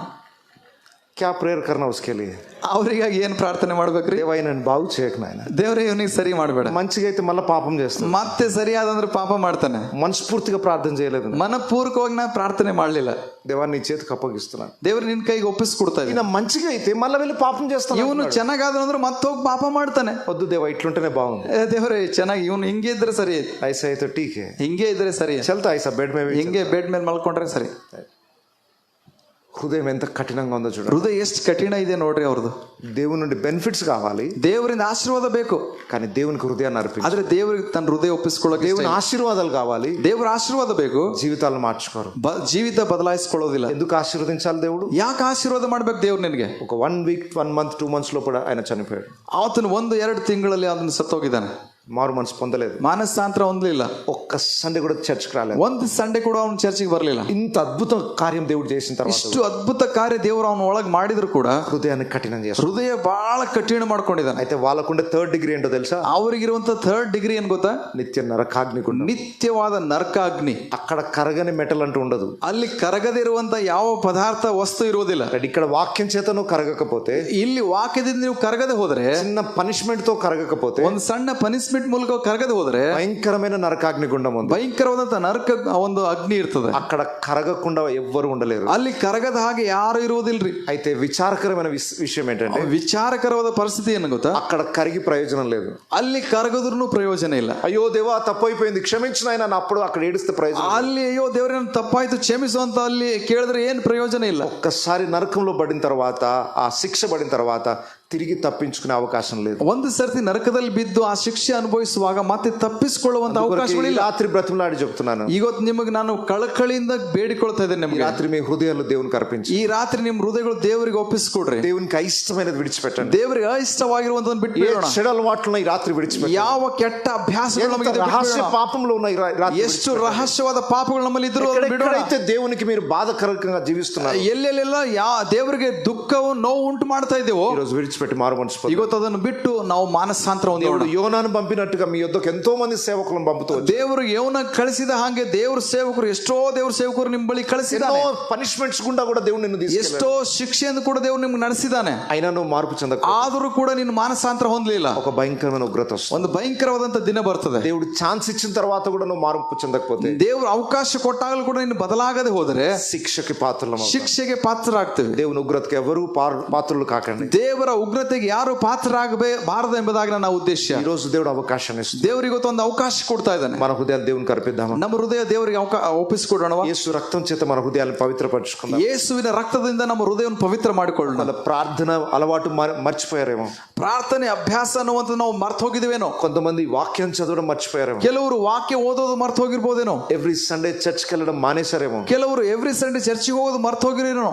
क्या प्रेयर करना उसके लिए? ಅವ್ರಿಗಾಗಿ ಏನು ಪ್ರಾರ್ಥನೆ ಮಾಡ್ಬೇಕ್ರಿ? దేవా నేను బాగు చేయకు నాయన. ದೇವರೇ ಇವನಿಗೆ ಸರಿ ಮಾಡಬೇಡ. మంచిగా అయితే మళ్ళీ పాపం చేస్తాను. ಮತ್ತೆ ಸರಿ ಆದಂದ್ರೆ ಪಾಪ ಮಾಡ್ತಾನೆ. మనస్ఫూర్తిగా ప్రార్థన చేయలేదు. ಮನಪೂರ್ವಕವಾಗಿ ನಾ ಪ್ರಾರ್ಥನೆ ಮಾಡಲಿಲ್ಲ. దేవా నీ చేతికి అప్పగిస్తున్నాను. ದೇವ್ರು ನಿನ್ ಕೈಗೆ ಒಪ್ಪಿಸ್ಕೊಡ್ತಾ ಇದ್ದಾನೆ. ఈయన మంచిగా అయితే మళ్ళీ వెళ్ళి పాపం చేస్తాను. ಇವನು ಚೆನ್ನಾಗಾದ ಅಂದ್ರೆ ಮತ್ತೆ ಹೋಗಿ ಪಾಪ ಮಾಡ್ತಾನೆ. వద్దు దేవా ఇట్లుంటేనే బాగుంది. ದೇವರೇ ಚೆನ್ನಾಗಿ ಇವನು ಹಿಂಗೆ ಇದ್ರೆ ಸರಿ. ऐसा है तो ठीक है. ಹಿಂಗೆ ಇದ್ರೆ ಸರಿ. चलता ऐसा बेड में ಹಿಂಗೆ ಬೆಡ್ ಮೇಲೆ ಮಲ್ಕೊಂಡ್ರೆ ಸರಿ. హృదయం ఎంత కఠినంగా ఉందో చూడండి. ಹೃದಯ ಎಷ್ಟು ಕಠಿಣ ಇದೆ ನೋಡ್ರಿ ಅವ್ರದ್ದು. దేవుని నుండి బెనిఫిట్స్ కావాలి, ದೇವರಿಂದ ಆಶೀರ್ವಾದ ಬೇಕು. కానీ దేవునికి హృదయాన్ని అర్పించాలి. ಆದ್ರೆ ದೇವರಿಗೆ ತನ್ನ ಹೃದಯ ಒಪ್ಪಿಸ್ಕೊಳ್ಳೋಕೆ దేవుని ఆశీర్వాదాలు కావాలి, ದೇವರ ಆಶೀರ್ವಾದ ಬೇಕು. జీవితాలను మార్చుకోరు. ಜೀವಿತ ಬದಲಾಯಿಸ್ಕೊಳ್ಳೋದಿಲ್ಲ. ఎందుకు ఆశీర్వదించాలి దేవుడు? ಯಾಕೆ ಆಶೀರ್ವಾದ ಮಾಡ್ಬೇಕು ದೇವ್ರು ನಿನಗೆ? ఒక 1 వీక్ 1 మంత్ 2 మంత్స్ లోపల ఆయన చనిపోయాడు. ಆತನು 1-2 ತಿಂಗಳಲ್ಲಿ ಅದನ್ನು ಸತ್ತೋಗಿದ್ದಾನೆ. మారు మనసు పొందలేదు, ಮಾನಸಾಂತರ ಹೊಂದಲಿಲ್ಲ. ఒక్క సండే కూడా చర్చ్కి రాలేదు. ಒಂದು ಸಂಡೆ ಕೂಡ ಅವನು ಚರ್ಚಿಗೆ ಬರಲಿಲ್ಲ. ఇంత అద్భుత కార్యం దేవుడు చేసిన తర్వాత ಇಷ್ಟು ಅದ್ಭುತ ಕಾರ್ಯ ದೇವರು ಅವನ ಒಳಗೆ ಮಾಡಿದ್ರು ಕೂಡ హృదయాన్ని కఠినం చేస్తాడు. ಹೃದಯ ಬಹಳ ಕಠಿಣ ಮಾಡ್ಕೊಂಡಿದ್ದಾನೆ. అయితే వాళ్ళకుండే 3rd డిగ్రీ ఏంటో తెలుసా? ಅವರಿಗಿರುವಂತ 3rd డిగ్రీ ಏನ್ ಗೊತ್ತಾ? నిత్య నరకాగ్నికుండ. ನಿತ್ಯವಾದ ನರಕಾಗ್ನಿ. అక్కడ కరగని మెటల్ అంటూ ఉండదు. ಅಲ್ಲಿ ಕರಗದಿರುವಂತ ಯಾವ ಪದಾರ್ಥ ವಸ್ತು ಇರುವುದಿಲ್ಲ. ఇక్కడ వాక్యం చేత నువ్వు కరగకపోతే, ಇಲ್ಲಿ ವಾಕ್ಯದಿಂದ ನೀವು ಕರಗದೆ ಹೋದ್ರೆ, చిన్న పనిష్మెంట్ తో కరగకపోతే, ಒಂದು ಸಣ್ಣ ಪನಿಷ್ಮೆಂಟ್ ಮೂಲಕ ಕರಗದೆ ಹೋದ್ರೆ భయంకరమైన నరకాగ్ని గుండం ఉంది. ಭಯಂಕರವಾದಂತ ನರಕ ಒಂದು ಅಗ್ನಿ ಇರ್ತದೆ. అక్కడ కరగకుండా ఎవ్వరు ఉండలేరు. ಅಲ್ಲಿ ಕರಗದ ಹಾಗೆ ಯಾರು ಇರುವುದಿಲ್ರಿ. అయితే విచారకరమైన విషయం ఏంటంటే, ವಿಚಾರಕರವಾದ ಪರಿಸ್ಥಿತಿ ಏನು ಗೊತ್ತಾ? అక్కడ కరిగి ప్రయోజనం లేదు. ಅಲ್ಲಿ ಕರಗದ್ರೂ ಪ್ರಯೋಜನ ಇಲ್ಲ. అయ్యో దేవా తప్పైపోయింది క్షమించిన ఆయన అప్పుడు అక్కడ ఏడిస్తే ప్రయోజనం. ಅಲ್ಲಿ ಅಯ್ಯೋ ದೇವರೇ ತಪ್ಪಾಯ್ತು ಕ್ಷಮಿಸುವಂತ ಅಲ್ಲಿ ಕೇಳಿದ್ರೆ ಏನ್ ಪ್ರಯೋಜನ ಇಲ್ಲ. ఒక్కసారి నరకంలో పడిన తర్వాత, ఆ శిక్ష పడిన తర్వాత తిరిగి తప్పించుకునే అవకాశం లేదు. ಒಂದು ಸರ್ತಿ ನರಕದಲ್ಲಿ ಬಿದ್ದು ಆ ಶಿಕ್ಷೆ ಅನುಭವಿಸುವಾಗ ಮತ್ತೆ ತಪ್ಪಿಸಿಕೊಳ್ಳುವಂತ ಅವಕಾಶಗಳಿಲ್ಲ. రాత్రి బ్రతిమలాడి చెప్తున్నాను, ಇವತ್ತು ನಿಮಗೆ ನಾನು ಕಳಕಳಿಯಿಂದ ಬೇಡಿಕೊಳ್ತಾ ಇದ್ದೇನೆ, ನಿಮಗೆ రాత్రి మీ హృదయాలు దేవునికి అర్పించి, ಈ ರಾತ್ರಿ ನಿಮ್ಮ ಹೃದಯಗಳು ದೇವರಿಗೆ ಒಪ್ಪಿಸಿಕೊಡ್ರಿ. దేవునికి అయిష్టమైనది విడిచిపెట్టండి. ದೇವರಿಗೆ అయిష్టವಾಗಿರುವಂತದನ್ನು ಬಿಟ್ಟು ಬಿಡೋಣ. చెడు అలవాట్లను ఈ రాత్రి విడిచిపెట్టండి. ಯಾವ ಕೆಟ್ಟ ಅಭ್ಯಾಸಗಳು ನಮಗೆ ಇದೆ రహస్య పాపంలో ఉన్న ఈ రాత్రి ಎಷ್ಟು ರಹಸ್ಯವಾದ ಪಾಪಗಳು ನಮ್ಮಲ್ಲಿ ಇದ್ರೂ ఎక్కడైతే దేవునికి మీరు బాధకరంగా జీవిస్తున్నారు, ಎಲ್ಲೆಲ್ಲೆಲ್ಲ ದೇವರಿಗೆ ದುಃಖವು ನೋವು ಉಂಟು ಮಾಡ್ತಾ ಇದ್ದೇವೋ, ఈ రోజు విడిచిపెట్టి మారు మనసు ಇವತ್ತು ಅದನ್ನು ಬಿಟ್ಟು ನಾವು ಮಾನಸಾಂತರ ಹೊಂದೋಣ. యోనాను పంపినట్టుగా మీ యొద్దకు ఎంతో మంది సేవకులను పంపుతూ ದೇವರು ಯೋನ ಕಳಿಸಿದ ಹಾಗೆ ದೇವ್ರ ಸೇವಕರು ಎಷ್ಟೋ ದೇವ್ರ ಸೇವಕರು ನಿಮ್ಮ ಬಳಿ ಕಳಿಸಿದ್ದಾನೆ. పనిష్మెంట్స్ గుండా కూడా దేవుడు నిన్ను తీసుకెళ్ళాడు. ಎಷ್ಟೋ ಶಿಕ್ಷೆಯನ್ನು ಕೂಡ ದೇವ್ರು ನಿಮ್ಗೆ ನಡೆಸಿದ್ದಾನೆ. అయినా నువ్వు మార్పు చెందక, ಆದರೂ ಕೂಡ ನೀನು ಮಾನಸಾಂತರ ಹೊಂದಲಿಲ್ಲ. ఒక భయంకరమైన ఉగ్రత వస్తుంది. ಒಂದು ಭಯಂಕರವಾದಂತ ದಿನ ಬರ್ತದೆ. దేవుడు ఛాన్స్ ఇచ్చిన తర్వాత కూడా నువ్వు మార్పు చెందకపోతే, ದೇವ್ರು ಅವಕಾಶ ಕೊಟ್ಟಾಗಲೂ ಕೂಡ ನೀನು ಬದಲಾಗದೆ ಹೋದರೆ శిక్షకి పాత్రలం, ಶಿಕ್ಷೆಗೆ ಪಾತ್ರರಾಗ್ತೇವೆ. దేవుని ఉగ్రతకి ఎవరు పాత్రలు కాకండి. ದೇವರ ಉಗ್ರತೆಗೆ ಯಾರು ಪಾತ್ರರಾಗಬಾರದು ಎಂಬುದಾಗಿ ನನ್ನ ಉದ್ದೇಶ. ఈ రోజు దేవుడు అవకాశాన్ని ఇస్తుంది. ದೇವರಿಗೆ ಇವತ್ತು ಒಂದು ಅವಕಾಶ ಕೊಡ್ತಾ ಇದ್ದಾನೆ. మన హృదయాలు దేవునికి అర్పిద్దామా? ನಮ್ಮ ಹೃದಯ ದೇವರಿಗೆ ಒಪ್ಪಿಸಿಕೊಡೋಣ. యేసు రక్తం చేత మన హృదయాలను పవిత్రపరచుకుందాం. ಯೇಸುವಿನ ರಕ್ತದಿಂದ ನಮ್ಮ ಹೃದಯವನ್ನು ಪವಿತ್ರ ಮಾಡಿಕೊಳ್ಳೋಣ. వాళ్ళ ప్రార్థన అలవాటు మర్చిపోయారేమో, ಪ್ರಾರ್ಥನೆ ಅಭ್ಯಾಸ ಅನ್ನುವಂಥದ್ದು ನಾವು ಮರ್ತು ಹೋಗಿದ್ದೇವೇನೋ. కొంతమంది వాక్యం చదవడం మర్చిపోయారేమో, ಕೆಲವರು ವಾಕ್ಯ ಓದೋದು ಮರ್ತು ಹೋಗಿರ್ಬೋದೇನೋ. ఎవ్రీ సండే చర్చ్కి వెళ్ళడం మానేశారేమో, ಕೆಲವರು ಎವ್ರಿ ಸಂಡೆ ಚರ್ಚಿಗೆ ಹೋಗೋದು ಮರ್ತು ಹೋಗಿರೇನೋ.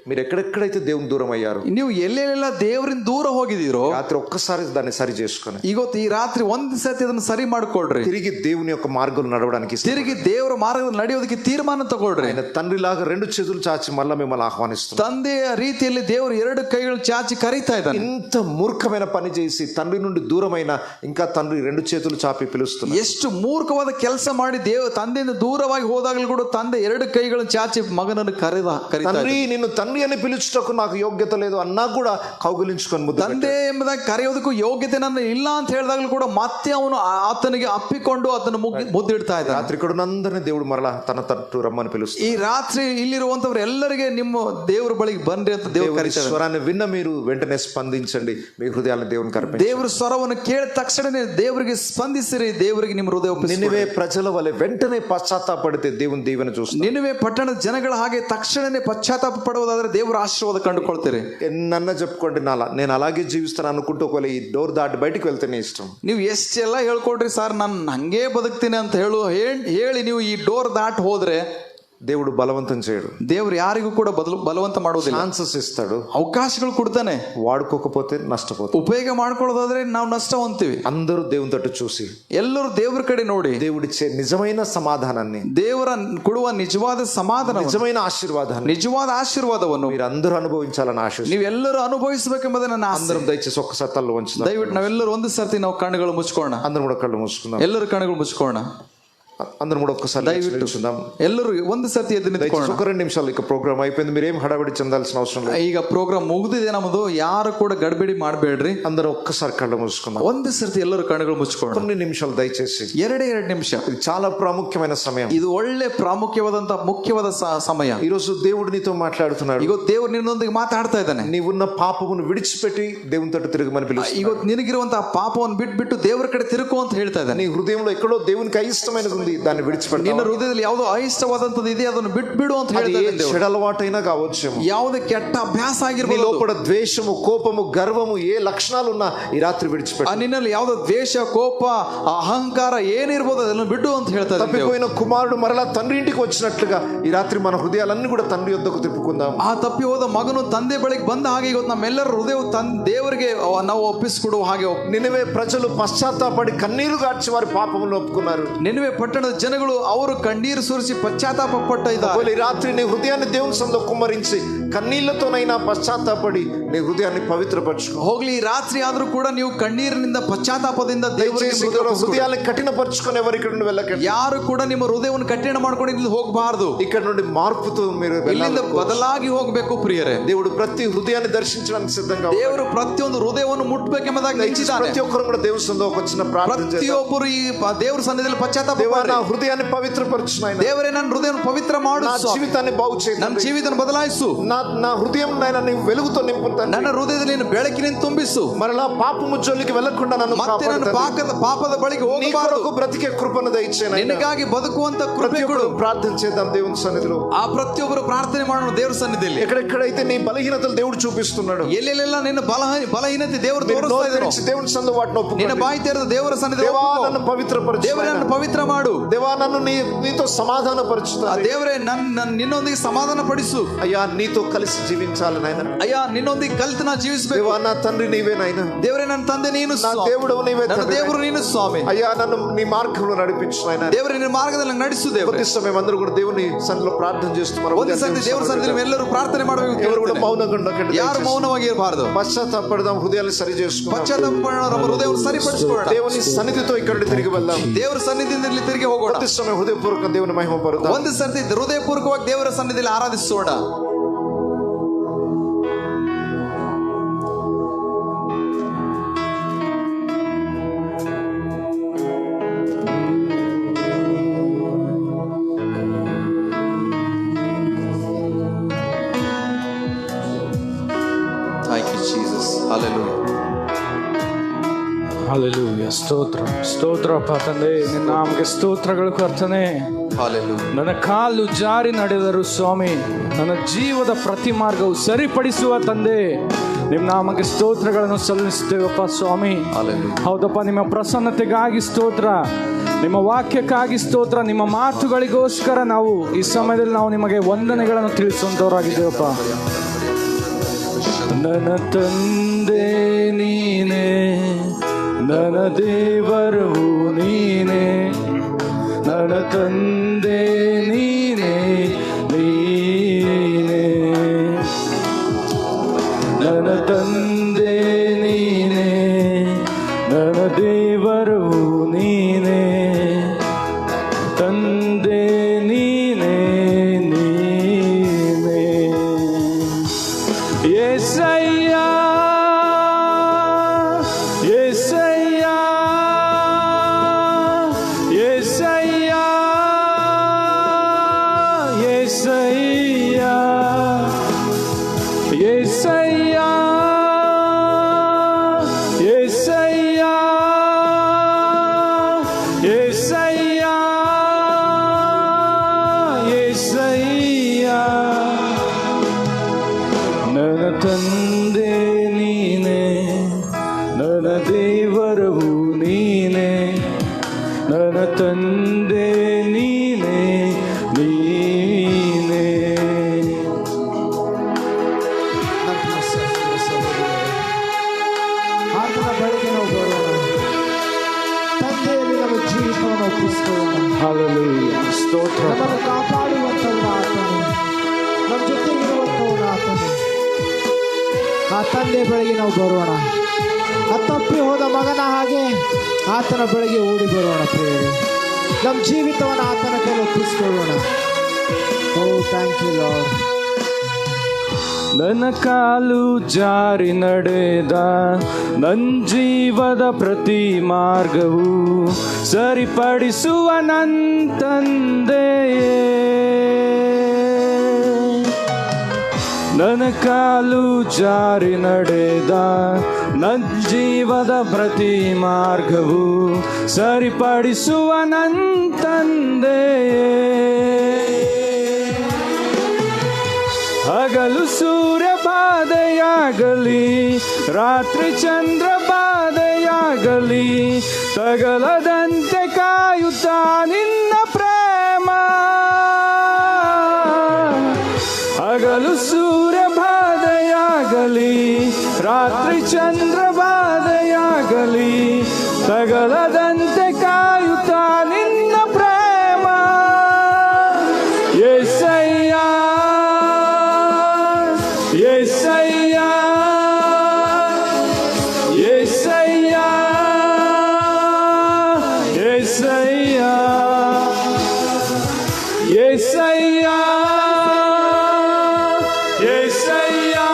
మీరు ఎక్కడెక్కడైతే దేవుని దూరం అయ్యారు, ನೀವು ಎಲ್ಲೆಲ್ಲ ದೇವರಿಂದ ದೂರ ಹೋಗಿದ್ದೀರೋ, రాత్రి ఒక్కసారి దాన్ని సరి చేసుకుని ಇವತ್ತು ಈ ರಾತ್ರಿ ಒಂದು ಸತಿ ಅದನ್ನು ಸರಿ ಮಾಡ್ಕೊಳ್ರಿ. తిరిగి దేవుని యొక్క మార్గం నడవడానికి, ತಿರುಗಿ ದೇವರ ಮಾರ್ಗದಲ್ಲಿ ನಡೆಯೋದಕ್ಕೆ ತೀರ್ಮಾನ ತಗೊಳ್ರಿ. ఆయన తండ్రిలాగా 2 చేతులు చాచి మళ్ళీ మిమ్మల్ని ఆహ్వానిస్తున్నారు. ತಂದೆಯ ರೀತಿಯಲ್ಲಿ ದೇವರು 2 ಕೈಗಳು ಚಾಚಿ ಕರೀತಾ ಇದ್ದಾನೆ. ఇంత మూర్ఖమైన పని చేసి తండ్రి నుండి దూరమైన ఇంకా తండ్రి 2 చేతులు చాపి పిలుస్తున్నారు. ಎಷ್ಟು ಮೂರ್ಖವಾದ ಕೆಲಸ ಮಾಡಿ ತಂದೆಯಿಂದ ದೂರವಾಗಿ ಹೋದಾಗಲೂ ಕೂಡ ತಂದೆ 2 ಕೈಗಳನ್ನು ಚಾಚಿ ಮಗನನ್ನು ಕರೀತಾ తండ్రి నిన్ను తండ్రి అని పిలుచుటకు నాకు యోగ్యత లేదు అన్నా కూడా కౌగిలించు ತಗ್ಗಿಂచుకొని ಮುద్దు ತಂದೆ ಎಂಬುದಾಗಿ ಕರೆಯೋದಕ್ಕೂ ಯೋಗ್ಯತೆ ನನ್ನ ಇಲ್ಲ ಅಂತ ಹೇಳಿದಾಗಲೂ ಕೂಡ ಮತ್ತೆ ಅವನು ಆತನಿಗೆ ಅಪ್ಪಿಕೊಂಡು ಅದನ್ನು ಮುದ್ದಿಡ್ತಾ ಇದ್ದ. రాత్రి ఇక్కడ ఉన్నందరినీ దేవుడు మరలా తన తట్టు రమ్మని పిలుస్తాడు. ಈ ರಾತ್ರಿ ಇಲ್ಲಿರುವಂತವ್ರು ಎಲ್ಲರಿಗೆ ನಿಮ್ಮ ದೇವರ ಬಳಿಗೆ ಬನ್ರಿ ಅಂತ ದೇವರು ಕರೀತಾರೆ. స్వరాన్ని విన్న మీరు వెంటనే స్పందించండి, మీ హృదయాలను దేవునికి అర్పించండి. ದೇವರ ಸ್ವರವನ್ನು ಕೇಳಿದ ತಕ್ಷಣನೇ ದೇವರಿಗೆ ಸ್ಪಂದಿಸಿರಿ, ದೇವರಿಗೆ ನಿಮ್ಮ ಹೃದಯ ಒಪ್ಪಿಸಿ. నినివే ప్రజల వలె వెంటనే పశ్చాత్తాపడితే దేవుని దీవెన చూస్తారు. ನಿನವೆ ಪಟ್ಟಣದ ಜನಗಳ ಹಾಗೆ ತಕ್ಷಣನೇ ಪಶ್ಚಾತ್ತಾಪ ಪಡುವುದಾದ್ರೆ ದೇವರ ಆಶೀರ್ವಾದ ಕಂಡುಕೊಳ್ತೀರಿ. ఎన్నన్నా చెప్పుకోండి, నేను అలాగే జీవిస్తాను అనుకుంటూ ఒకవేళ ఈ డోర్ దాటి బయటికి వెళ్తేనే ఇష్టం. ನೀವು ಎಷ್ಟೆಲ್ಲ ಹೇಳ್ಕೊಡ್ರಿ ಸರ್ ನಾನು ಹಂಗೆ ಬದುಕ್ತೀನಿ ಅಂತ ಹೇಳಿ ನೀವು ಈ ಡೋರ್ ದಾಟ್ ಹೋದ್ರೆ దేవుడు బలవంతం చేయడు. ದೇವ್ರು ಯಾರಿಗೂ ಕೂಡ ಬಲವಂತ ಮಾಡೋದಿಲ್ಲ. ఛాన్సెస్ ఇస్తాడు, ಅವಕಾಶಗಳು ಕೊಡ್ತಾನೆ. వాడుకోకపోతే నష్టపోతాం. ಉಪಯೋಗ ಮಾಡ್ಕೊಳ್ಳೋದಾದ್ರೆ ನಾವು ನಷ್ಟ ಹೊಂತೀವಿ. అందరూ దేవుని తట్టు చూసి ಎಲ್ಲರೂ ದೇವ್ರ ಕಡೆ ನೋಡಿ దేవుడిచ్చే నిజమైన సమాధానాన్ని, ದೇವರ ಕೊಡುವ ನಿಜವಾದ ಸಮಾಧಾನ, నిజమైన ఆశీర్వాదాన్ని, ನಿಜವಾದ ಆಶೀರ್ವಾದವನ್ನು మీరు అందరూ అనుభవించాలని ఆశిస్తున్నాను. ನೀವೆಲ್ಲರೂ ಅನುಭವಿಸಬೇಕೆಂಬುದೇ ನನ್ನ ಆಸೆ. అందరం దయచేసి ఒక్కసారి తల్లు వంచుదాం. ದಯವಿಟ್ಟು ನಾವೆಲ್ಲರೂ ಒಂದು ಸರ್ತಿ ನಾವು ಕಣ್ಣುಗಳು ಮುಚ್ಕೋಣ. అందరం కూడా కళ్ళు మూసుకుందాం. ಎಲ್ಲರೂ ಕಣ್ಣುಗಳು ಮುಚ್ಕೋಣ. అందరం కూడా ఒక్కసారి దయవిಟ್ಟು ಎಲ್ಲರೂ ಒಂದು ಸರ್ತಿ ಎದ್ದು ನಿಂತ್ಕೊಳ್ಳೋಣ. ఒక 2 నిమిషాలు ఇక ప్రోగ్రామ్ అయిపోయింది, మీరేం హడావిడి చెందాల్సిన అవసరం లేదు. ಈಗ ಪ್ರೋಗ್ರಾಮ್ ಮುಗಿದಿದೆ ನಮ್ಮದು, ಯಾರು ಕೂಡ ಗಡ್ಬಿಡಿ ಮಾಡಬೇಡ್ರಿ. అందరం ఒక్కసారి కళ్ళు మూసుకుందాం. ಒಂದು ಸರ್ತಿ ಎಲ್ಲರೂ ಕಣ್ಣುಗಳು ಮುಚ್ಕೊಳ್ಳೋಣ. కొన్ని నిమిషాలు దయచేసి. 2 ನಿಮಿಷ. ఇది చాలా ప్రాముఖ్యమైన సమయం. ಇದು ಒಳ್ಳೆ ಪ್ರಾಮುಖ್ಯವಾದಂತ ಮುಖ್ಯವಾದ ಸಮಯ. ఈ రోజు దేవుడు నీతో మాట్లాడుతున్నాడు. ಇವತ್ತು ದೇವರು ನಿನ್ನೊಂದಿಗೆ ಮಾತಾಡ್ತಾ ಇದ್ದಾನೆ. నీవున్న పాపమును విడిచిపెట్టి దేవుని తట్టు తిరగమని పిలుస్తున్నాడు. ಇವತ್ತು ನಿನಗಿರುವಂತಹ ಪಾಪವನ್ನು ಬಿಟ್ಟು ದೇವರ ಕಡೆ ತಿರುಗು ಅಂತ ಹೇಳ್ತಾ ಇದ್ದಾನೆ. నీ హృదయంలో ఎక్కడో దేవునికి అయిష్టమైనది ఉంది, దాన్ని విడిచిపెట్టు. ನಿನ್ನ ಹೃದಯದಲ್ಲಿ ಯಾವುದೋ అయిష్టವಾದಂತದ್ದು ಇದೆ, ಅದನ್ನು ಬಿಡು ಅಂತ ಹೇಳ್ತಾ ಇದ್ದಾನೆ. చెడలవాటైనా కావచ్చు, ಯಾವುದೇ ಕೆಟ್ಟ ಅಭ್ಯಾಸ ಆಗಿರಬಹುದು, లోపల ద్వేషము, కోపము, గర్వము ఏ లక్షణాలు ఉన్నా ఈ రాత్రి విడిచిపెట్టు. ನಿನ್ನಲ್ಲಿ ಯಾವುದೋ ದ್ವೇಷ, ಕೋಪ, ಅಹಂಕಾರ ಏನಿರ್ಬೋದು ಅದನ್ನು ಬಿಡು ಅಂತ ಹೇಳ್ತಾ ಇದ್ದಾನೆ. తప్పిపోయిన కుమారుడు మరలా తండ్రి ఇంటికి వచ్చినట్లుగా ఈ రాత్రి మన హృదయాలన్నీ కూడా తండ్రి యొద్దకు తిప్పుకుందాం. ಆ ತಪ್ಪಿ ಹೋದ ಮಗನು ತಂದೆ ಬಳಿಗೆ ಬಂದ ಹಾಗೆ ಇವತ್ತು ನಮ್ಮೆಲ್ಲರ ಹೃದಯ ದೇವರಿಗೆ ನಾವು ಒಪ್ಪಿಸಿಕೊಡುವ ಹಾಗೆ. నినివే ప్రజలు పశ్చాత్తాపడి కన్నీరు గార్చి వారి పాపములను ఒప్పుకున్నారు. ನಿನವೆ ಪಟ್ಟಣದ ಜನಗಳು ಅವರು ಕಣ್ಣೀರು ಸುರಿಸಿ ಪಶ್ಚಾತ್ತಾಪ ಪಟ್ಟ ಇದ್ದಾರೆ. ఈ రాత్రి నీ హృదయాన్ని దేవుని సన్నిధిలో కుమ్మరించి కన్నీళ్లతోనైనా పశ్చాత్తాపడి నీ హృదయాన్ని పవిత్రపరచుకో. ಹೋಗ್ಲಿ ಈ ರಾತ್ರಿ ಆದ್ರೂ ಕೂಡ ನೀವು ಕಣ್ಣೀರಿನಿಂದ ಪಶ್ಚಾತ್ತಾಪದಿಂದ హృదయాన్ని కఠినపరచుకొని ఎవరు ఇక్కడ నుండి వెళ్ళకండి. ಯಾರು ಕೂಡ ನಿಮ್ಮ ಹೃದಯವನ್ನು ಕಠಿಣ ಮಾಡ್ಕೊಂಡು ಇಲ್ಲಿ ಹೋಗಬಾರದು. ఇక్కడ నుండి మార్పుతో మీరు ಇಲ್ಲಿಂದ ಬದಲಾಗಿ ಹೋಗಬೇಕು ಪ್ರಿಯರೇ. దేవుడు ప్రతి హృదయాన్ని దర్శించడానికి సిద్ధంగా ఉన్నాడు. ದೇವರು ಪ್ರತಿಯೊಂದು ಹೃದಯವನ್ನು ಮುಟ್ಟಬೇಕೆಂಬುದಾಗಿ ನಿಂತಿದ್ದಾನೆ. ప్రతి ఒక్కరు కూడా దేవుని సన్నిధిలో ఒక చిన్న ప్రార్థన చేద్దాం. ಪ್ರತಿಯೊಬ್ಬರು ಈ ದೇವರ ಸನ್ನಿಧಿಯಲ್ಲಿ ಪಶ್ಚಾತ್ತಾಪ దేవా నా హృదయాన్ని పవిత్రపరచు నాయనా. ದೇವರೇ ನನ್ನ ಹೃದಯವನ್ನು ಪವಿತ್ರ ಮಾಡು. నా జీవితాన్ని బాగు చేయి. ನನ್ನ ಜೀವಿತವನ್ನು ಬದಲಾಯಿಸು. నా హృదయం నాయనా నీ వెలుగుతో నింపు. ನನ್ನ ಹೃದಯದಲ್ಲಿ ನೀನು ಬೆಳಕಿನಿಂದ ತುಂಬಿಸು. మరలా పాపము జోలికి వెళ్ళకుండా నన్ను ಮತ್ತೆ ನನ್ನ ಪಾಪದ ಬಳಿಗೆ ಹೋಗಬಾರದು. బ్రతికే కృపను దయచేయి నాయనా. ನಿನಗಾಗಿ ಬದುಕುವಂತ ಕೃಪೆ ಕೊಡು. ప్రార్థన చేద్దాం దేవుని సన్నిధిలో. ಆ ಪ್ರತಿಯೊಬ್ಬರು ಪ್ರಾರ್ಥನೆ ಮಾಡೋಣ ದೇವರ ಸನ್ನಿಧಿಯಲ್ಲಿ. ఎక్కడెక్కడైతే నీ బలహీనతలు దేవుడు చూపిస్తున్నాడు, ಎಲ್ಲೆಲ್ಲ ನಿನ್ನ బలహీనತೆ ದೇವರು ತೋರಿಸ್ತಾ ಇದ್ದಾರೆ, దేవుని సన్నిధిలో వాటిని ఒప్పుకో. ನಿನ್ನ ಬಾಯಿ ತೆರೆದು ದೇವರ ಸನ್ನಿಧಿಯಲ್ಲಿ దేవా నన్ను పవిత్రపరచు. ದೇವರೇ ನನ್ನನ್ನು ಪವಿತ್ರ ಮಾಡು. దేవా నన్ను నీతో సమాధానపరచు. ದೇವರೇ ನಿನ್ನೊಂದಿಗೆ ಸಮಾಧಾನ ಪಡಿಸು. అయ్యా నీతో కలిసి జీవించాలి నాయనా. ಅಯ್ಯ ನಿನ್ನೊಂದಿಗೆ ಕಲಿತು ನಾ ಜೀವಿಸಬೇಕು. దేవా నా తండ్రి నీవే నాయనా. ದೇವರೇ ನನ್ನ ತಂದೆ ನೀನು, నా దేవుడు నీవే, ನನ್ನ ದೇವರು ನೀನು ಸ್ವಾಮಿ. అయ్యా నన్ను నీ మార్గంలో నడిపించు నాయనా. ದೇವರೇ ನಿನ್ನ ಮಾರ್ಗದಲ್ಲಿ ನಡೆಸು ದೇವರೇ. కొద్ది సమయం అందరూ కూడా దేవుని సన్నిధిలో ప్రార్థన చేస్తూ మనం ಒಂದು ಸತಿ ದೇವರ ಸನ್ನಿಧಿಯಲ್ಲಿ ಎಲ್ಲರೂ ಪ್ರಾರ್ಥನೆ ಮಾಡಬೇಕು. ఎవరు కూడా మౌనంగా ఉండకండి. ಯಾರು మౌನವಾಗಿ ಇರಬಾರದು. పశ్చాత్తాపడదాం, హృదయాన్ని సరి చేసుకుందాం. పశ్చాత్తాపడೋಣ, ನಮ್ಮ ಹೃದಯವನ್ನು ಸರಿಪಡಿಸಿಕೊಳ್ಳೋಣ. దేవుని సన్నిధితో ఇక్కడ తిరిగి వెళ్దాం. ದೇವರ ಸನ್ನಿಧಿಯಿಂದ ಇಲ್ಲಿ ತಿರುಗಿ ಹೋಗೋಣ. కొద్ది సమయం హృదయపూర్వక దేవుని మహిమ పరుద్దాం. ಒಂದು ಸರ್ತಿ ಹೃದಯಪೂರ್ವಕವಾಗಿ ದೇವರ ಸನ್ನಿಧಿಯಲ್ಲಿ ಆರಾಧಿಸೋಣ. Thank you, Jesus. Hallelujah. Hallelujah. ಸ್ತೋತ್ರಪ್ಪ ತಂದೆ, ನಿನ್ನ ನಾಮಕ್ಕೆ ಸ್ತೋತ್ರಗಳು ಕರ್ತನೆ. Hallelujah. ನನ್ನ ಕಾಲು ಜಾರಿ ನಡೆದರು ಸ್ವಾಮಿ, ನನ್ನ ಜೀವದ ಪ್ರತಿ ಮಾರ್ಗವು ಸರಿಪಡಿಸುವ ತಂದೆ, ನಿಮ್ಮ ನಾಮಕ್ಕೆ ಸ್ತೋತ್ರಗಳನ್ನು ಸಲ್ಲಿಸ್ತೇವಪ್ಪ ಸ್ವಾಮಿ. Hallelujah. ಹೌದಪ್ಪ, ನಿಮ್ಮ ಪ್ರಸನ್ನತೆಗಾಗಿ ಸ್ತೋತ್ರ, ನಿಮ್ಮ ವಾಕ್ಯಕ್ಕಾಗಿ ಸ್ತೋತ್ರ, ನಿಮ್ಮ ಮಾತುಗಳಿಗೋಸ್ಕರ ನಾವು ಈ ಸಮಯದಲ್ಲಿ ನಾವು ನಿಮಗೆ ವಂದನೆಗಳನ್ನು ತಿಳಿಸುವಂತವರಾಗಿದ್ದೇವಪ್ಪ. ನನ್ನ ತಂದೆ ನೀನೇ, ನನ್ನ ದೇವರು ನೀನೇ, ನನ್ನ ತಂದೆ ನೀನೇ, ನೀನೇ ನನ್ನ ತಂದೆ ನೀನೇ, ನನ್ನ ದೇವರು ನೀನೇ, ತಂದೆ ನೀನೇ, ನೀನೇ. యేసయ్యా ತಂದೆ ನೀನೆ, ನನ್ನ ದೇವರವು ನೀನೆ, ನನ್ನ ತಂದೆ ನೀನೆ, ನೀನೆ. ಆತನ ಬಳಿಗೆ ನಾವು ಬರೋಣ. ತಂದೆಯಲ್ಲಿ ನಮ್ಮ ಜೀವಿತವನ್ನು ಒಪ್ಪಿಸಿಕೊಳ್ಳೋಣ. ಹಲ್ಲೆಲೂಯಾ, ಸ್ತೋತ್ರ. ನಮ್ಮನ್ನು ಕಾಪಾಡುವಂಥವನು ಆತನು, ನಮ್ಮ ಜೊತೆಗಿರುವಂಥವನು ಆತನು. ಆ ತಂದೆ ಬಳಿಗೆ ನಾವು ಬರೋಣ. ಆ ತಪ್ಪಿ ಹೋದ ಮಗನ ಹಾಗೆ ಆತನ ಬಳಿಗೆ ಓಡಿ ಬರೋಣ ಪ್ರಿಯರೇ. ನಮ್ಮ ಜೀವಿತವನ್ನು ಆತನ ಕೈಲಿ ಒಪ್ಪಿಸಿಕೊಳ್ಳೋಣ. ಓ ಥ್ಯಾಂಕ್ ಯು ಲಾರ್ಡ್. ನನ್ನ ಕಾಲು ಜಾರಿ ನಡೆದ ನನ್ನ ಜೀವದ ಪ್ರತಿ ಮಾರ್ಗವು ಸರಿಪಡಿಸುವ ನನ್ನ ತಂದೆಯೇ. ನನ್ನ ಕಾಲು ಜಾರಿ ನಡೆದ ನನ್ನ ಜೀವದ ಪ್ರತಿ ಮಾರ್ಗವು ಸರಿಪಡಿಸುವ ನನ್ನ ತಂದೆಯೇ. ಹಗಲು ಸೂರ್ಯ ಬಾಧೆಯಾಗಲಿ, ರಾತ್ರಿ ಚಂದ್ರ ಬಾಧೆಯಾಗಲಿ, ತಗಲದಂತೆ ಕಾಯುತ್ತಾ ನಿನ್ನ ಪ್ರೇಮ. ಹಗಲು ಸೂರ್ಯ ಬಾಧೆಯಾಗಲಿ, ರಾತ್ರಿ ಚಂದ್ರ ಬಾಧೆಯಾಗಲಿ, ತಗಲದಂತೆ ಕಾಯುತ್ತಾ ನಿನ್ನ ಪ್ರೇಮ. యేసయ్య, యేసయ్య, యేసయ్య, యేసయ్య, యేసయ్య, యేసయ్య,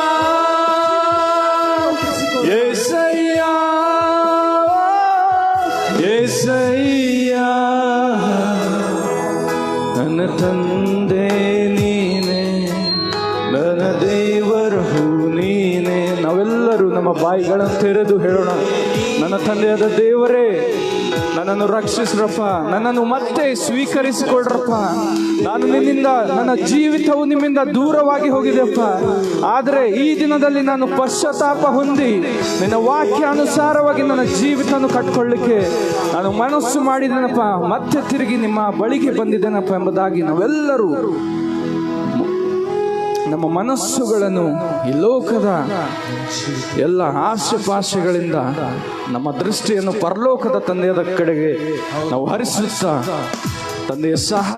యేసయ్య, యేసయ్య. ನನ್ನ ತಂದೆ ನೀನೆ, ನನ್ನ ದೇವರು ನೀನೆ. ನಾವೆಲ್ಲರೂ ನಮ್ಮ ಬಾಯಿಗಳನ್ನು ತೆರೆದು ಹೇಳೋಣ, ನನ್ನ ತಂದೆಯಾದ ದೇವರೇ, ನನ್ನನ್ನು ರಕ್ಷಿಸ್ರಪ್ಪ, ನನ್ನನ್ನು ಮತ್ತೆ ಸ್ವೀಕರಿಸಿಕೊಡ್ರಪ್ಪ. ನಾನು ನಿನ್ನಿಂದ, ನನ್ನ ಜೀವಿತವು ನಿಮ್ಮಿಂದ ದೂರವಾಗಿ ಹೋಗಿದೆಯಪ್ಪ. ಆದರೆ ಈ ದಿನದಲ್ಲಿ ನಾನು ಪಶ್ಚಾತ್ತಾಪ ಹೊಂದಿ ನಿನ್ನ ವಾಕ್ಯಾನುಸಾರವಾಗಿ ನನ್ನ ಜೀವಿತವನ್ನು ಕಟ್ಕೊಳ್ಳಿಕ್ಕೆ ನಾನು ಮನಸ್ಸು ಮಾಡಿದ್ದೇನಪ್ಪ. ಮತ್ತೆ ತಿರುಗಿ ನಿಮ್ಮ ಬಳಿಗೆ ಬಂದಿದ್ದೇನಪ್ಪ ಎಂಬುದಾಗಿ ನಾವೆಲ್ಲರೂ ನಮ್ಮ ಮನಸ್ಸುಗಳನ್ನು ಈ ಲೋಕದ ಎಲ್ಲ ಆಶೆ-ಪಾಶೆಗಳಿಂದ ನಮ್ಮ ದೃಷ್ಟಿಯನ್ನು ಪರಲೋಕದ ತಂದೆಯ ಕಡೆಗೆ ನಾವು ಹರಿಸುತ್ತಾ ತಂದೆಯ ಸಹ